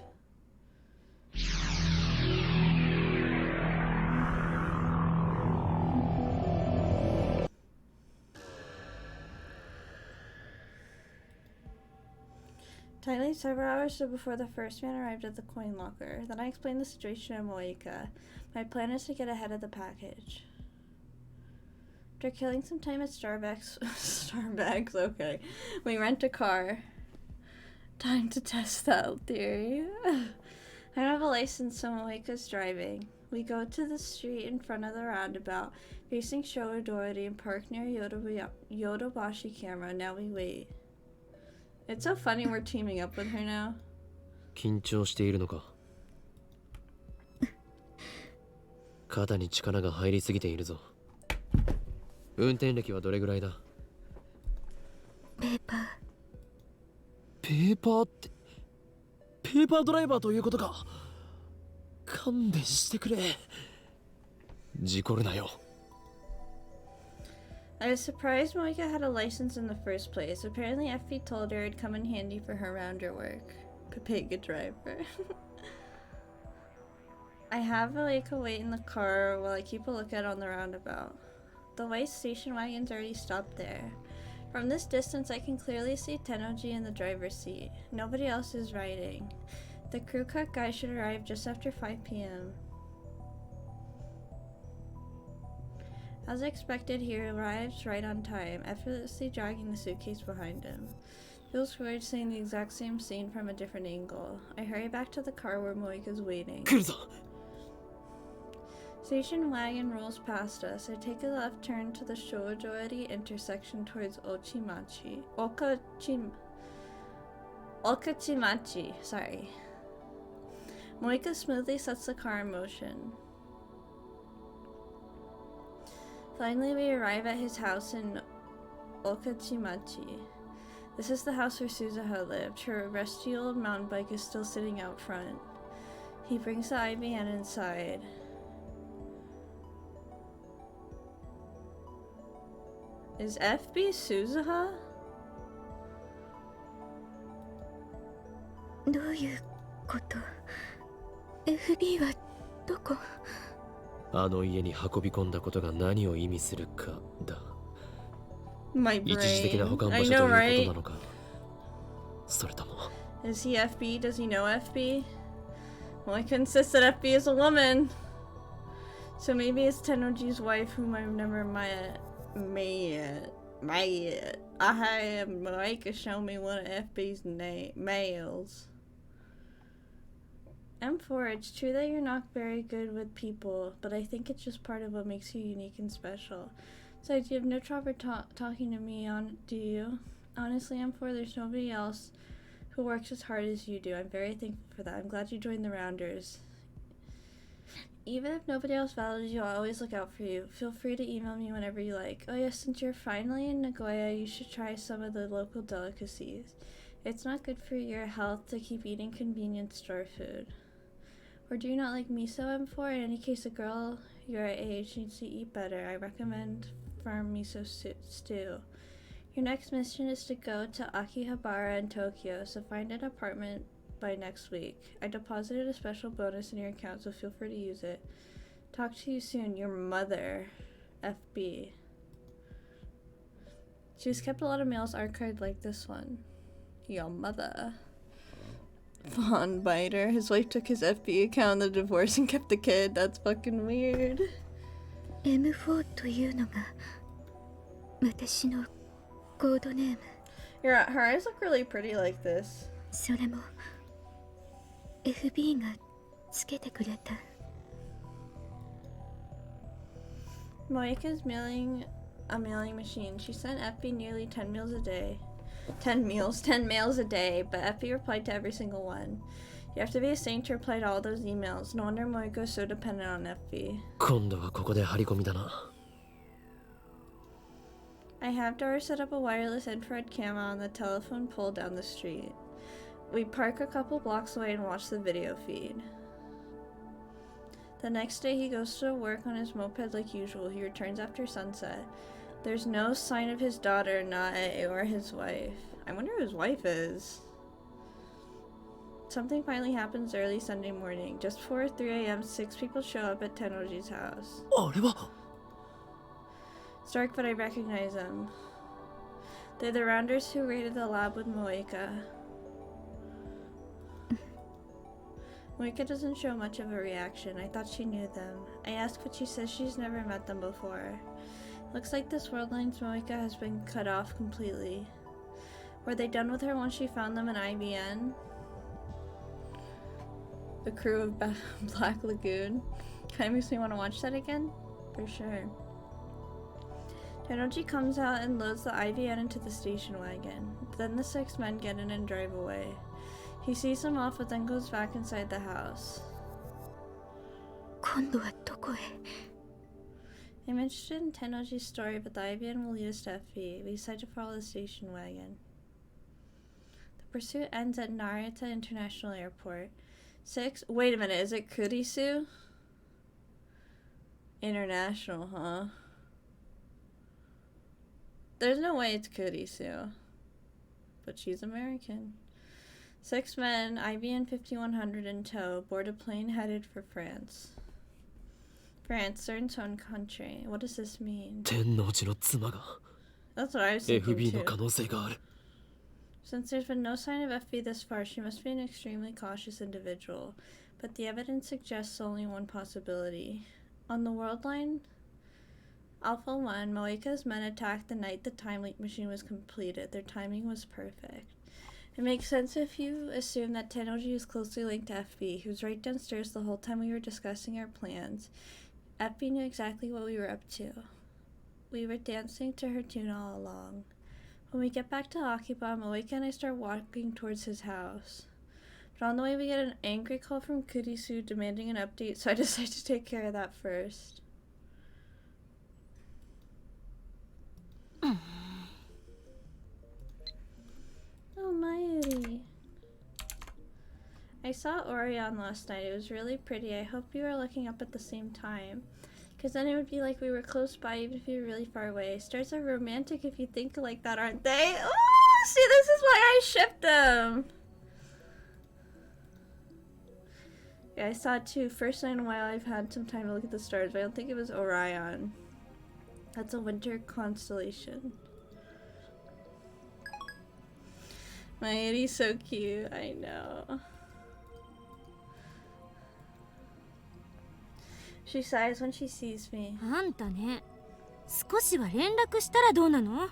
Tightly several hours so before the first man arrived at the coin locker. Then I explained the situation to Moika. My plan is to get ahead of the package. After killing some time at Starbucks, okay. We rent a car. Time to test that theory. I don't have a license, so Moika's driving. We go to the street in front of the roundabout, facing Showadori and park near Yodobashi camera. Now we wait. It's so funny we're teaming up with her now. 緊張しているのか肩に力が入りすぎているぞ運転歴はどれぐらいだペーパーペーパーってペーパードライバーということか勘弁してくれ事故るなよ I was surprised Moika had a license in the first place. Apparently FP told her it'd come in handy for her rounder work. Papega driver. I have Moika wait in the car while I keep a lookout on the roundabout. The white station wagon's already stopped there. From this distance I can clearly see Tennoji in the driver's seat. Nobody else is riding. The crew cut guy should arrive just after 5 p.m. As expected, he arrives right on time, effortlessly dragging the suitcase behind him. Feels weird seeing the exact same scene from a different angle. I hurry back to the car where Moika's waiting. Station wagon rolls past us. I take a left turn to the Showadori intersection towards Okachimachi. Sorry. Moika smoothly sets the car in motion. Finally, we arrive at his house in Okachimachi. This is the house where Suzuha lived. Her rusty old mountain bike is still sitting out front. He brings the IBN inside. Is FB Suzuha? どういうこと FB はどこあの家に運び込んだことが何を意味するかだ My 一時的な brain. 保管場 I 所と know, いうこと right? なのかそれとも Is he FB? Does he know FB? Moika insists that FB is a woman. So maybe it's Tennoji's wife, whom I've never met. I have Moika show me one of FB's males. M4, it's true that you're not very good with people, but I think it's just part of what makes you unique and special. So you have no trouble talking to me, do you? Honestly, M4, there's nobody else who works as hard as you do. I'm very thankful for that. I'm glad you joined the Rounders. Even if nobody else values you, I'll always look out for you. Feel free to email me whenever you like. Oh yes, since you're finally in Nagoya, you should try some of the local delicacies. It's not good for your health to keep eating convenience store food. Or do you not like miso, M4? In any case, a girl your age needs to eat better. I recommend farm miso stew. Your next mission is to go to Akihabara in Tokyo, so find an apartment by next week. I deposited a special bonus in your account, so feel free to use it. Talk to you soon. Your mother, FB. She's kept a lot of mails archived like this one. Your mother. Von Biter. His wife took his FB account in the divorce and kept the kid. That's fucking weird. M4 というのが私のコードネーム Her eyes look really pretty like this. それも FB がつけてくれた Moika's mailing a mailing machine. She sent FB nearly 10 mails a day, but FB replied to every single one. You have to be a saint to reply to all those emails. No wonder Moika is so dependent on FB. 今度はここで張り込みだな have Dora set up a wireless infrared camera on the telephone pole down the street. We park a couple blocks away and watch the video feed. The next day he goes to work on his moped like usual. He returns after sunset. There's no sign of his daughter, Nae, or his wife. I wonder who his wife is. Something finally happens early Sunday morning. Just before 3 a.m., 6 people show up at Tenoji's house. あれは It's dark, but I recognize them. They're the rounders who raided the lab with Moeka. Moeka doesn't show much of a reaction. I thought she knew them. I ask, but she says she's never met them before. Looks like this Worldline's Moeka has been cut off completely. Were they done with her once she found them in IBN? The crew of Black Lagoon. Kinda makes me want to watch that again? For sure. Tenoji comes out and loads the IVN into the station wagon. Then the 6 men get in and drive away. He sees them off but then goes back inside the house. 今度はどこへ I'm interested in Tenoji's story, but the IVN will lead us to FB. We decide to follow the station wagon. The pursuit ends at Narita International Airport. 6. Wait a minute, is it Kurisu? International, huh? There's no way it's Kurisu. But she's American. 6 men, IBN 5100 in tow, board a plane headed for France. France, their own country. What does this mean? 天王寺の妻が That's what I was thinking FB の too. 可能性がある Since there's been no sign of FB this far, she must be an extremely cautious individual. But the evidence suggests only one possibility. On the world line, Alpha 1, Moeka's men attacked the night the time leak machine was completed. Their timing was perfect. It makes sense if you assume that Tenoji is closely linked to FB, who was right downstairs the whole time we were discussing our plans. FB knew exactly what we were up to. We were dancing to her tune all along. When we get back to Akiba, Moeka and I start walking towards his house. But on the way we get an angry call from Kurisu demanding an update, so I decide to take care of that first. Oh, Mayuri. I saw Orion last night. It was really pretty. I hope you are looking up at the same time. Because then it would be like we were close by even if you were really far away. Stars are romantic if you think like that, aren't they? Oh, see, this is why I shipped them. Yeah, I saw it too. First time in a while I've had some time to look at the stars, but I don't think it was Orion. That's a winter constellation. Mayuri's so cute, I know. She sighs when she sees me. あんたね、少しは連絡したらどうなの？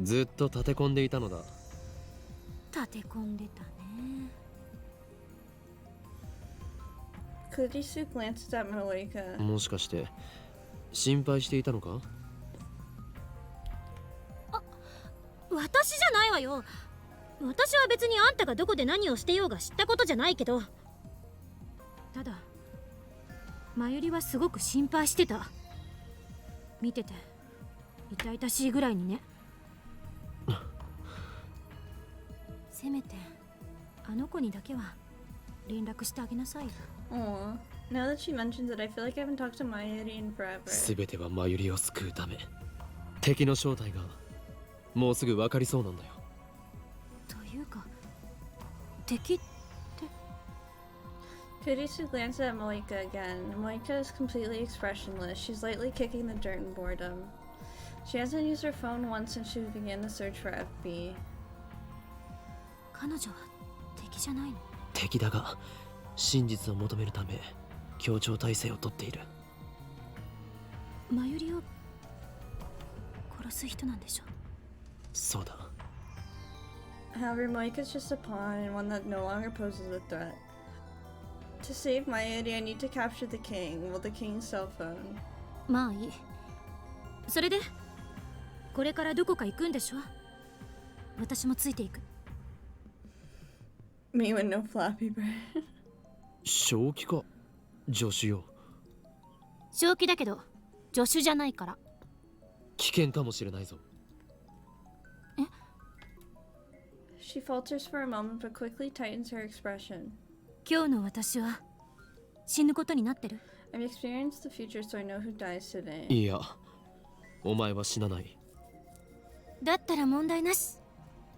ずっと立て込んでいたのだ立て込んでたね。Kurisu glances at Moeka. もしかして心配していたのか私じゃないわよ。私は別にあんたがどこで何をしてようが知ったことじゃないけど、ただまゆりはすごく心配してた。見てて痛々しいぐらいにね。せめてあの子にだけは連絡してあげなさいよ。Aw. Now that she mentions it, I feel like I haven't talked to Mayuri in forever. すべてはマユリを救うため敵の正体がもうすぐ分かりそうなんだよというか敵って Kurisu glances at Moeka again. Moeka is completely expressionless. She's lightly kicking the dirt in boredom. She hasn't used her phone once since she began the search for FB. 彼女は敵じゃないの？敵だが真実を求めるため協調体制をとっているまゆりを殺す人なんでしょ？そうだ However, Moeka's just a pawn and one that no longer poses a threat. To save Mayuri, I need to capture the king. Well, the king's cell phone. まあいい。それでこれからどこか行くんでしょ？私もついていく。Me with no Flappy Bird. 正気か助手よ正気だけど助手じゃないから。危険かもしれないぞ She falters for a moment but quickly tightens her expression. 今日の私は死ぬことになってる。 I've experienced the future so I know who dies today. いや、お前は死なない。だったら問題なし。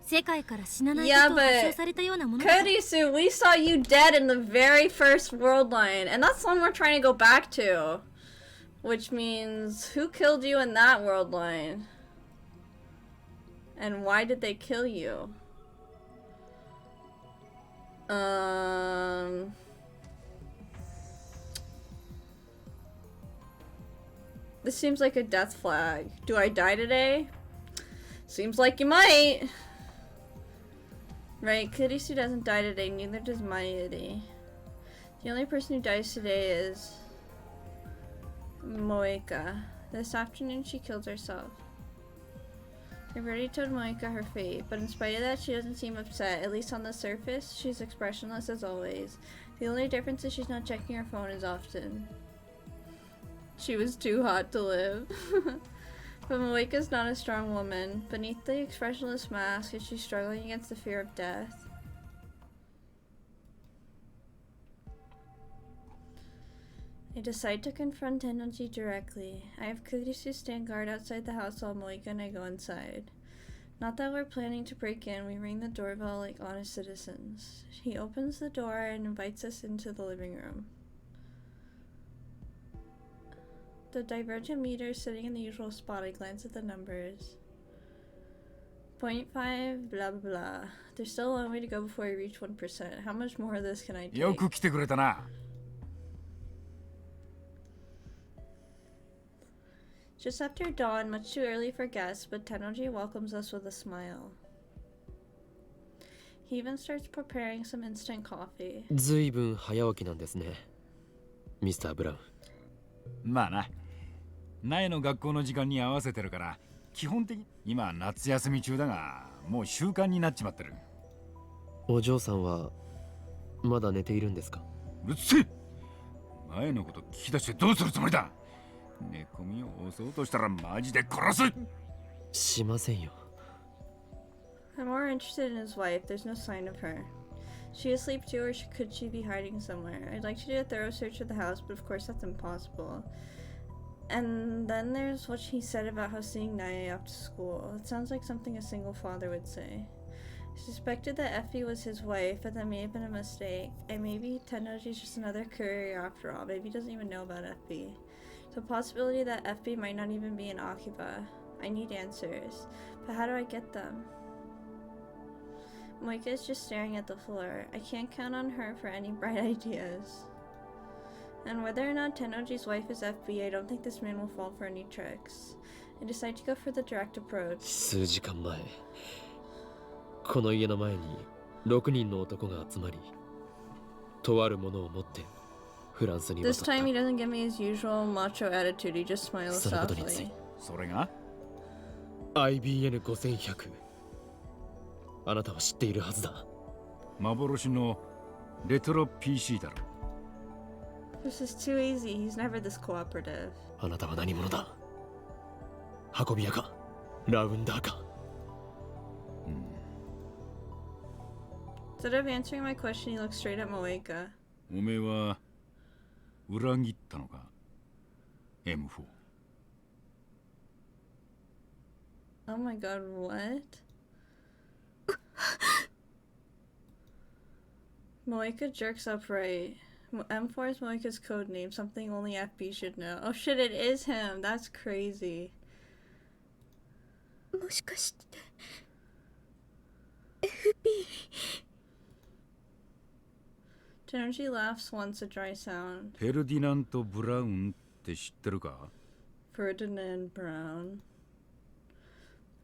世界から死なない Yeah, ことを保 but 証されたようなものだ。 Kurisu, we saw you dead in the very first world line, and that's the one we're trying to go back to. Which means, who killed you in that world line? And why did they kill you? This seems like a death flag. Do I die today? Seems like you might. Right, Kurisu doesn't die today, neither does Mayuri. The only person who dies today is Moeka. This afternoon she killed herself. I've already told Moeka her fate, but in spite of that she doesn't seem upset, at least on the surface. She's expressionless as always. The only difference is she's not checking her phone as often. She was too hot to live. But Moeka's not a strong woman. Beneath the expressionless mask is she struggling against the fear of death. I decide to confront Tennoji directly. I have Kurisu stand guard outside the house while Moeka and I go inside. Not that we're planning to break in, we ring the doorbell like honest citizens. He opens the door and invites us into the living room. The divergent meter is sitting in the usual spot. I glance at the numbers. 0.5, blah blah blah. There's still a long way to go before I reach 1%. How much more of this can I take? よく来てくれたな。 Just after dawn, much too early for guests, but Tennoji welcomes us with a smile. He even starts preparing some instant coffee. ずいぶん早起きなんですね、ミスター・ブラウン。まあな、苗の学校の時間に合わせてるから、基本的に今は夏休み中だが、もう習慣になっちまってる。お嬢さんはまだ寝ているんですか？うるせえ！前のこと聞き出してどうするつもりだ？寝込みを押そうとしたらマジで殺す！しませんよ。I'm more interested in his wife. There's no sign of her. She asleep too, or could she be hiding somewhere? I'd like to do a thorough search of the house, but of course that's impossible. And then there's what he said about how seeing Naya off to school. It sounds like something a single father would say. I suspected that Effie was his wife, but that may have been a mistake. And maybe Tennoji's just another courier after all. Maybe he doesn't even know about Effie. The possibility that Effie might not even be an Akiba. I need answers. But how do I get them? Moeka is just staring at the floor. I can't count on her for any bright ideas. And whether or not Tennoji's wife is FB, I don't think this man will fall for any tricks. I decide to go for the direct approach. 数時間前、この家の前に6人の男が集まり、とあるものを持ってフランスに渡った。 This time he doesn't give me his usual macho attitude, he just smiles そのことについ softly. て。それが IBN5100。あなたは知っているはずだ。幻のレトロ PC だろ。 This is too easy, he's never this cooperative. あなたは何者だ？運び屋か？ラウンダーか？ Instead of answering my question, he looks straight at Moeka. おめえは裏切ったのか M4。 Oh my god, what? Moeka jerks upright. M4 is Moeka's code name, something only FB should know. Oh shit, it is him! That's crazy. もしかして FB Tennoji laughs once, a dry sound. フェルディナント・ブラウンって知ってるか？ Ferdinand Brown.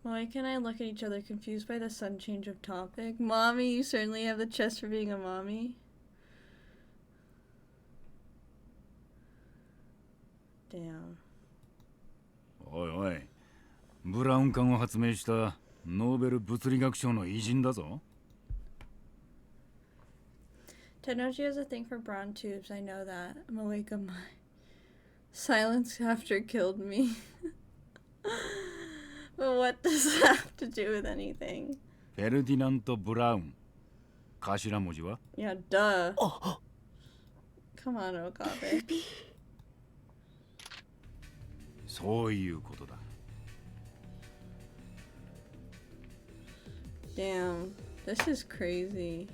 Moeka and I look at each other, confused by the sudden change of topic. Mommy, you certainly have the chest for being a mommy. Damn. おいおい、ブラウン管を発明したノーベル物理学賞の偉人だぞ。 Tennoji has a thing for brown tubes, I know that. Moeka, my silence after killed me. But what does that have to do with anything? フフェルディナント・ブラウン。頭文字は Yeah, duh. Come on, Okabe. そういうことだ。Damn, this is crazy.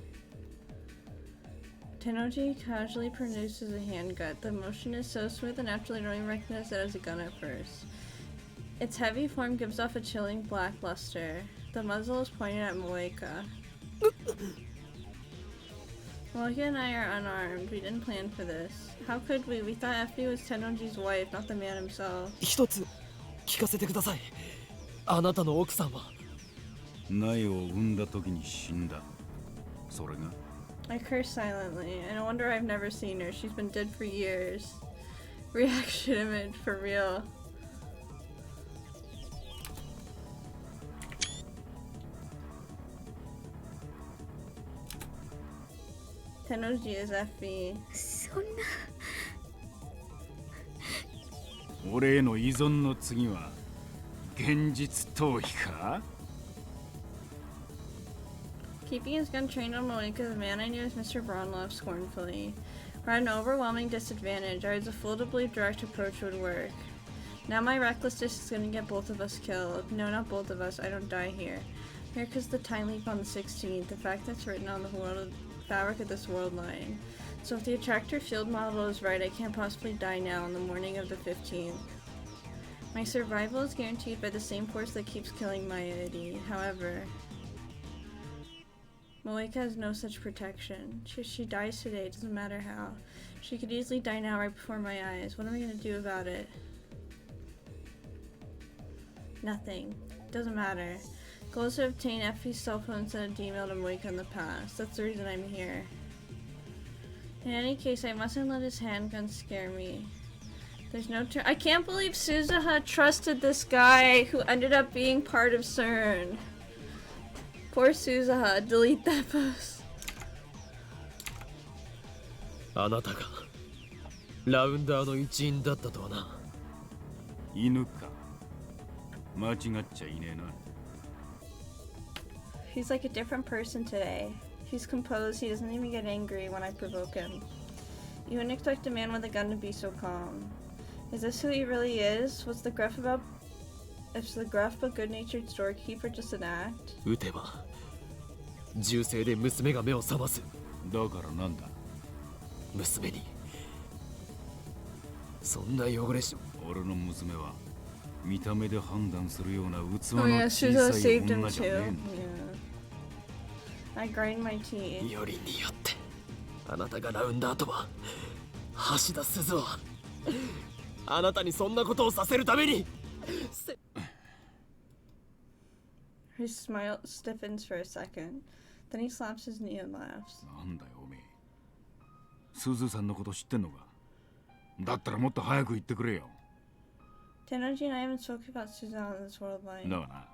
Tennoji casually produces a handgun. The motion is so smooth and naturally you don't even recognize it as a gun at first. Its heavy form gives off a chilling black luster. The muzzle is pointed at Moeka. Moeka and I are unarmed. We didn't plan for this. How could we? We thought Effie was Tennoji's wife, not the man himself. 一つ聞かせてください。あなたの奥さんは苗を産んだ時に死んだ。それが I curse silently. I no wonder I've never seen her. She's been dead for years. Reaction image for real. Tennoji is Effie. そんな。俺への依存の次は現実逃避か Keeping his gun trained on Moeka, the man I knew as Mr. Braun laughed scornfully. We're at an overwhelming disadvantage. I was a fool to believe direct approach would work. Now my recklessness is gonna get both of us killed. No, not both of us. I don't die here. Here comes the time leap on the 16th, the fact that's written on the fabric of this world line. So if the attractor field model is right, I can't possibly die now on the morning of the 15th. My survival is guaranteed by the same force that keeps killing my ID. However, Moeka has no such protection. She dies today, doesn't matter how. She could easily die now right before my eyes. What am I gonna do about it? Nothing. Doesn't matter. Goal is to obtain Effie's cell phone and send a email to Moeka in the past. That's the reason I'm here. In any case, I mustn't let his handgun scare me. There's no I can't believe Suzuha trusted this guy who ended up being part of CERN. Poor Suzuha, delete that post. あなたがラウンダーの一員だったとはな。犬か間違っちゃいねえな。 He's like a different person today. He's composed, he doesn't even get angry when I provoke him. You wouldn't expect a man with a gun to be so calm. Is this who he really is? What's the gruff about? Is the gruff but good-natured storekeeper just an act? 撃てば銃声で娘が目を覚ます。だからなんだ。娘にそんな汚れし。俺の娘は見た目で判断するような器 Oh の yeah, 小 Suzuha さい saved him 女じゃね too. えんだ。 Yeah. I grind my teeth. よりによってあなたがラウンダーとは橋田鈴はあなたにそんなことをさせるために。 His smile stiffens for a second. Then he slaps his knee and laughs. なんだよおめえ。すずさんのこと知ってんのか。だったらもっと早く言ってくれよ。 Tennoji and I haven't spoken about Suzuha on this world line. だがな。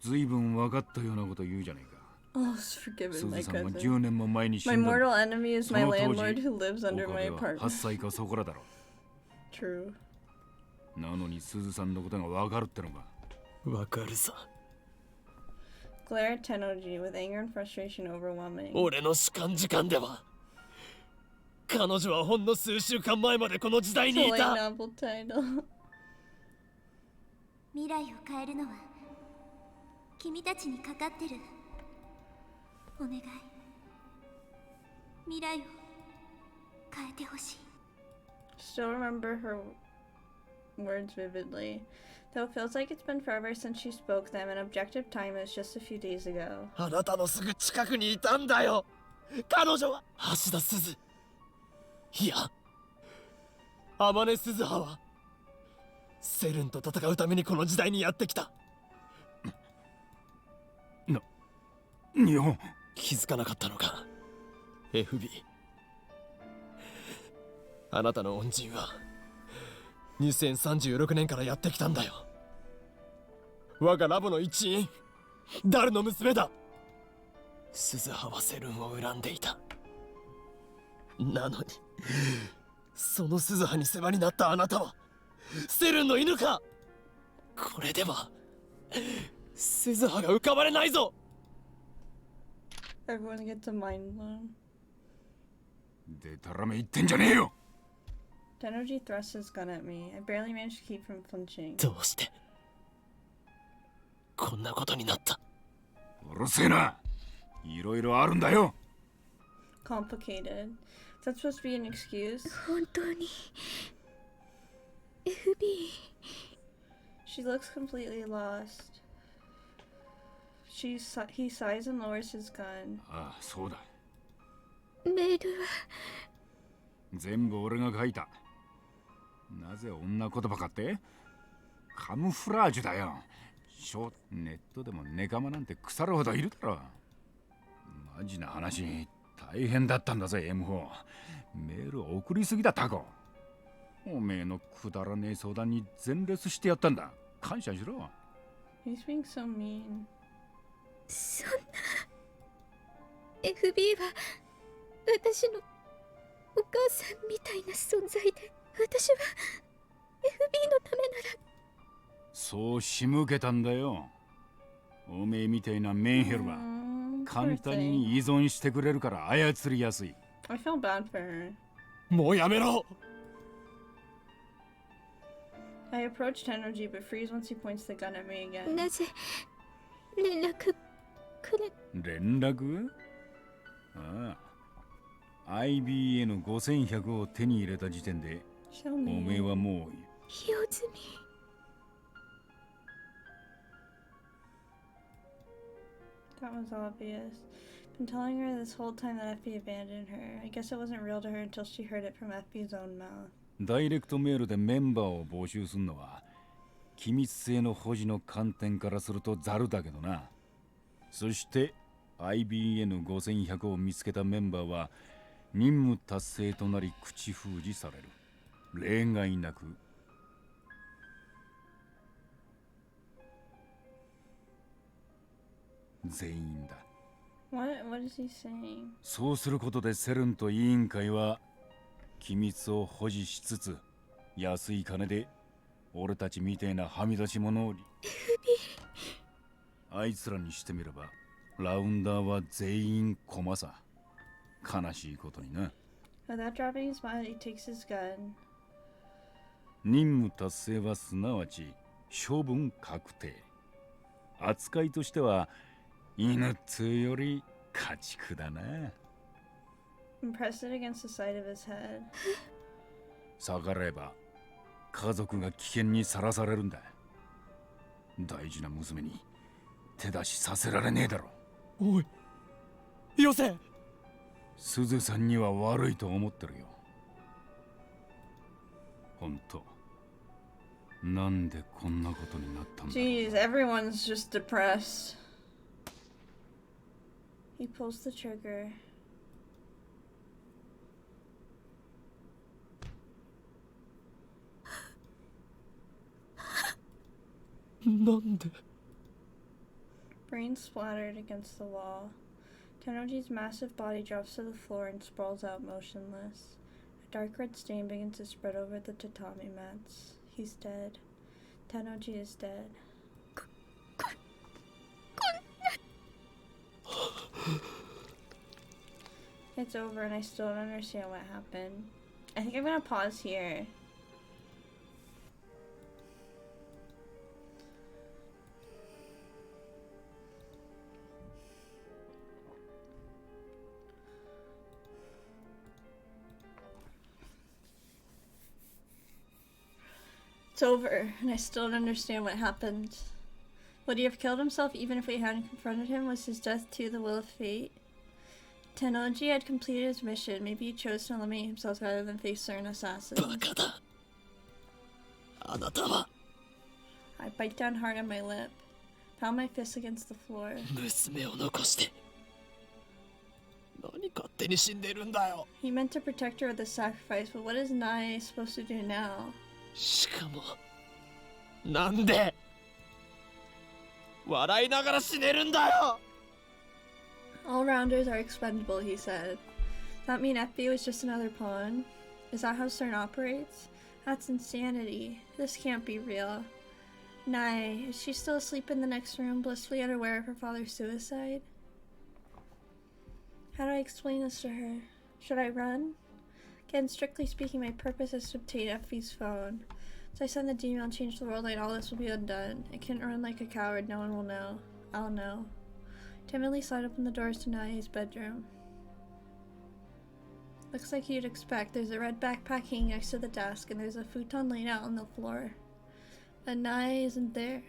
ずいぶん分かったようなこと言うじゃねえか。 Oh, forgiven す my ずさんも cousin. 10年も前に死 My んだ。 mortal enemy is そ my の当時 landlord who lives under 岡 my 部は8 apartment. 歳かそこらだろ。 True. なのにすずさんのことが分かるってのか。わかるさ。 Glare at Tennoji with anger and frustration overwhelming. 俺の主観時間では彼女はほんの数週間前までこの時代にい It's a た。 late novel title. 未来を変えるのは君たちにかかってる。お願い、未来を変えてほしい。 Still remember her words vividly. Though it feels like it's been forever since she spoke them, in objective time it was just a few days ago. あなたのすぐ近くにいたんだよ。彼女は橋田鈴。いや、天音鈴葉はセルンと戦うためにこの時代にやってきた。日本。気づかなかったのか FB。 あなたの恩人は2036年からやってきたんだよ。我がラボの一員ダルの娘だ。鈴葉はセルンを恨んでいた。なのにその鈴葉に世話になったあなたはセルンの犬か。これでは鈴葉が浮かばれないぞ。 Everyone gets a mind blown. でたらめ言ってんじゃねえよ。 Tennoji thrusts his gun at me. I barely managed to keep from flinching. どうしてこんなことになった。うるせえな。いろいろあるんだよ。 Complicated. Is that supposed to be an excuse? 本当に FB She looks completely lost. He sighs and lowers his gun. ああ、そうだ。メールは全部俺が書いた。なぜ女言葉かって？カムフラージュだよ。ネットでもネカマなんて腐るほどいるだろ。マジな話、大変だったんだぜ M4。メール送りすぎだタコ。おめえのくだらねえ相談に全レスしてやったんだ。感謝しろ。 He's being so mean. そんな FB は私のお母さんみたいな存在で、私は FB のためなら。そう仕向けたんだよ。おめえみたいなメンヘルは簡単に依存してくれるから操りやすい。 I feel bad for her. もうやめろ。 I approach Tennoji but freeze once he points the gun at me again. なぜ連絡くれ。連絡？ああ、IBN5100 を手に入れた時点で Show お me. めえはもう用済み。That was obvious. Been telling her this whole time that FB abandoned her. I guess it wasn't real to her until she heard it from FB's own mouth. ダイレクトメールでメンバーを募集するのは機密性の保持の観点からするとザルだけどな。そして IBN5100 を見つけたメンバーは任務達成となり口封じされる。例外なく全員だ。 What is he saying? そうすることでセルンと委員会は機密を保持しつつ安い金で俺たちみてえなはみ出し者をあいつらにしてみればラウンダーは全員駒さ。悲しいことにな。 Without dropping his smile, he takes his gun. 任務達成はすなわち処分確定。扱いとしては犬っつうより家畜だな。 And pressed it against the side of his head. 逆らえば家族が危険にさらされるんだ。大事な娘に手出しさせられねえだろ。おいよせ。すずさんには悪いと思ってるよ。ほんとなんでこんなことになったんだ。 Jeez, everyone's just depressed. He pulls the trigger. なんで。 Brains splattered against the wall. Tennoji's massive body drops to the floor and sprawls out motionless. A dark red stain begins to spread over the tatami mats. He's dead. Tennoji is dead. It's over and I still don't understand what happened. I think I'm gonna pause here. It's over, and I still don't understand what happened. Would he have killed himself even if we hadn't confronted him? Was his death too the will of fate? Tennoji had completed his mission. Maybe he chose to eliminate himself rather than face certain assassins. バカだ。あなたは I bite down hard on my lip, pound my fist against the floor. 娘を残して何勝手に死んでるんだよ。 He meant to protect her with a sacrifice, but what is Nae supposed to do now? しかもなんで笑いながら死ねるんだよ。 All-rounders are expendable, he said. That mean FB was just another pawn? Is that how CERN operates? That's insanity. This can't be real. Nai, is she still asleep in the next room, blissfully unaware of her father's suicide? How do I explain this to her? Should I run? Again, strictly speaking, my purpose is to obtain Effie's phone. So I send the email and change the world light, all this will be undone. I can't run like a coward, no one will know. I'll know. Timidly slide open the doors to Nai's bedroom. Looks like you'd expect. There's a red backpack hanging next to the desk, and there's a futon laid out on the floor. But Nai isn't there.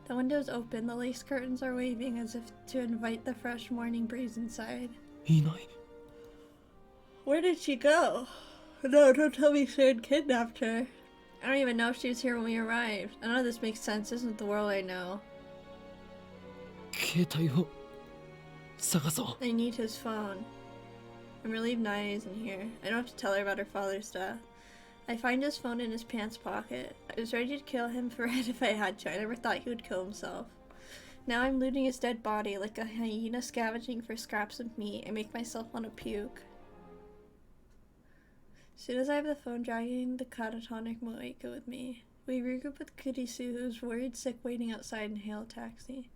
The window's open, the lace curtains are waving as if to invite the fresh morning breeze inside. いない。 Where did she go? No, don't tell me Shane kidnapped her. I don't even know if she was here when we arrived. None of this makes sense. This isn't the world I know. 携帯を探そう。 I need his phone. I'm relieved Naya isn't here. I don't have to tell her about her father's death. I find his phone in his pants pocket. I was ready to kill him for it if I had to. I never thought he would kill himself. Now I'm looting his dead body like a hyena scavenging for scraps of meat. I make myself want to puke. As soon as I have the phone, dragging the catatonic Moeka with me. We regroup with Kurisu, who's worried sick waiting outside, and hail a taxi.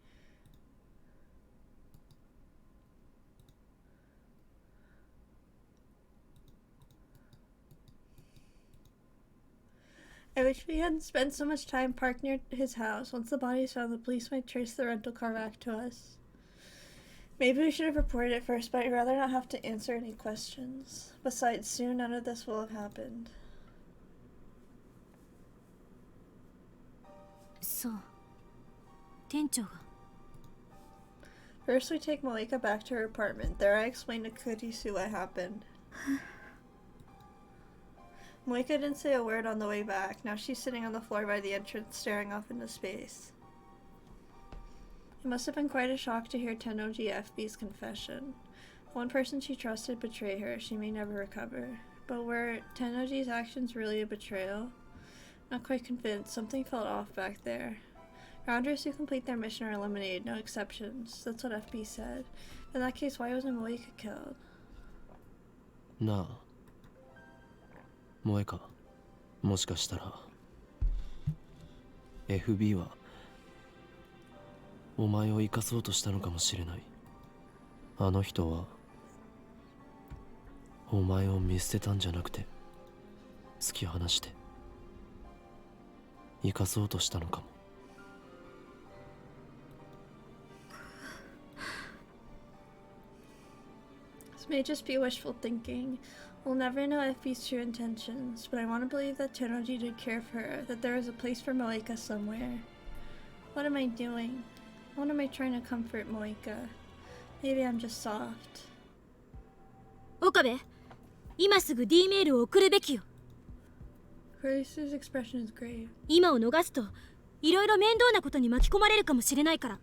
I wish we hadn't spent so much time parked near his house. Once the body is found, the police might trace the rental car back to us. Maybe we should have reported it first, but I'd rather not have to answer any questions. Besides, soon none of this will have happened. そう。店長が。 First, we take Moeka back to her apartment. There, I explain to Kurisu what happened. Moeka didn't say a word on the way back. Now she's sitting on the floor by the entrance, staring off into space. It must have been quite a shock to hear Tennoji FB's confession. One person she trusted betrayed her. She may never recover. But were Tennoji's actions really a betrayal? Not quite convinced. Something felt off back there. Rounders who complete their mission are eliminated, no exceptions. That's what FB said. In that case, why wasn't Moeka killed? なあ、萌か。もしかしたら FB はお前を生かそうとしたのかもしれない。あの人はお前を見捨てたんじゃなくて突き放して生かそうとしたのかも。 This may just be wishful thinking. We'll never know FB's true intentions, but I want to believe that Tennoji did care for her, that there is a place for Moeka somewhere. What am I doing? What am I trying to comfort Moeka? Maybe I'm just soft. 岡部、今すぐ D メールを送るべきよ。 Kurisu's expression is grave. 今を逃すと、いろいろ面倒なことに巻き込まれるかもしれないから。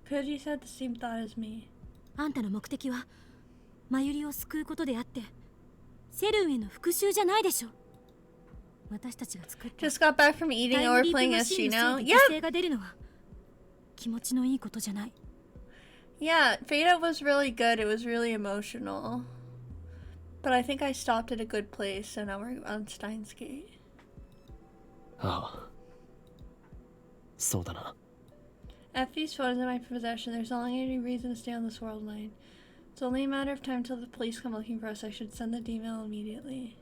Koji said the same thought as me. あんたの目的は、マユリを救うことであって、セルンへの復讐じゃないでしょ。私たちが作った Just got back from eating and we're playing as Shino. 犠牲が出るのは気持ちのいいことじゃない。 Yeah, Fade Out was really good. It was really emotional. But I think I stopped at a good place, so now we're on Steins Gate. ああ、そうだな。 FB's phone is in my possession. There's not any reason to stay on this world line. It's only a matter of time till the police come looking for us. I should send the email immediately.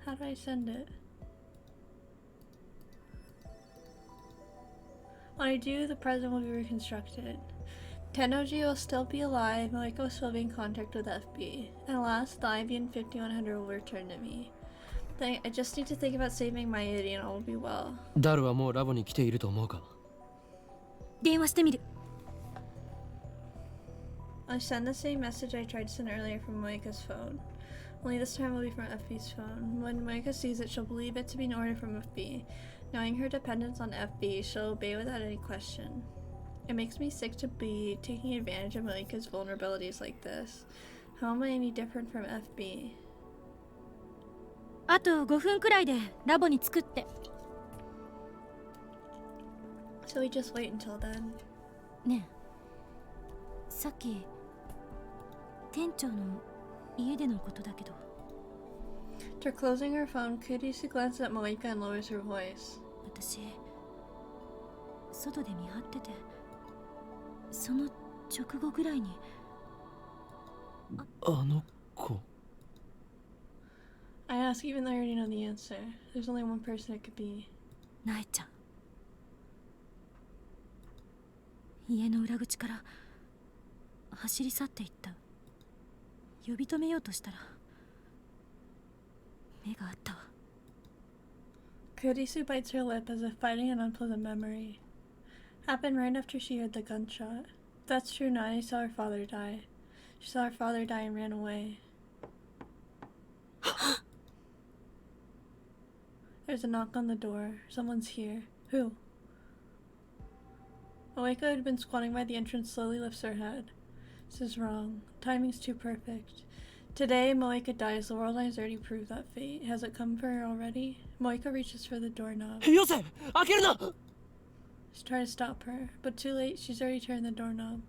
How do I send it? When I do, the present will be reconstructed. Tennoji will still be alive, Moeka will still be in contact with FB. And last, the IBN 5100 will return to me. I just need to think about saving my Mayuri and all will be well. ダルはもうラボに来ていると思うか。電話してみる。 I send the same message I tried to send earlier from Moeka's phone. Only this time will be from FB's phone. When Moeka sees it, she'll believe it to be an order from FB. Knowing her dependence on FB, she'll obey without any question. It makes me sick to be taking advantage of Moeka's vulnerabilities like this. How am I any different from FB? あと5分くらいでラボに着くって。 So we just wait until then. ねえ、さっき店長の家でのことだけど。 After closing her phone, Kurisu glances at Moeka and lowers her voice. 私外で見張ってて、その直後ぐらいにあの子。 I ask even though I already know the answer. There's only one person it could be. なえちゃん。家の裏口から走り去っていった。呼び止めようとしたら目があったわ。 Kurisu bites her lip as if fighting an unpleasant memory. Happened right after she heard the gunshot. If that's true, Nani saw her father die. She saw her father die and ran away. There's a knock on the door. Someone's here. Who? Moeka, who had been squatting by the entrance, slowly lifts her head. This is wrong. Timing's too perfect. Today, Moeka dies. The world has already proved that fate. Has it come for her already? Moeka reaches for the doorknob. よせ、開けるな。 She's trying to stop her, but too late. She's already turned the doorknob.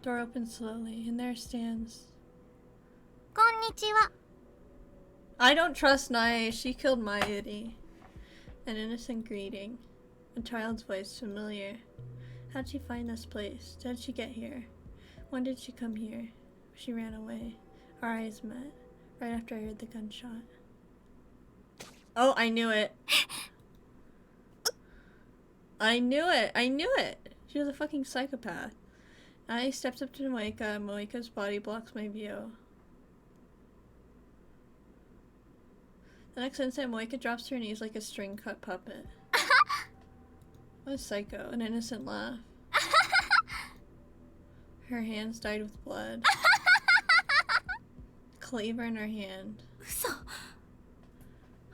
Door opens slowly, and there stands. こんにちは。 I don't trust Nae. She killed my Iri. An innocent greeting. A child's voice, familiar. How'd she find this place? How'd she get here? When did she come here? She ran away. Our eyes met, right after I heard the gunshot. Oh, I knew it. I knew it. I knew it. She was a fucking psychopath. I stepped up to Moeka. Moeka's body blocks my view. The next instant, Moeka drops to her knees like a string-cut puppet. What a psycho. An innocent laugh. Her hands dyed with blood. Cleaver in her hand.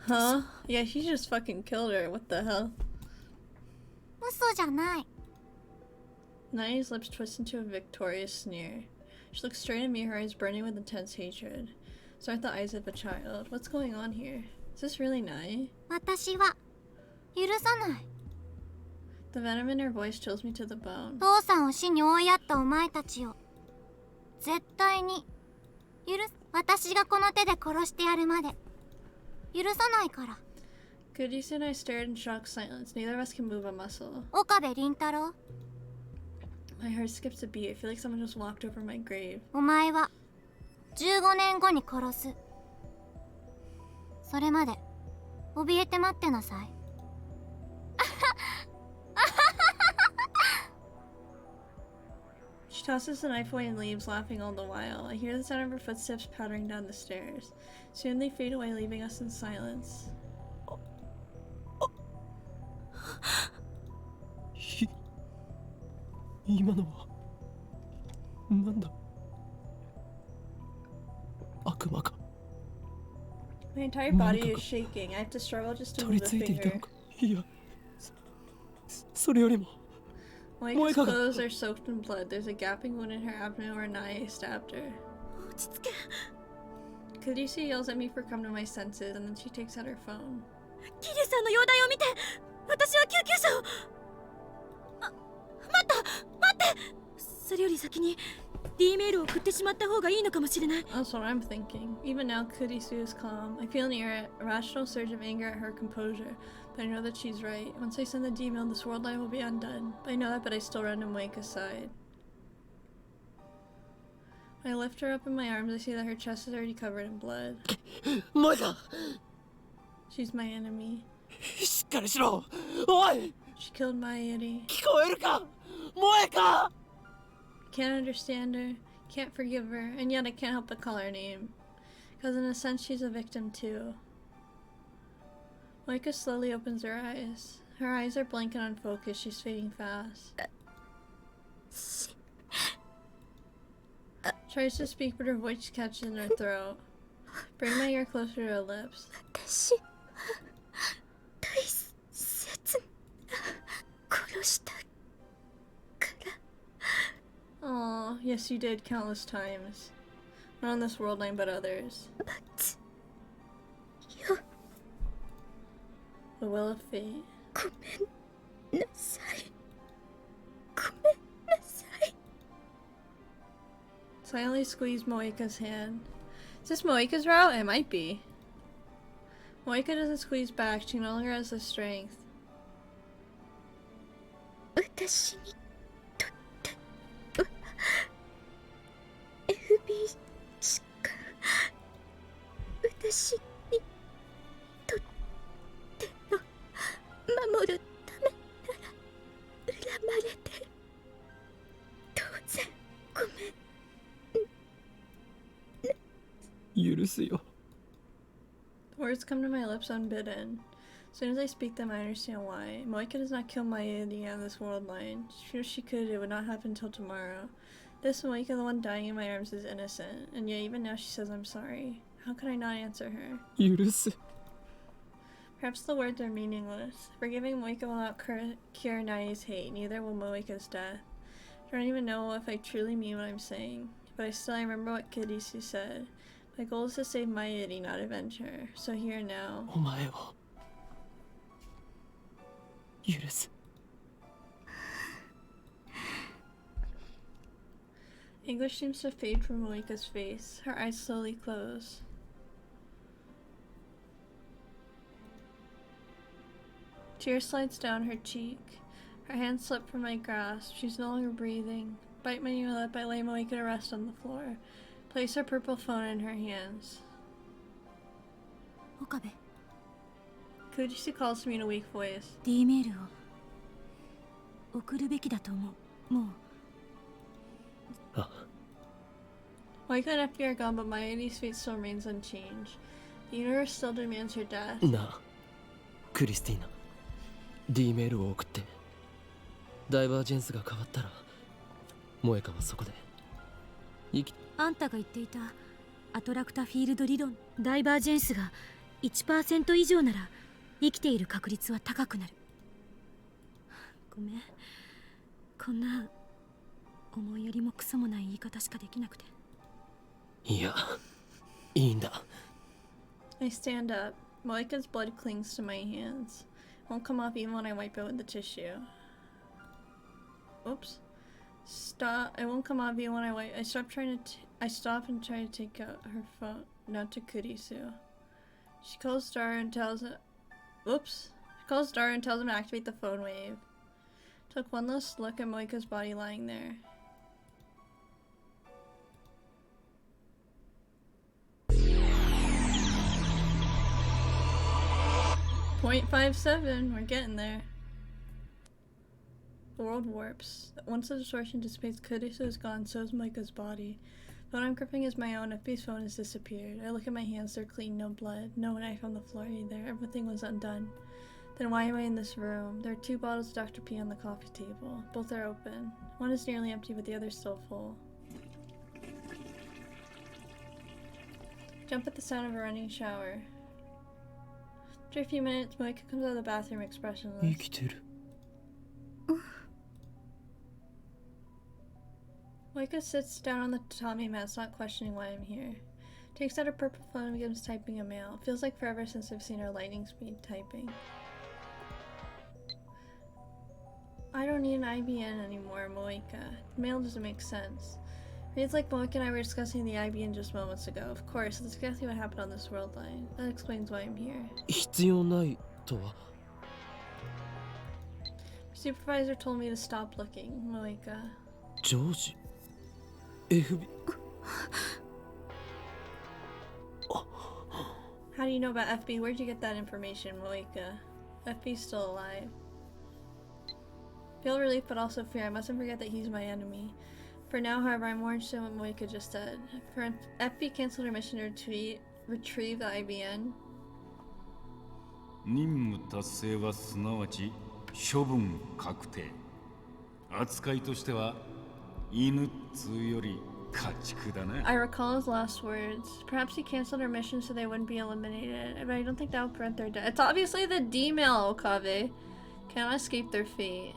Huh? Yeah, she just fucking killed her. What the hell? 嘘じゃない。 Nani's lips twist into a victorious sneer. She looks straight at me, her eyes burning with intense hatred. So aren't the eyes of a child. What's going on here? Is this really Nai? 私は許さない。 The venom in her voice chills me to the bone. 父さんを死に追いやったお前たちを絶対に私がこの手で殺してやるまで許さないから。 Kurisu and I stared in shocked silence. Neither of us can move a muscle. 岡部倫太郎、 My heart skips a beat. I feel like someone just walked over my grave. お前は15年後に殺す。それまで怯えて待ってなさい。She tosses the knife away and leaves, laughing all the while. I hear the sound of her footsteps pattering down the stairs. Soon they fade away, leaving us in silence. 今のはなんだ。悪魔か。 My entire body is shaking. I have to struggle just to 取 move り a 付いていたの finger. か。いや、それよりも Moeka's clothes are soaked in blood. There's a gaping wound in her abdomen where Nae stabbed her. 落ち着け。 Kurisu yells at me for coming to my senses, and then she takes out her phone. 桐生さんの容体を見て、私は救急車を。待って。それより先に D メールを送ってしまった方がいいのかもしれない。 That's what I'm thinking. Even now, Kurisu is calm. I feel an irrational surge of anger at her composure, but I know that she's right. Once I send the D-mail, this world line will be undone. I know that, but I still run to Moeka's side. When I lift her up in my arms, I see that her chest is already covered in blood. モエカ、 She's my enemy. しっかりしろ。おい、 She killed my Iri. 聞こえるか。モエカ。 Can't understand her, can't forgive her, and yet I can't help but call her name. Because in a sense, she's a victim too. Moeka slowly opens her eyes. Her eyes are blank and unfocused. She's fading fast. Tries to speak, but her voice catches in her throat. Bring my ear closer to her lips. 私は大切殺したから。 Aw, yes you did countless times. Not on this world line, but others. よ、 The will of fate. ごめんなさい。ごめんなさい。 Silently squeeze Moeka's hand. Is this Moeka's route? It might be. Moeka doesn't squeeze back. She no longer has the strength. 私にとっては FB しか私にとっての守るためなら恨まれて当然ごめん。許すよ。 Words come to my lips unbidden. As soon as I speak them, I understand why. Moika does not kill Mayuri on this world line. If she could, it would not happen until tomorrow. This Moika, the one dying in my arms, is innocent, and yet even now she says I'm sorry. How could I not answer her? 許す。 Perhaps the words are meaningless. Forgiving Moika will not cure Nai's hate, neither will Moika's death. I don't even know if I truly mean what I'm saying, but I remember what Kirisu said. My goal is to save Mayuri, not avenge her. So here now. お前を許す。 English seems to fade from Moika's face. Her eyes slowly close. Tear slides down her cheek. Her hand slipped from my grasp. She's no longer breathing. Bite my new lip, I lay Moika to rest on the floor. Place her purple phone in her hands. 岡部 Kujisu calls to me in a weak voice. D メールを送るべきだと思う。もう Moika and FB are gone, but Mayuri's fate still remains unchanged. The universe still demands her death. なあ、クリスティーナ。D メールを送って。ダイバージェンスが変わったら、萌香はそこで。あんたが言っていたアトラクタフィールド理論、ダイバージェンスが 1% 以上なら生きている確率は高くなる。ごめん、こんな思いやりもクソもない言い方しかできなくて。いや、いいんだ。 I stand up. Moika's blood clings to my hands. Won't come off even when I wipe it with the tissue. Oops. Stop. It won't come off even when I wipe. I stop and try to take out her phone. Not to Kurisu. She calls Dara and tells him. Oops. She calls Dara and tells him to activate the phone wave. Took one last look at Moika's body lying there. .57. We're getting there. The world warps. Once the distortion dissipates, Kurisu is gone, so is Moika's body. The phone I'm gripping is my own. FB's phone has disappeared. I look at my hands, they're clean, no blood, no knife on the floor either. Everything was undone. Then why am I in this room? There are 2 bottles of Dr. P on the coffee table. Both are open. One is nearly empty, but the other is still full. Jump at the sound of a running shower. After a few minutes, Moika comes out of the bathroom expressionless. 生きてる。 Moika sits down on the tatami mat, not questioning why I'm here. Takes out her purple phone and begins typing a mail. Feels like forever since I've seen her lightning speed typing. I don't need an IBN anymore, Moika. The mail doesn't make sense. Reads like Moika and I were discussing the IBN just moments ago. Of course, that's exactly what happened on this world line. That explains why I'm here. 必要ないとは。 Supervisor told me to stop looking, Moika. ジョージ FB How do you know about FB? Where'd you get that information, Moika? FB's still alive. Feel relief but also fear. I mustn't forget that he's my enemy. For now, however, I'm more interested in what Moika just said. FB canceled her mission to retrieve the IBN. 任務達成はすなわち処分確定。扱いとしては犬っつうより家畜だな。 I recall his last words. Perhaps he canceled her mission so they wouldn't be eliminated, but I don't think that would prevent their death. It's obviously the D-mail, Okabe. Cannot escape their fate.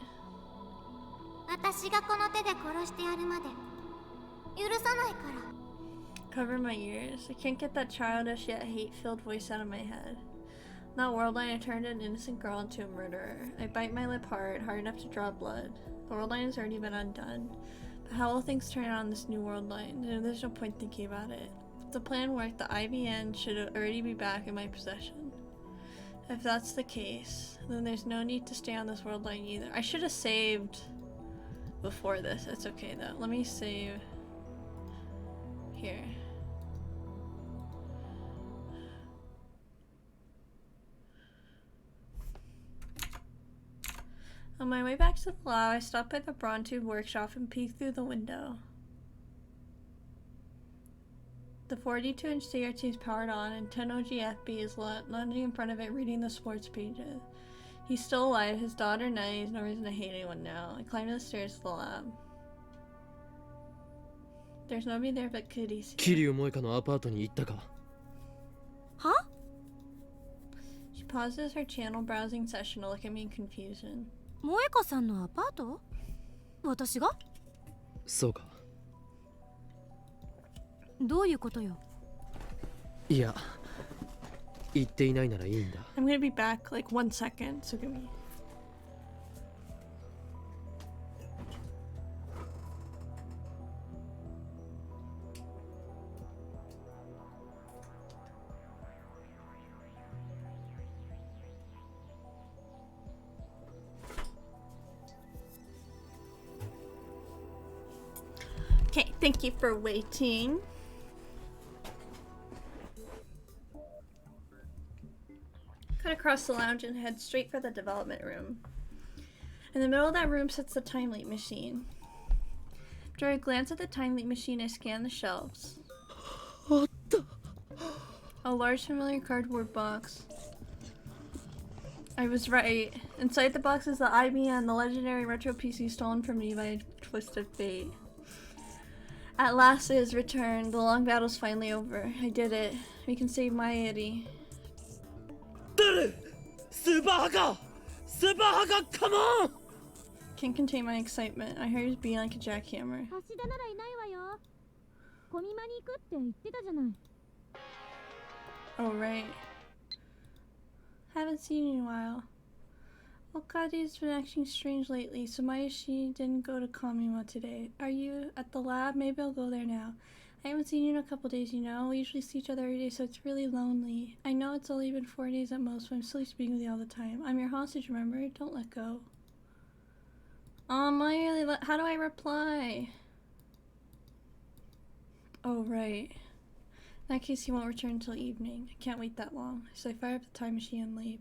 私がこの手で殺してやるまで許さないから。 Cover my ears. I can't get that childish yet hate-filled voice out of my head. In that world line, I turned an innocent girl into a murderer. I bite my lip hard enough to draw blood. The world line has already been undone. But how will things turn out on this new world line? There's no point thinking about it. If the plan worked, the IBN should already be back in my possession. If that's the case, then there's no need to stay on this world line either. I should have saved before this. It's okay though. Let me save here. On my way back to the lab, I stopped by the Brontube workshop and peeked through the window. The 42-inch CRT is powered on, and 10 OGFB is lounging in front of it reading the sports pages. He's still alive, his daughter nice, no reason to hate anyone now. I climbed the stairs to the lab. There's nobody there but Kiryu. 桐生萌香のアパートに行ったか？ は？ She pauses her channel browsing session to look at me in confusion. 萌香さんのアパート？私が？そうか。どういうことよ？いや、言っていないならいいんだ。I'm gonna be back like 1 second, so give me. Okay, thank you for waiting. Cut across the lounge and head straight for the development room. In the middle of that room sits the time leap machine. After I glance at the time leap machine, I scan the shelves. A large familiar cardboard box. I was right. Inside the box is the IBM, the legendary retro PC stolen from me by a twist of fate. At last it is returned. The long battle's finally over. I did it. We can save my Eddie. Super Hacker! Super Hacker, come on! Can't contain my excitement. I heard he was being like a jackhammer. 橋田ならいないわよ。コミマに行くって言ってたじゃない。Oh, right. Haven't seen you in a while. Okade's been acting strange lately, so Mayashi didn't go to Kamima today. Are you at the lab? Maybe I'll go there now. I haven't seen you in a couple days, you know. We usually see each other every day, so it's really lonely. I know it's only been 4 days at most, but I'm still speaking with you all the time. I'm your hostage, remember? Don't let go. Oh, Maya, how do I reply? Oh, right. In that case, he won't return until evening. I can't wait that long. So I fire up the time machine and leave.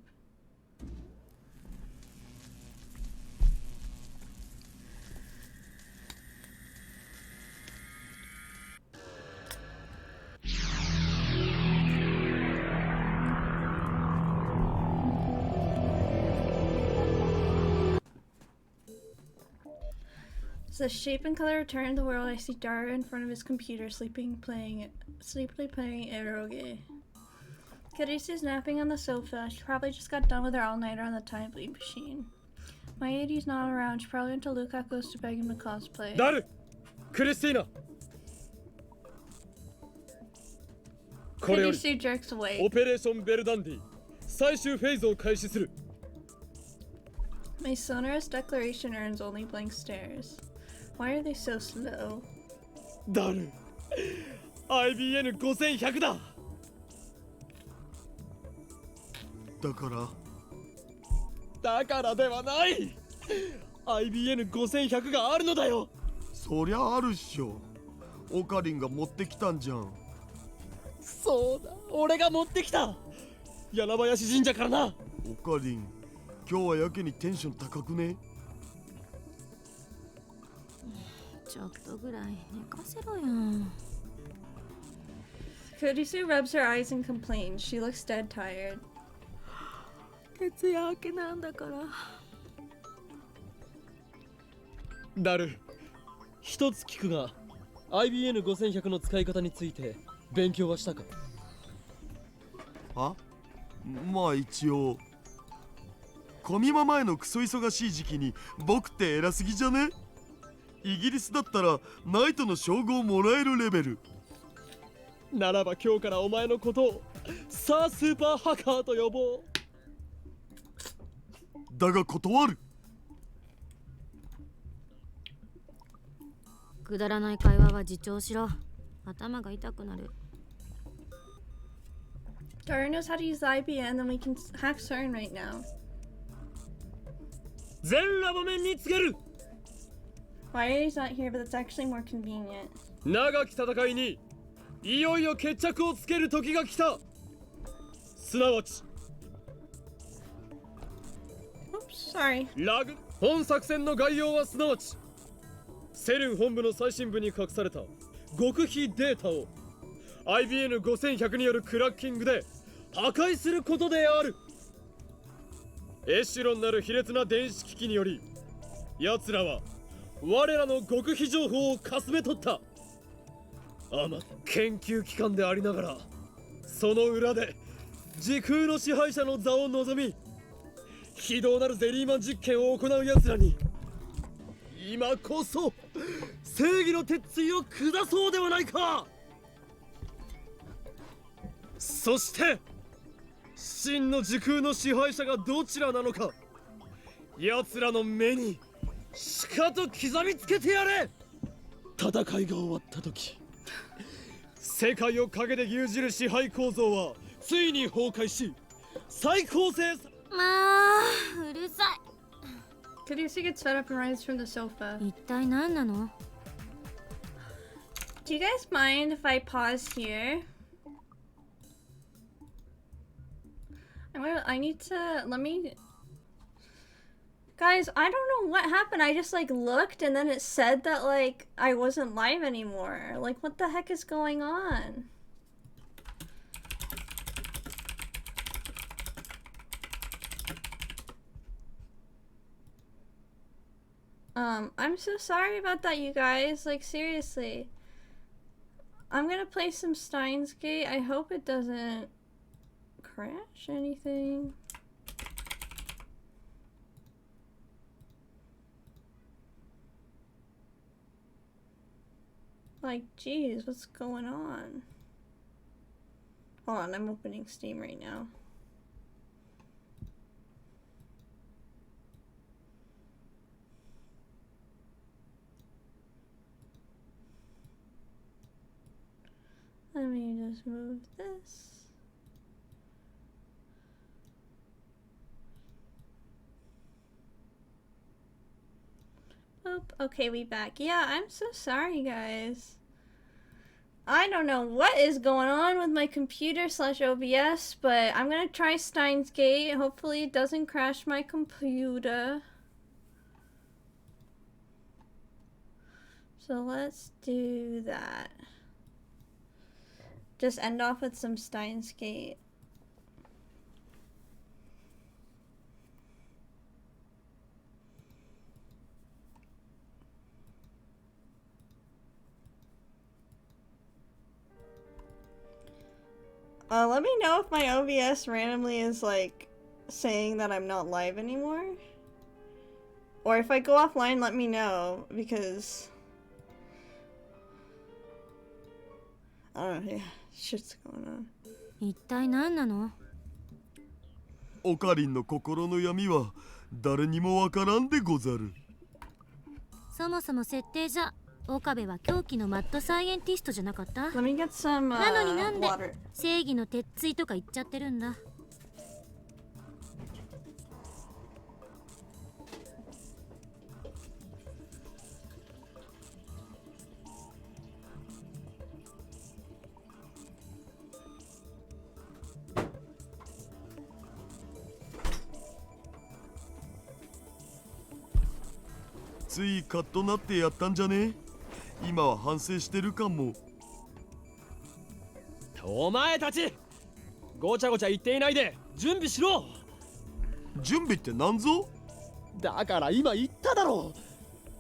As the shape and color return to the world, I see Dara in front of his computer, sleepily playing eroge. Karisa's napping on the sofa. She probably just got done with her all-nighter on the time bleed machine. My 80's not around. She probably went to Lukaku's to beg him to cosplay. Daru! Christina! Karisu jerks away. Operation Verdandi 最終フェーズを開始する My sonorous declaration earns only blank stares. Why are they so slow? ダル IBN5100 だだからではない IBN5100 があるのだよそりゃあるっしょオカリンが持ってきたんじゃんそうだ俺が持ってきた柳林神社からなオカリン今日はやけにテンション高くねちょっとぐらい寝かせろよ。 Kurisu rubs her eyes and complains. She looks dead tired. 徹夜明けなんだから。ダル一つ聞くが IBN5100 の使い方について勉強はしたかあまあ一応コミマ前のクソ忙しい時期に僕って偉すぎじゃねイギリスだったらナイトの称号もらえるレベルならば今日からお前のことをさあスーパーハッカーと呼ぼうだが断るくだらない会話は自重しろ頭が痛くなる Daru knows how to use the IBN, then we can hack CERN right now. 全ラボ面に告げる。 Why is not here, but that's actually more convenient. 長き戦いにいよいよ決着をつける時が来た。すなわち Oops, sorry. ラグ本作戦の概要はすなわちセルン本部の最新部に隠された極秘データを IBN5100 によるクラッキングで破壊することである。エシュロンなる卑劣な電子機器により奴らは我らの極秘情報をかすめ取った。研究機関でありながらその裏で時空の支配者の座を望み非道なるゼリーマン実験を行う奴らに今こそ正義の鉄槌を下そうではないか。そして真の時空の支配者がどちらなのか奴らの目にしかと刻みつけてやれ。戦いが終わった時世界を陰で牛耳る支配構造はついに崩壊し再構成さ。まあうるさい。 Kadusi gets fed up and rises from the sofa. 一体何なの？ Do you guys mind if I pause here? I need to, let me... Guys, I don't know what happened. I just like looked and then it said that like I wasn't live anymore. Like what the heck is going on? I'm so sorry about that, you guys. Like seriously. I'm gonna play some Steins Gate. I hope it doesn't crash anything. Like, geez, what's going on? Hold on, I'm opening Steam right now. Let me just move this. Boop. Okay, we back. Yeah, I'm so sorry, guys. I don't know what is going on with my computer / OBS, but I'm gonna try Steins Gate. Hopefully it doesn't crash my computer. So let's do that. Just end off with some Steins Gate. Let me know if my OBS randomly is like saying that I'm not live anymore. Or if I go offline, let me know because I don't know, yeah, shit's going on. 一体何なの？オカリンの心の闇は誰にもわからんでござる。そもそも設定じゃ岡部は狂気のマッドサイエンティストじゃなかった？ Let me get some なのになんで water. 正義の鉄槌とか言っちゃってるんだ。ついカッとなってやったんじゃね？今は反省してるかも。お前たちごちゃごちゃ言っていないで準備しろ。準備ってなんぞ？だから今言っただろう。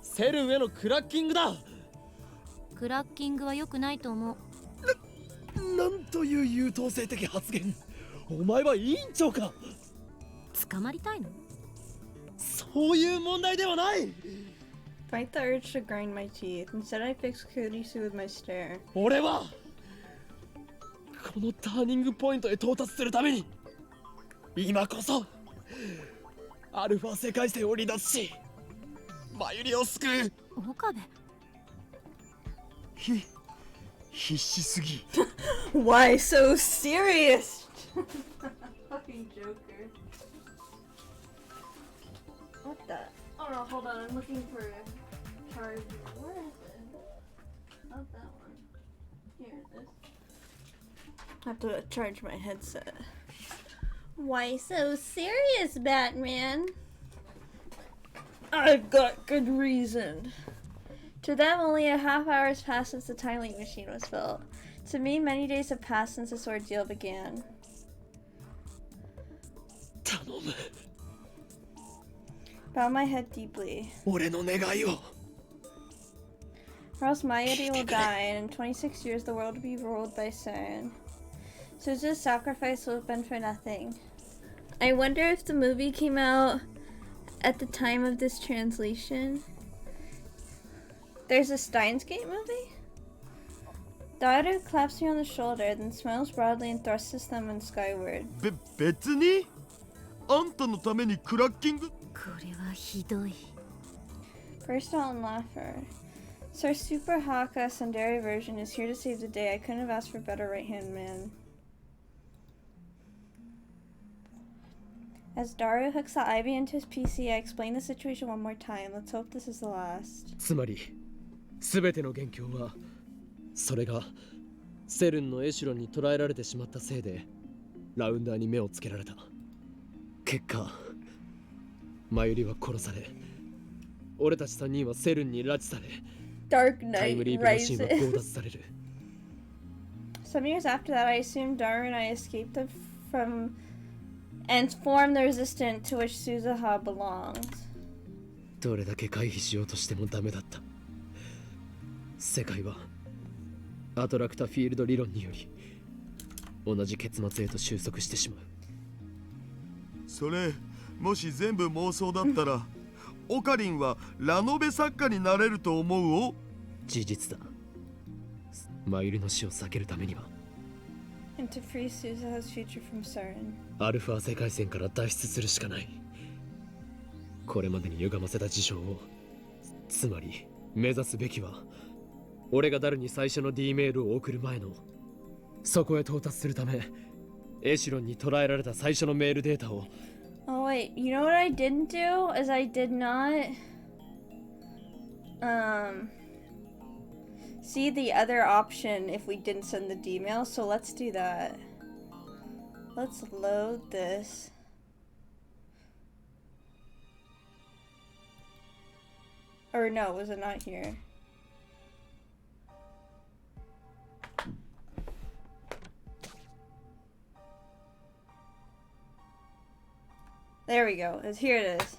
セルンへのクラッキングだ。クラッキングは良くないと思う。なんという優等生的発言。お前は委員長か。捕まりたいの？そういう問題ではない。Fight the urge to grind my teeth. Instead, I fix Kurisu with my stare. 俺はこのターニングポイントへ到達するために今こそアルファ世界線を離脱しマユリを救う。岡部。必死すぎ。Why so serious? Fucking Joker. What the? Oh no, hold on. I'm looking for a charger. Where is it? Not that one. Here it is. I have to charge my headset. Why so serious, Batman? I've got good reason. To them, only a half hour has passed since the time leak machine was built. To me, many days have passed since this ordeal began. 頼む Bow my head deeply, 俺の願いを or else my Yeti will die, and in 26 years the world will be ruled by Cern. Suza's sacrifice will have been for nothing. I wonder if the movie came out at the time of this translation. There's a Steins Gate movie? The auditor claps me on the shoulder, then smiles broadly and thrusts his thumb in skyward. 別にあんたのためにクラッキングこれはひどい。 Burst out in laughter. Sir Super Haka Sundari version is here to save the day. I couldn't have asked for a better right-hand man. As Daru hooks the IV into his PC, I explain the situation one more time. Let's hope this is the last. つまり全ての元凶はそれがセルンのエシュロンに捕らえられてしまったせいでラウンダーに目をつけられた。結果マユリは殺され俺たち3人はセルンに拉致され Dark タイム Knight リープマシンは強 rises. 奪される。 Some years after that, I assumed Daru and I escaped from and formed the resistance to which Suzuha belongs. どれだけ回避しようとしてもダメだった。世界はアトラクタフィールド理論により同じ結末へと収束してしまう。それもし全部妄想だったらオカリンはラノベ作家になれると思うお事実だ。マユリの死を避けるためには And to free Suzuha's future from Cern. アルファ世界線から脱出するしかない。これまでに歪ませた事象を、つまり目指すべきは俺がダルに最初の D メールを送る前のそこへ到達するためエシュロンに捉えられた最初のメールデータを。 Oh wait, you know what I didn't do? Is I did not see the other option if we didn't send the D-mail, so let's do that. Let's load this. Or no, was it not here? There we go. Here it is.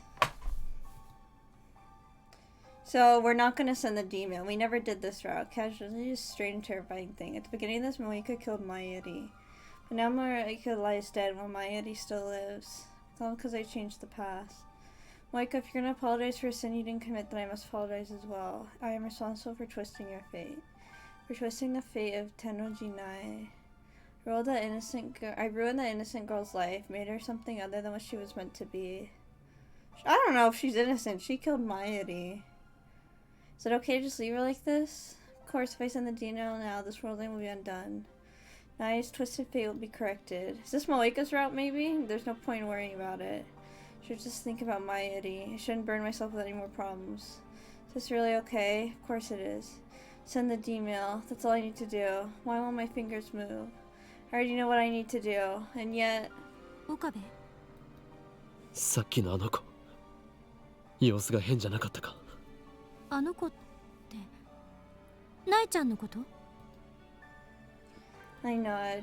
So we're not gonna send the D-mail. We never did this route. Casually, just strange and terrifying thing. At the beginning of this, Moika killed Mayuri. But now Moika lies dead while Mayuri still lives. It's all because I changed the past. Moika, if you're gonna apologize for a sin you didn't commit, then I must apologize as well. I am responsible for twisting your fate. For twisting the fate of Tennoji Nai. I ruined that innocent girl's life, made her something other than what she was meant to be. I don't know if she's innocent. She killed Mayuri. Is it okay to just leave her like this? Of course, if I send the Dino now, this worldling will be undone. Nai's twisted fate will be corrected. Is this Moika's route, maybe? There's no point in worrying about it. Should just think about Mayuri. I shouldn't burn myself with any more problems. Is this really okay? Of course it is. Send the D-mail. That's all I need to do. Why won't my fingers move? I already know what I need to do, and yet... 岡部、さっきのあの子、様子が変じゃなかったか。あの子ってナイちゃんのこと？ I nod.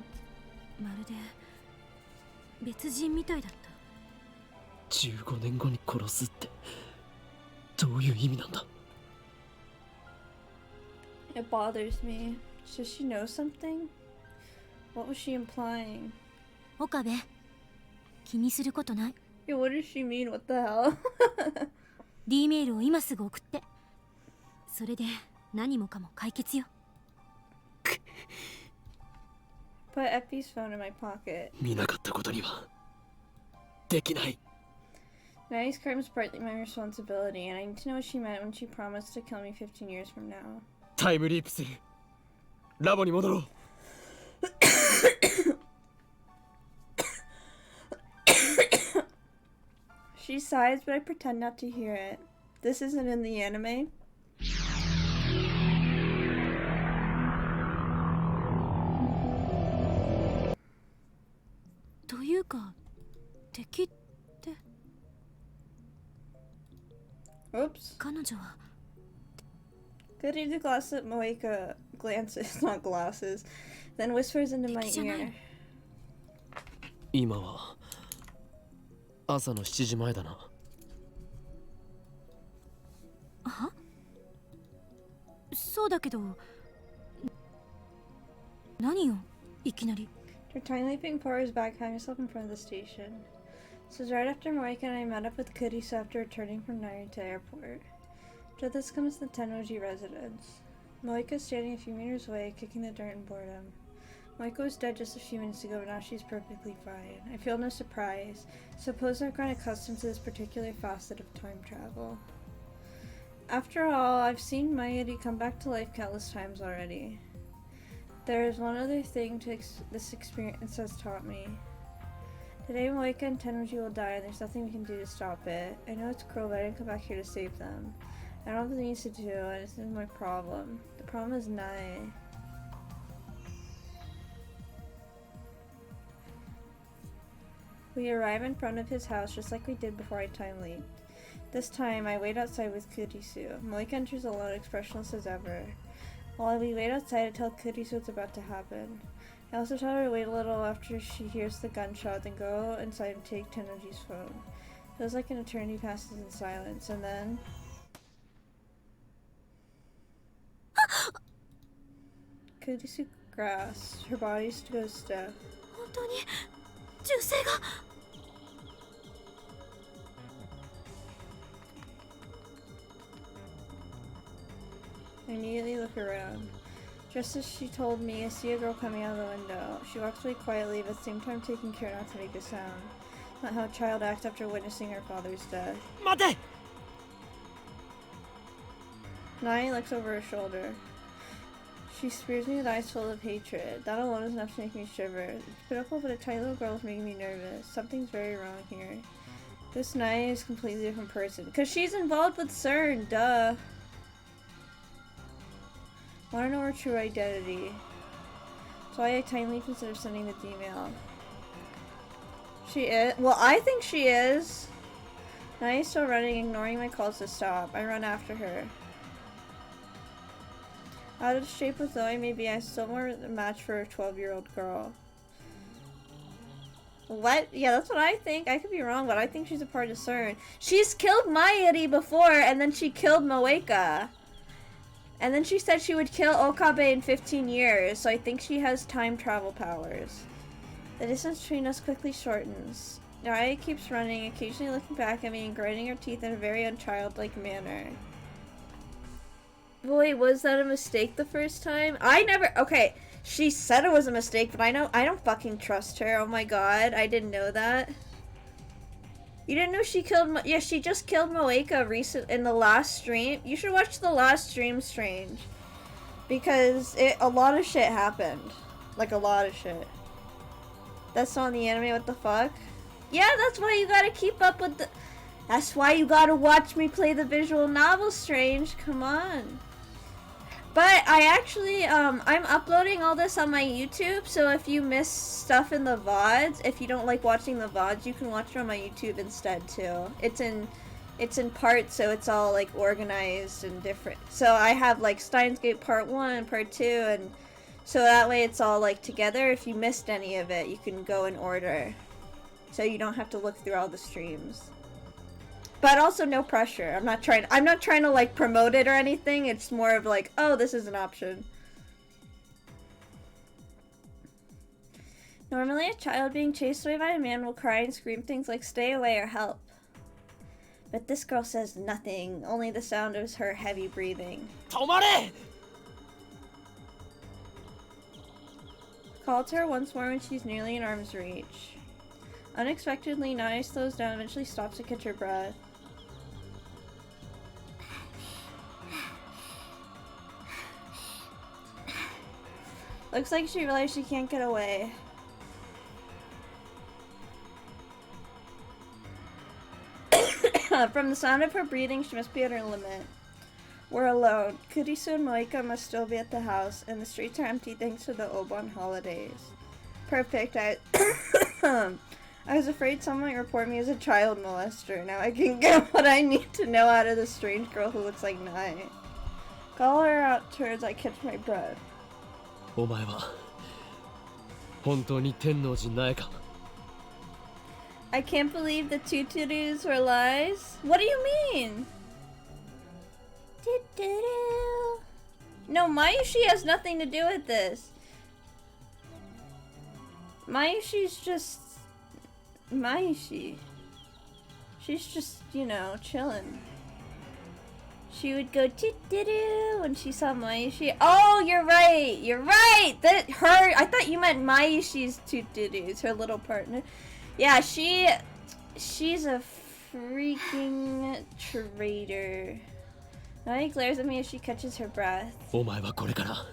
まるで別人みたいだった。15年後に殺すってどういう意味なんだ。 It bothers me. Does she know something? What was she implying? 岡部、気にすることない。Yeah, what does she mean? What the hell? D メールを今すぐ送って。それで何もかも解決よ。Put Effie's phone in my pocket. 見なかったことにはできない。 Nai's crime is partly my responsibility, and I need to know what she meant when she promised to kill me 15 years from now. タイムリープする。ラボに戻ろう。She sighs, but I pretend not to hear it. This isn't in the anime. というか敵って Oops. 彼女は Goody the glass at Moeka glances, not glasses, then whispers into my ear. 今は朝の7時前だな。は？そうだけど何よいきなり。 Her tiny leaping powers back, found herself in front of the station. This was right after Moeka and I met up with Kurisu after returning from Narita Airport. To this comes the Tennoji residence. Moeka is standing a few meters away, kicking the dirt in boredom. Moeka was dead just a few minutes ago, but now she's perfectly fine. I feel no surprise. Suppose I've grown accustomed to this particular facet of time travel. After all, I've seen Mayuri come back to life countless times already. There is one other thing this experience has taught me. Today Moeka and Tennoji will die and there's nothing we can do to stop it. I know it's cruel, but I didn't come back here to save them. I don't have the means to do, and this isn't my problem. The problem is Nae. We arrive in front of his house just like we did before I time leaped. This time, I wait outside with Kurisu. Moeka enters alone, expressionless as ever. While we wait outside, I tell Kurisu what's about to happen. I also tell her to wait a little after she hears the gunshot, then go inside and take Tennoji's phone. Feels like an eternity passes in silence, and then... Kurisu grasps. Her body goes stiff. 本当に銃声が I immediately look around. Just as she told me, I see a girl coming out of the window. She walks away quietly, but at the same time taking care not to make a sound. Not how a child acts after witnessing her father's death. 待て! Nai looks over her shoulder. She spears me with eyes full of hatred. That alone is enough to make me shiver. It's pitiful, but a tiny little girl is making me nervous. Something's very wrong here. This Nai is a completely different person. Because she's involved with CERN, duh. Want to know her true identity. So I time leap instead of sending the email. She is? Well, I think she is. Nai is still running, ignoring my calls to stop. I run after her. Out of shape with Zoe, maybe I still more a match for a 12-year-old girl. What? Yeah, that's what I think. I could be wrong, but I think she's a part of CERN. She's killed Mayuri before, and then she killed Moeka. And then she said she would kill Okabe in 15 years, so I think she has time travel powers. The distance between us quickly shortens. Naya keeps running, occasionally looking back at me and grinding her teeth in a very unchildlike manner. Wait, was that a mistake the first time? Okay, she said it was a mistake, but I don't fucking trust her. Oh my god, I didn't know that. You didn't know she killed yeah, she just killed Moeka in the last stream. You should watch the last stream, Strange. Because a lot of shit happened. Like, a lot of shit. That's not in the anime, what the fuck? Yeah, that's why you gotta keep up with the... That's why you gotta watch me play the visual novel, Strange. Come on. But I actually, I'm uploading all this on my YouTube, so if you miss stuff in the VODs, if you don't like watching the VODs, you can watch it on my YouTube instead, too. It's in parts, so it's all, like, organized and different. So I have, like, Steins Gate Part 1, Part 2, and so that way it's all, like, together. If you missed any of it, you can go in order. So you don't have to look through all the streams. But also no pressure. I'm not trying to like promote it or anything. It's more of like, oh, this is an option. Normally a child being chased away by a man will cry and scream things like stay away or help. But this girl says nothing, only the sound of her heavy breathing. Tomare! Call to her once more when she's nearly in arm's reach. Unexpectedly, Naya slows down and eventually stops to catch her breath. Looks like she realized she can't get away. From the sound of her breathing, she must be at her limit. We're alone. Kurisu and Moika must still be at the house, and the streets are empty thanks to the Obon holidays. Perfect. I was afraid someone might report me as a child molester. Now I can get what I need to know out of this strange girl who looks like Nai. Call her out towards I catch my breath. お前は本当に天王寺苗か I can't believe the tuturus were lies. What do you mean? No, Mayushi has nothing to do with this. Mayushi's just Mayushi. She's just, you know, chilling. She would go "Tittiru" when she saw Mayushi. Oh, you're right. You're right. That her. I thought you meant Mayushi's "Tittirus," her little partner. Yeah, she's a freaking traitor. Nai glares at me as she catches her breath. お前はこれから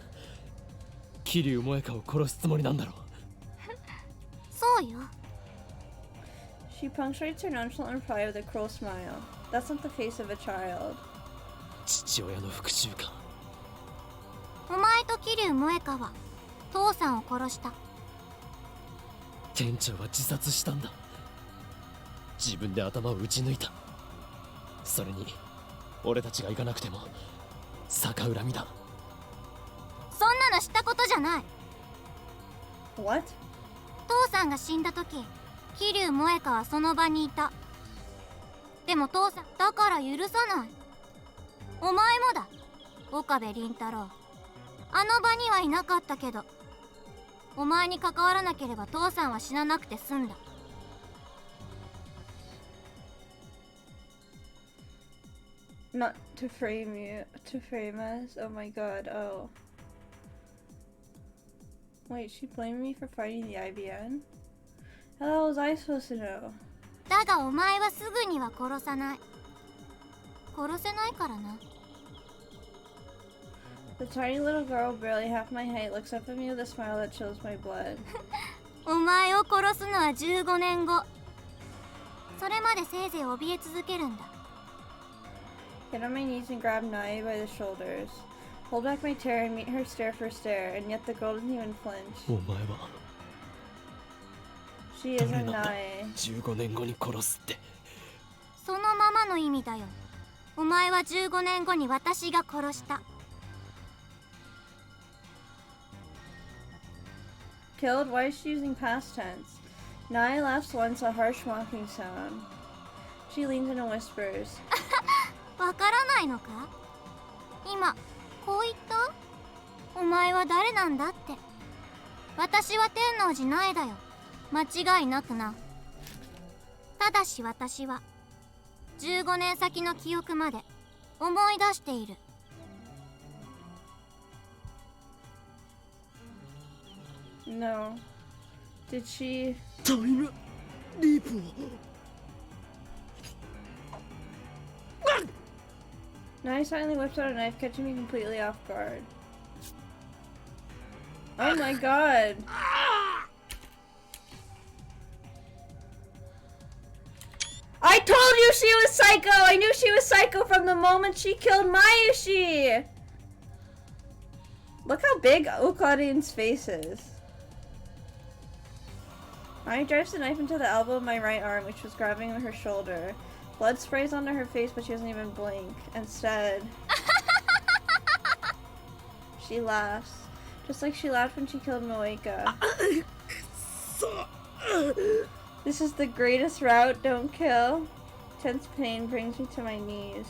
桐生萌香を殺すつもりなんだろうそうよ。 She punctuates her nonchalant reply with a cruel smile. That's not the face of a child. 父親の復讐かお前と桐生萌香は父さんを殺した。店長は自殺したんだ自分で頭を打ち抜いたそれに俺たちが行かなくても逆恨みだそんなの知ったことじゃない。 What? 父さんが死んだ時桐生萌香はその場にいた。でも父さんだから許さない。お前もだ岡部倫太郎。あの場にはいなかったけどお前に関わらなければ父さんは死ななくて済んだ。 Not to frame you, to frame us. Oh my god, oh. Wait, she blamed me for fighting the IBN? How the hell was I supposed to know? だがお前はすぐには殺さない。殺せないからな。 The tiny little girl, barely half my height, looks up at me with a smile that chills my blood. お前を殺すのは15年後。それまでせいぜい怯え続けるんだ。 Get on my knees and grab Nai by the shoulders. Hold back my terror and meet her stare for stare, and yet the girl doesn't even flinch. お前は She 誰 isn't なんだ Nai. 15年後に殺すってそのままの意味だよ。お前は15年後に私が殺した。 Killed? Why is she using past tense? Nai laughs once, a harsh mocking sound. She leans in and whispers. わからないのか？今こう言った？お前は誰なんだって。私は天王寺苗だよ。間違いなくな。ただし私は15年先の記憶まで思い出している。 No. Did she? タイムリープを Nai silently whips out a knife, catching me completely off guard. Oh my god! I told you she was psycho! I knew she was psycho from the moment she killed Mayushi! Look how big Okarin's face is. Nai drives the knife into the elbow of my right arm, which was grabbing her shoulder. Blood sprays onto her face, but she doesn't even blink. Instead, she laughs. Just like she laughed when she killed Moeka. This is the greatest route, don't kill. Tense pain brings me to my knees.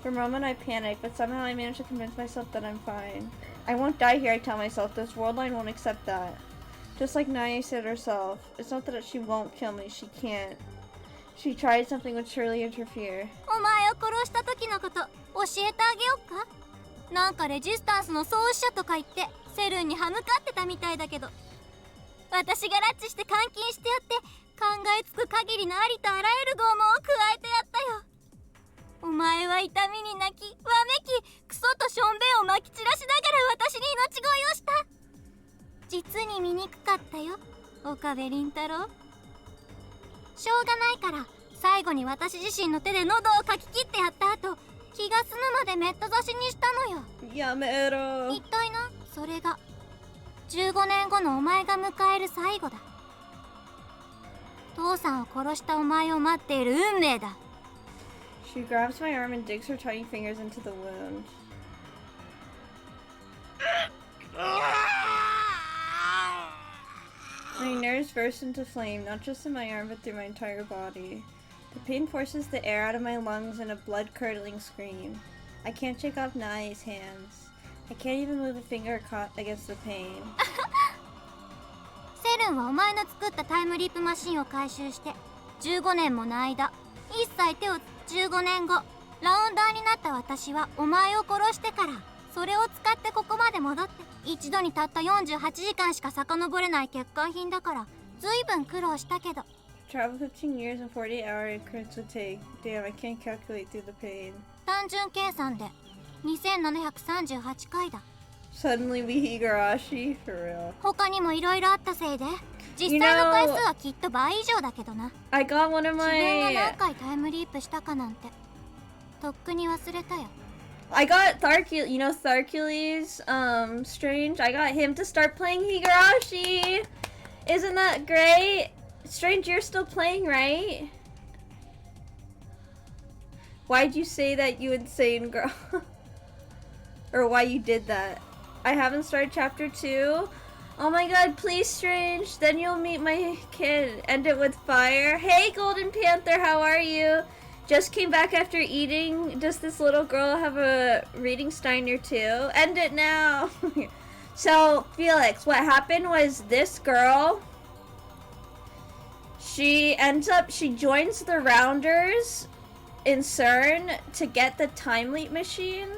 For a moment I panic, but somehow I manage to convince myself that I'm fine. I won't die here, I tell myself. This world line won't accept that. Just like Naya said herself, it's not that she won't kill me, she can't. She tried something would surely interfere. お前を殺した時のこと教えてあげようか？なんかレジスタンスの創始者とか言ってセルンに歯向かってたみたいだけど、私が拉致して監禁してやって考えつく限りのありとあらゆる拷問を加えてやったよ。お前は痛みに泣きわめきクソとしょんべんをまき散らしながら私に命乞いをした。実に醜かったよ岡部倫太郎。しょうがないから最後に私自身の手で喉をかき切ってやった後、気が済むまでメット刺しにしたのよ。やめろ。一体な、それが15年後のお前が迎える最後だ。父さんを殺したお前を待っている運命だ。 She grabs my arm and digs her tiny fingers into the wound. My nerves burst into flame, not just in my arm but through my entire body. The pain forces the air out of my lungs in a blood-curdling scream. I can't shake off Nai's hands. I can't even move a finger caught against the pain. セルンはお前の作ったタイムリープマシンを回収して15年もの間、一切手を15年後、ラウンダーになった私はお前を殺してからそれを使ってここまで戻って、一度にたった48時間しか遡れない欠陥品だからずいぶん苦労したけど。 Travel 15 years and 48-hour increments would take. Damn, I can't calculate through the pain. 単純計算で2738回だ。 Suddenly we Higurashi? For real. 他にもいろいろあったせいで実際の回数はきっと倍以上だけどな。 I got one of 自分が my... 何回タイムリープしたかなんてとっくに忘れたよ。 I got Tharkules, you know Tharkules, Strange? I got him to start playing Higurashi! Isn't that great? Strange, you're still playing, right? Why'd you say that, you insane girl? Or why you did that? I haven't started chapter 2. Oh my god, please, Strange. Then you'll meet my kid. End it with fire. Hey, Golden Panther, how are you? Just came back after eating. Does this little girl have a reading Steiner too? End it now. So, Felix, what happened was this girl, she joins the Rounders in CERN to get the time leap machine.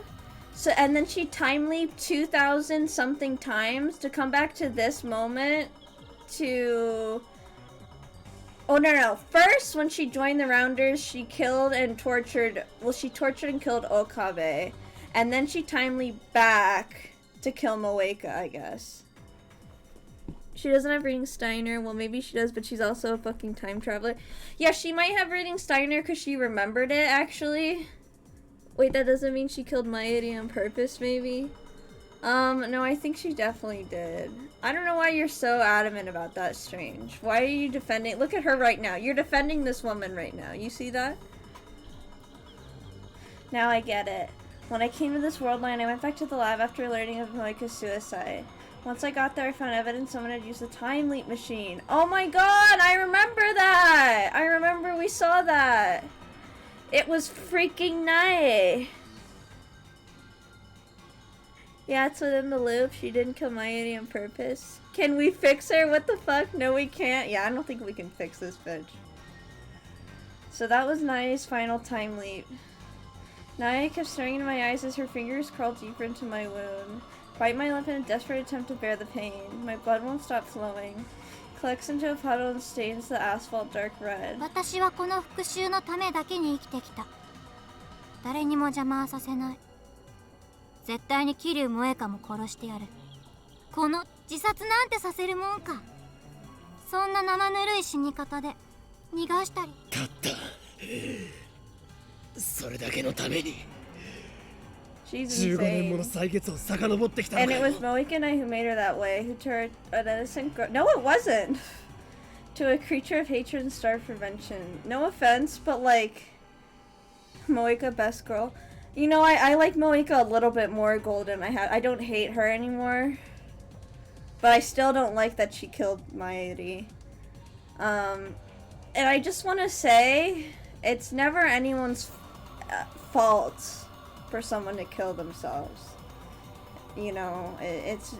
So, and then she time leaped 2,000 something times to come back to this moment to... Oh, no. First, when she joined the Rounders, she killed and tortured... Well, she tortured and killed Okabe. And then she time leaped back to kill Moeka, I guess. She doesn't have reading Steiner. Well, maybe she does, but she's also a fucking time traveler. Yeah, she might have reading Steiner because she remembered it, actually. Wait, that doesn't mean she killed Mairi on purpose, maybe? No, I think she definitely did. I don't know why you're so adamant about that, Strange. Why are you defending... Look at her right now. You're defending this woman right now. You see that? Now I get it. When I came to this world line, I went back to the lab after learning of Moika's suicide. Once I got there, I found evidence someone had used the time leap machine. Oh my god, I remember that! I remember we saw that. It was freaking nice. Yeah, it's within the loop. She didn't kill Mayuri on purpose. Can we fix her? What the fuck? No, we can't. Yeah, I don't think we can fix this bitch. So that was Naya's final time leap. Naya kept staring into my eyes as her fingers crawled deeper into my wound. Bite my lip in a desperate attempt to bear the pain. My blood won't stop flowing. Collects into a puddle and stains the asphalt dark red. 私はこの復讐のためだけに生きてきた。誰にも邪魔はさせない。絶対に桐生萌香も殺してやる。この自殺なんてさせるもんか。そんな生ぬるい死に方で逃がしたり。たった。それだけのために。15年もの歳月を遡ってきたのかよ。 And it was Moika and I who made her that way, who turned an innocent girl. No, it wasn't. To a creature of hatred and starved for vengeance. No offense, but like, Moika, best girl. You know, I like Moika a little bit more, Golden. I don't hate her anymore, but I still don't like that she killed Mairi. And I just want to say, it's never anyone's fault for someone to kill themselves. You know, it's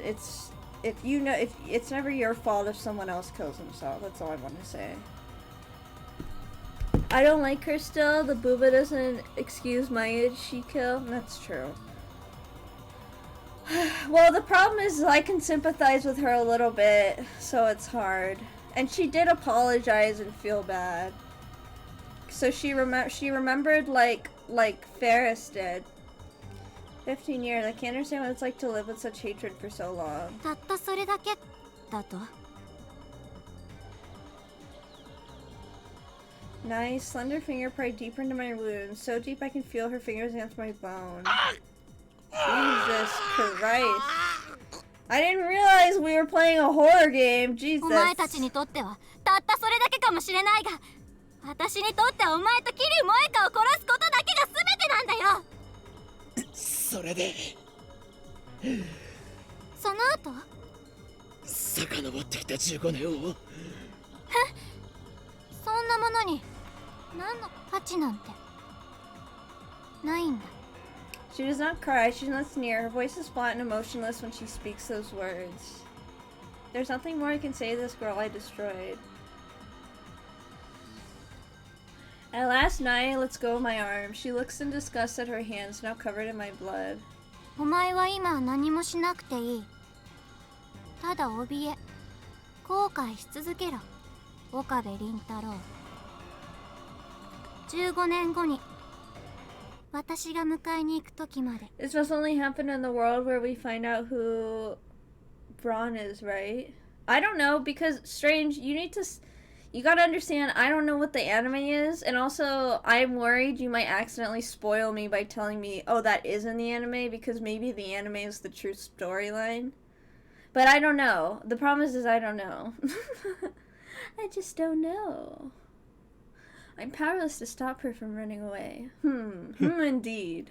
never your fault if someone else kills himself. That's all I want to say. I don't like her still. The booba doesn't excuse my age she killed. That's true. Well, the problem is I can sympathize with her a little bit, so it's hard. And she did apologize and feel bad. So she remembered like Ferris did. 15 years. I can't understand what it's like to live with such hatred for so long. たったそれだけだと。Nice. Slender finger pried deeper into my wound. So deep I can feel her fingers against my bone. Jesus Christ. I didn't realize we were playing a horror game. Jesus. お前たちにとってはたったそれだけかもしれないが、私にとってはお前と桐生萌香を殺すことだけが全てなんだよ。それでその後遡ってきた15年をそんなものに何の価値なんてないんだ。 She does not cry, she does not sneer. Her voice is flat and emotionless when she speaks those words. There's nothing more I can say to this girl I destroyed. At last night, lets go of my arm. She looks in disgust at her hands, now covered in my blood. お前は今何もしなくていい。ただ怯え、後悔し続けろ、岡部倫太郎。15年後に私が迎えに行く時まで。 This must only happen in the world where we find out who Braun is, right? I don't know, because Strange, you gotta understand, I don't know what the anime is, and also I'm worried you might accidentally spoil me by telling me, oh, that is in the anime, because maybe the anime is the true storyline. But I don't know. The problem is I don't know. I just don't know. I'm powerless to stop her from running away. Indeed.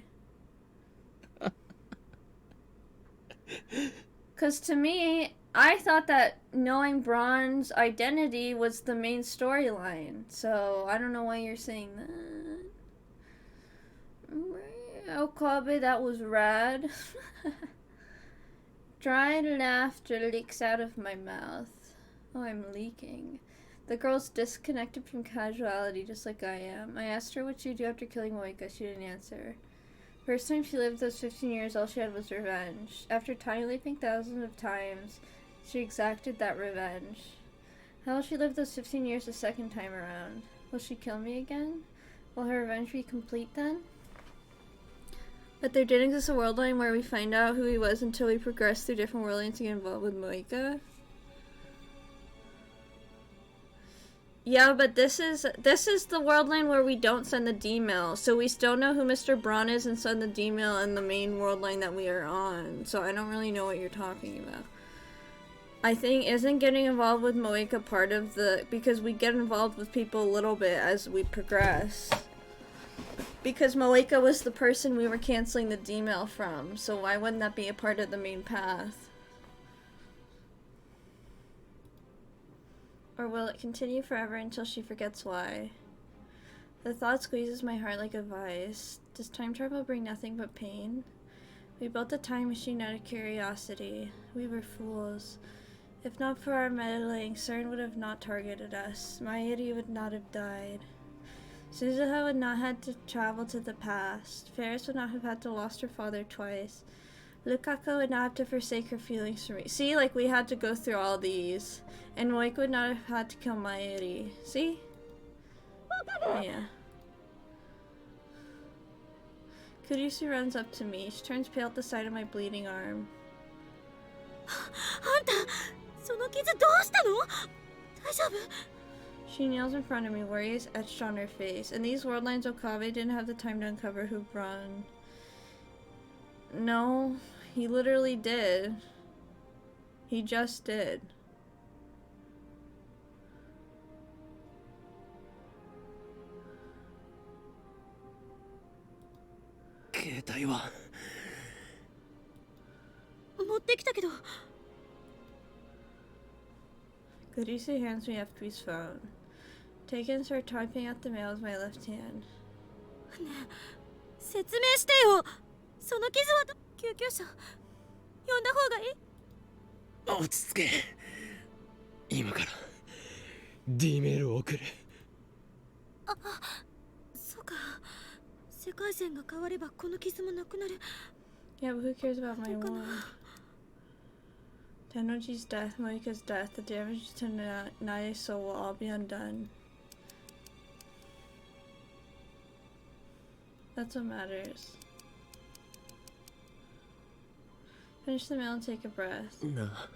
Because to me, I thought that knowing Braun's identity was the main storyline. So I don't know why you're saying that. Okabe, that was rad. Dry laughter leaks out of my mouth. Oh, I'm leaking. The girl's disconnected from casuality just like I am. I asked her what she'd do after killing Moika. She didn't answer. First time she lived those 15 years, all she had was revenge. After tiny leaping thousands of times, she exacted that revenge. How will she live those 15 years the second time around? Will she kill me again? Will her revenge be complete then? But there did exist a world line where we find out who he was until we progress through different world lines to get involved with Moika. Yeah, but this is the world line where we don't send the D-mail, so we still know who Mr. Braun is and send the D-mail in the main world line that we are on. So I don't really know what you're talking about. I think isn't getting involved with Moika part of the, because we get involved with people a little bit as we progress. Because Moika was the person we were canceling the D-mail from, so why wouldn't that be a part of the main path? Or will it continue forever until she forgets why? The thought squeezes my heart like a vice. Does time travel bring nothing but pain? We built a time machine out of curiosity. We were fools. If not for our meddling, CERN would have not targeted us. Mairi would not have died. Suzuha would not have to travel to the past. Ferris would not have had to lost her father twice. Lukaku would not have to forsake her feelings for me. See, like, we had to go through all these. And Moika would not have had to kill Mairi. See? Yeah. Kurisu runs up to me. She turns pale at the sight of my bleeding arm. あんた、その傷どうしたの？大丈夫？ She kneels in front of me, worry is etched on her face. In these world lines, Okabe didn't have the time to uncover who Braun. No, he literally did. He just did. Kurisu 持ってきたけど。 Kurisu hands me FP's phone. Taken and start typing out the mail with my left hand. ねえ、説明してよ。その傷は救急車呼んだ方がいい？落ち着け。今から D メールを送る。あ、そうか。世界線が変わればこの傷もなくなる。 Yeah, but who cares about my wound? Tennoji's death, Moika's death, the damage to Nai's soul will all be undone. That's what matters. Finish the mail and take a breath. なあ。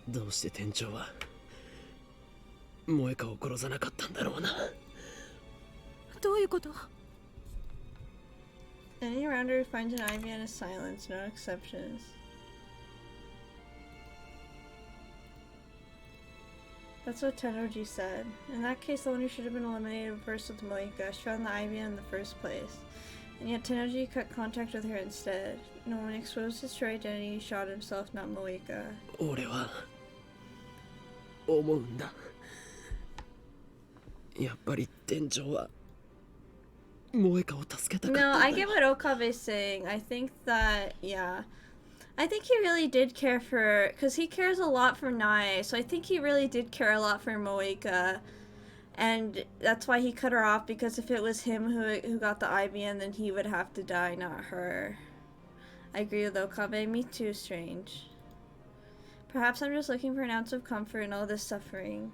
どうして店長は萌香を殺さなかったんだろうな。どういうこと？ Any rounder who finds an IBN is silenced, no exceptions. That's what Tennoji said. In that case, the one who should have been eliminated first was Moika. She found the IBN in the first place. And yet Tennoji cut contact with her instead. No one exposed his true identity, he shot himself, not Moika. 俺は思うんだ。やっぱり店長は萌香を助けたかったんだ No, よ。 I get what Okabe's saying. I think that, yeah. I think he really did care for, because he cares a lot for Nae, so I think he really did care a lot for Moeka, and that's why he cut her off, because if it was him who got the IBN, then he would have to die, not her. I agree with Okabe, me too, Strange. Perhaps I'm just looking for an ounce of comfort in all this suffering.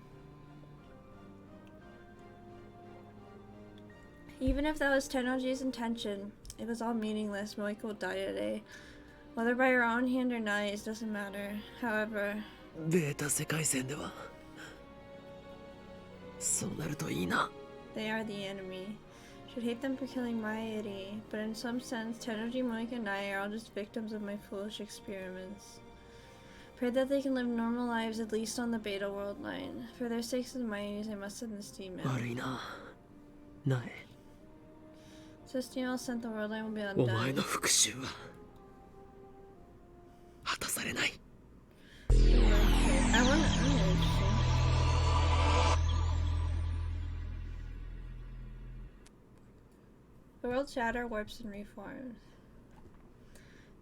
Even if that was Tennoji's intention, it was all meaningless. Moeka will die today. Whether by her own hand or Nae's doesn't matter. However, ベータ世界線ではそうなるといいな。 they are the enemy. Should hate them for killing my Iri, but in some sense, Tennoji, Moeka, and Nae are all just victims of my foolish experiments. Pray that they can live normal lives at least on the Beta World line. For their sakes and mine, I must send this demon. 悪いな。ナエ、 So Steins sent the world line will be お前 undone. の復讐は果たされない。 I want to. The world shatter, warps, and reforms.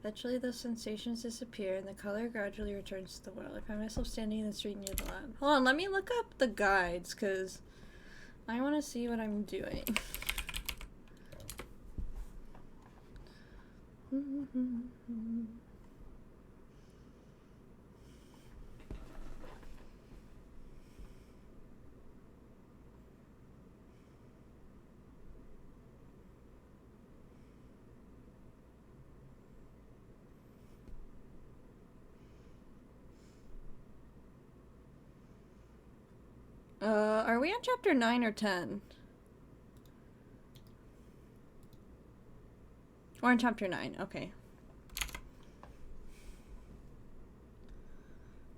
Eventually, those sensations disappear, and the color gradually returns to the world. I find myself standing in the street near the lab. Hold on, let me look up the guides, because I want to see what I'm doing. Are we on chapter 9 or 10? We're on chapter 9, okay.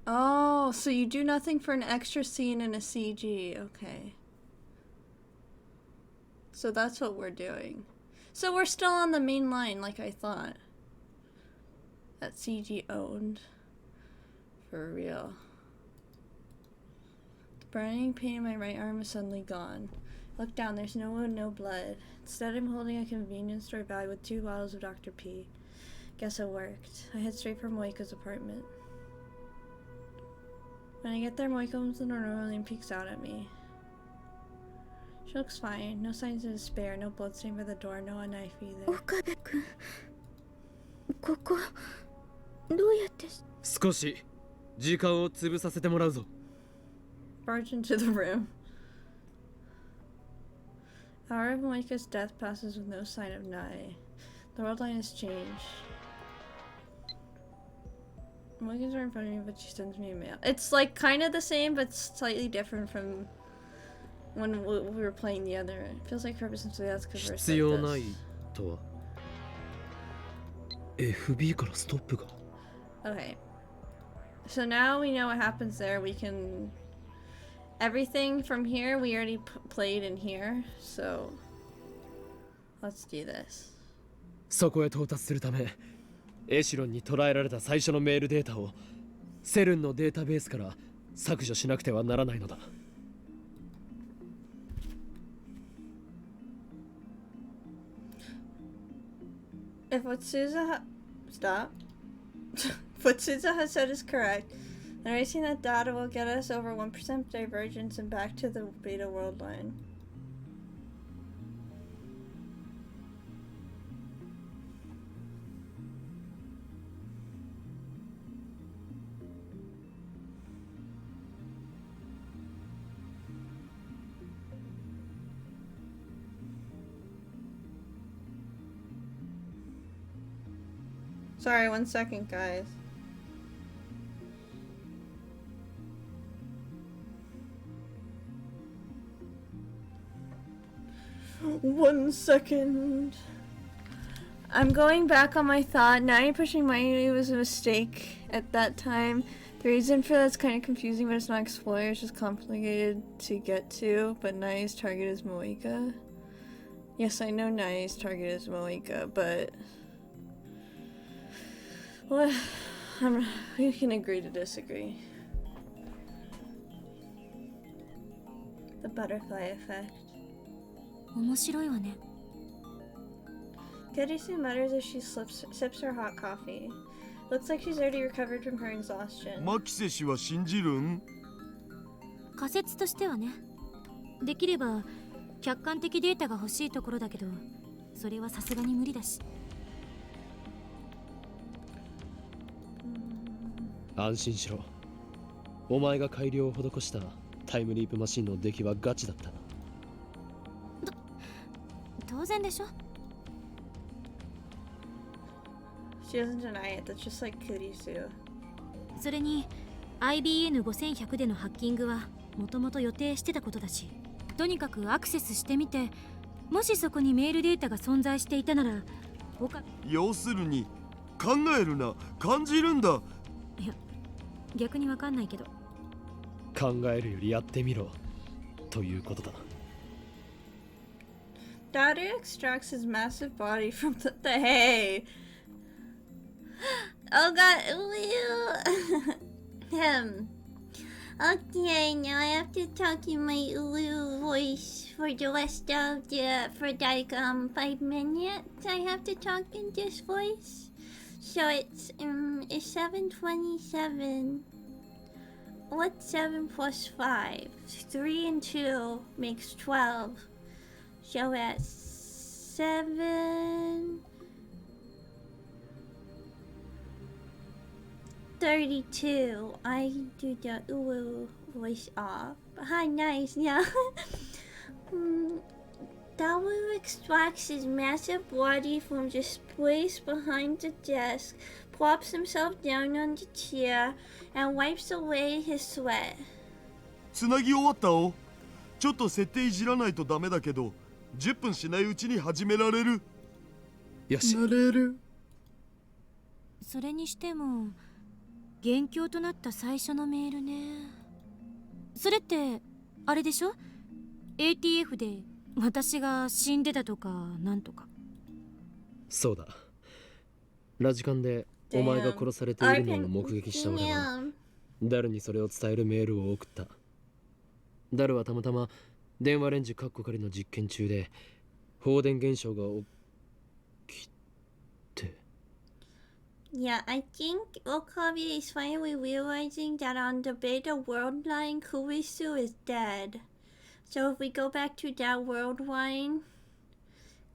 Oh, so you do nothing for an extra scene in a CG, okay. So that's what we're doing. So we're still on the main line like I thought. That CG owned. For real. The burning pain in my right arm is suddenly gone. Look down, there's no wound, no blood. Instead, I'm holding a convenience store bag with 2 bottles of Dr. P. Guess it worked. I head straight for Moika's apartment. When I get there, Moika opens the door normally and peeks out at me. She looks fine. No signs of despair, no bloodstain by the door, no knife either. Okabe-kun, ここどうやって？少し時間を潰させてもらうぞ。 Barge into the room. The hour of Moika's death passes with no sign of Nae. The world line has changed. Moika's right in front of me, but she sends me a mail. It's like kind of the same, but slightly different from when we were playing the other. It feels like purpose and that's converse 必要 like ない this. とは FB からストップが Okay. So now we know what happens there. We can... Everything from here, we already played in here. So... Let's do this. そこへ到達するためエシロンに捉えられた最初のメールデータをセルンのデータベースから削除しなくてはならないのだ。 If what Suza stop. What Suza has said is correct, then erasing that data will get us over 1% divergence and back to the beta world line. Sorry, 1 second, guys. 1 second. I'm going back on my thought. Now you're pushing Mayuri was a mistake at that time. The reason for that's kind of confusing, but it's not explored. It's just complicated to get to. But Nai's target is Moika. Yes, I know Nai's target is Moika, but well, we can agree to disagree. The butterfly effect. 面白いわね。 Kerisu mutters as she sips her hot coffee. Looks like she's already recovered from her exhaustion. マキセ氏は信じるん？仮説としてはね。できれば客観的データが欲しいところだけど、それはさすがに無理だし。安心しろ。お前が改良を施したタイムリープマシンの出来はガチだった。当然でしょ。 She doesn't deny it. That's just like Kurisu. それに IBN5100 でのハッキングはもともと予定してたことだし、とにかくアクセスしてみて、もしそこにメールデータが存在していたなら要するに考えるな、感じるんだ。いや、逆にわかんないけど。考えるよりやってみろということだ。Daughter extracts his massive body from the hay. Oh god, Ulu! Him. Okay, now I have to talk in my Ulu voice for the rest of for like 5 minutes. I have to talk in this voice. So it's 7:27. What's 7 plus 5? 3 and 2 makes 12. So at 7:32, I do the Ulu voice off. Hi, nice, yeah. Dawu extracts his massive body from the space behind the desk, plops himself down on the chair, and wipes away his sweat. つなぎ終わったお。ちょっと設定いじらないとダメだけど、10分しないうちに始められる。よし。なれる。それにしても元凶となった最初のメールね。それってあれでしょ？ ATF で私が死んでたとかなんとか。そうだ。ラジカンでお前が殺されているのを目撃した俺はダルにそれを伝えるメールを送った。ダルはたまたま電話レンジカッコ仮の実験中で放電現象が起きて。Yeah, I think Okabe is finally realizing that on the beta world line, Kurisu is dead. So if we go back to that world line,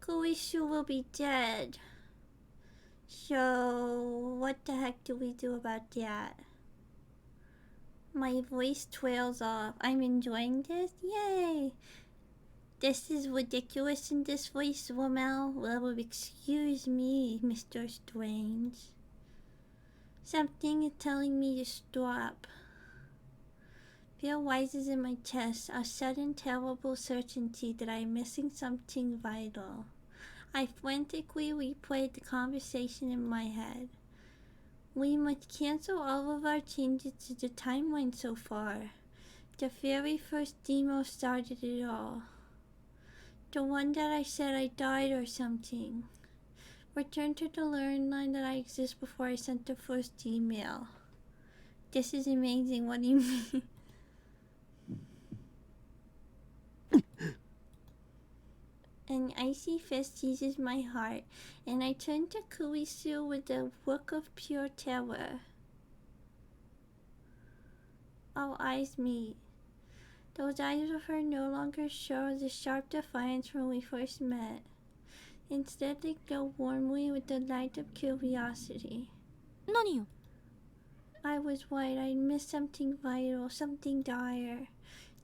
Kurisu will be dead. So what the heck do we do about that? My voice trails off. I'm enjoying this. Yay! This is ridiculous in this voice, Rommel. Well, excuse me, Mr. Strange. Something is telling me to stop. Fear rises in my chest, a sudden terrible certainty that I am missing something vital. I frantically replayed the conversation in my head. We must cancel all of our changes to the timeline so far. The very first demo started it all. The one that I said I died or something. Return to the learn line that I exist before I sent the first email. This is amazing, what do you mean? An icy fist seizes my heart, and I turn to Kurisu with a look of pure terror. Our eyes meet. Those eyes of her no longer show the sharp defiance when we first met. Instead, they glow warmly with the light of curiosity. 何よ? I was right. I missed something vital, something dire.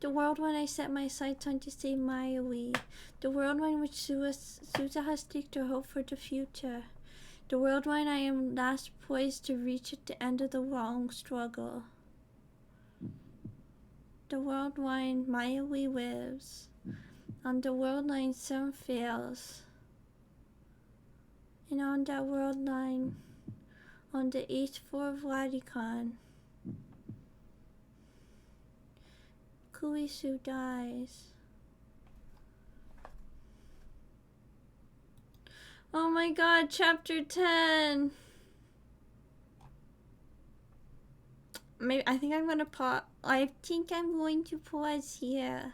The world when I set my sights on to save Mayuri. The world in which Suza has staked her hope for the future. The world when I am last poised to reach at the end of the long struggle. The world when Mayuri lives. On the world line, some fails. And on that world line, on the 8th floor of Vladikon, Kuisu dies. Oh my god, chapter 10! Maybe I think I'm going to pause here.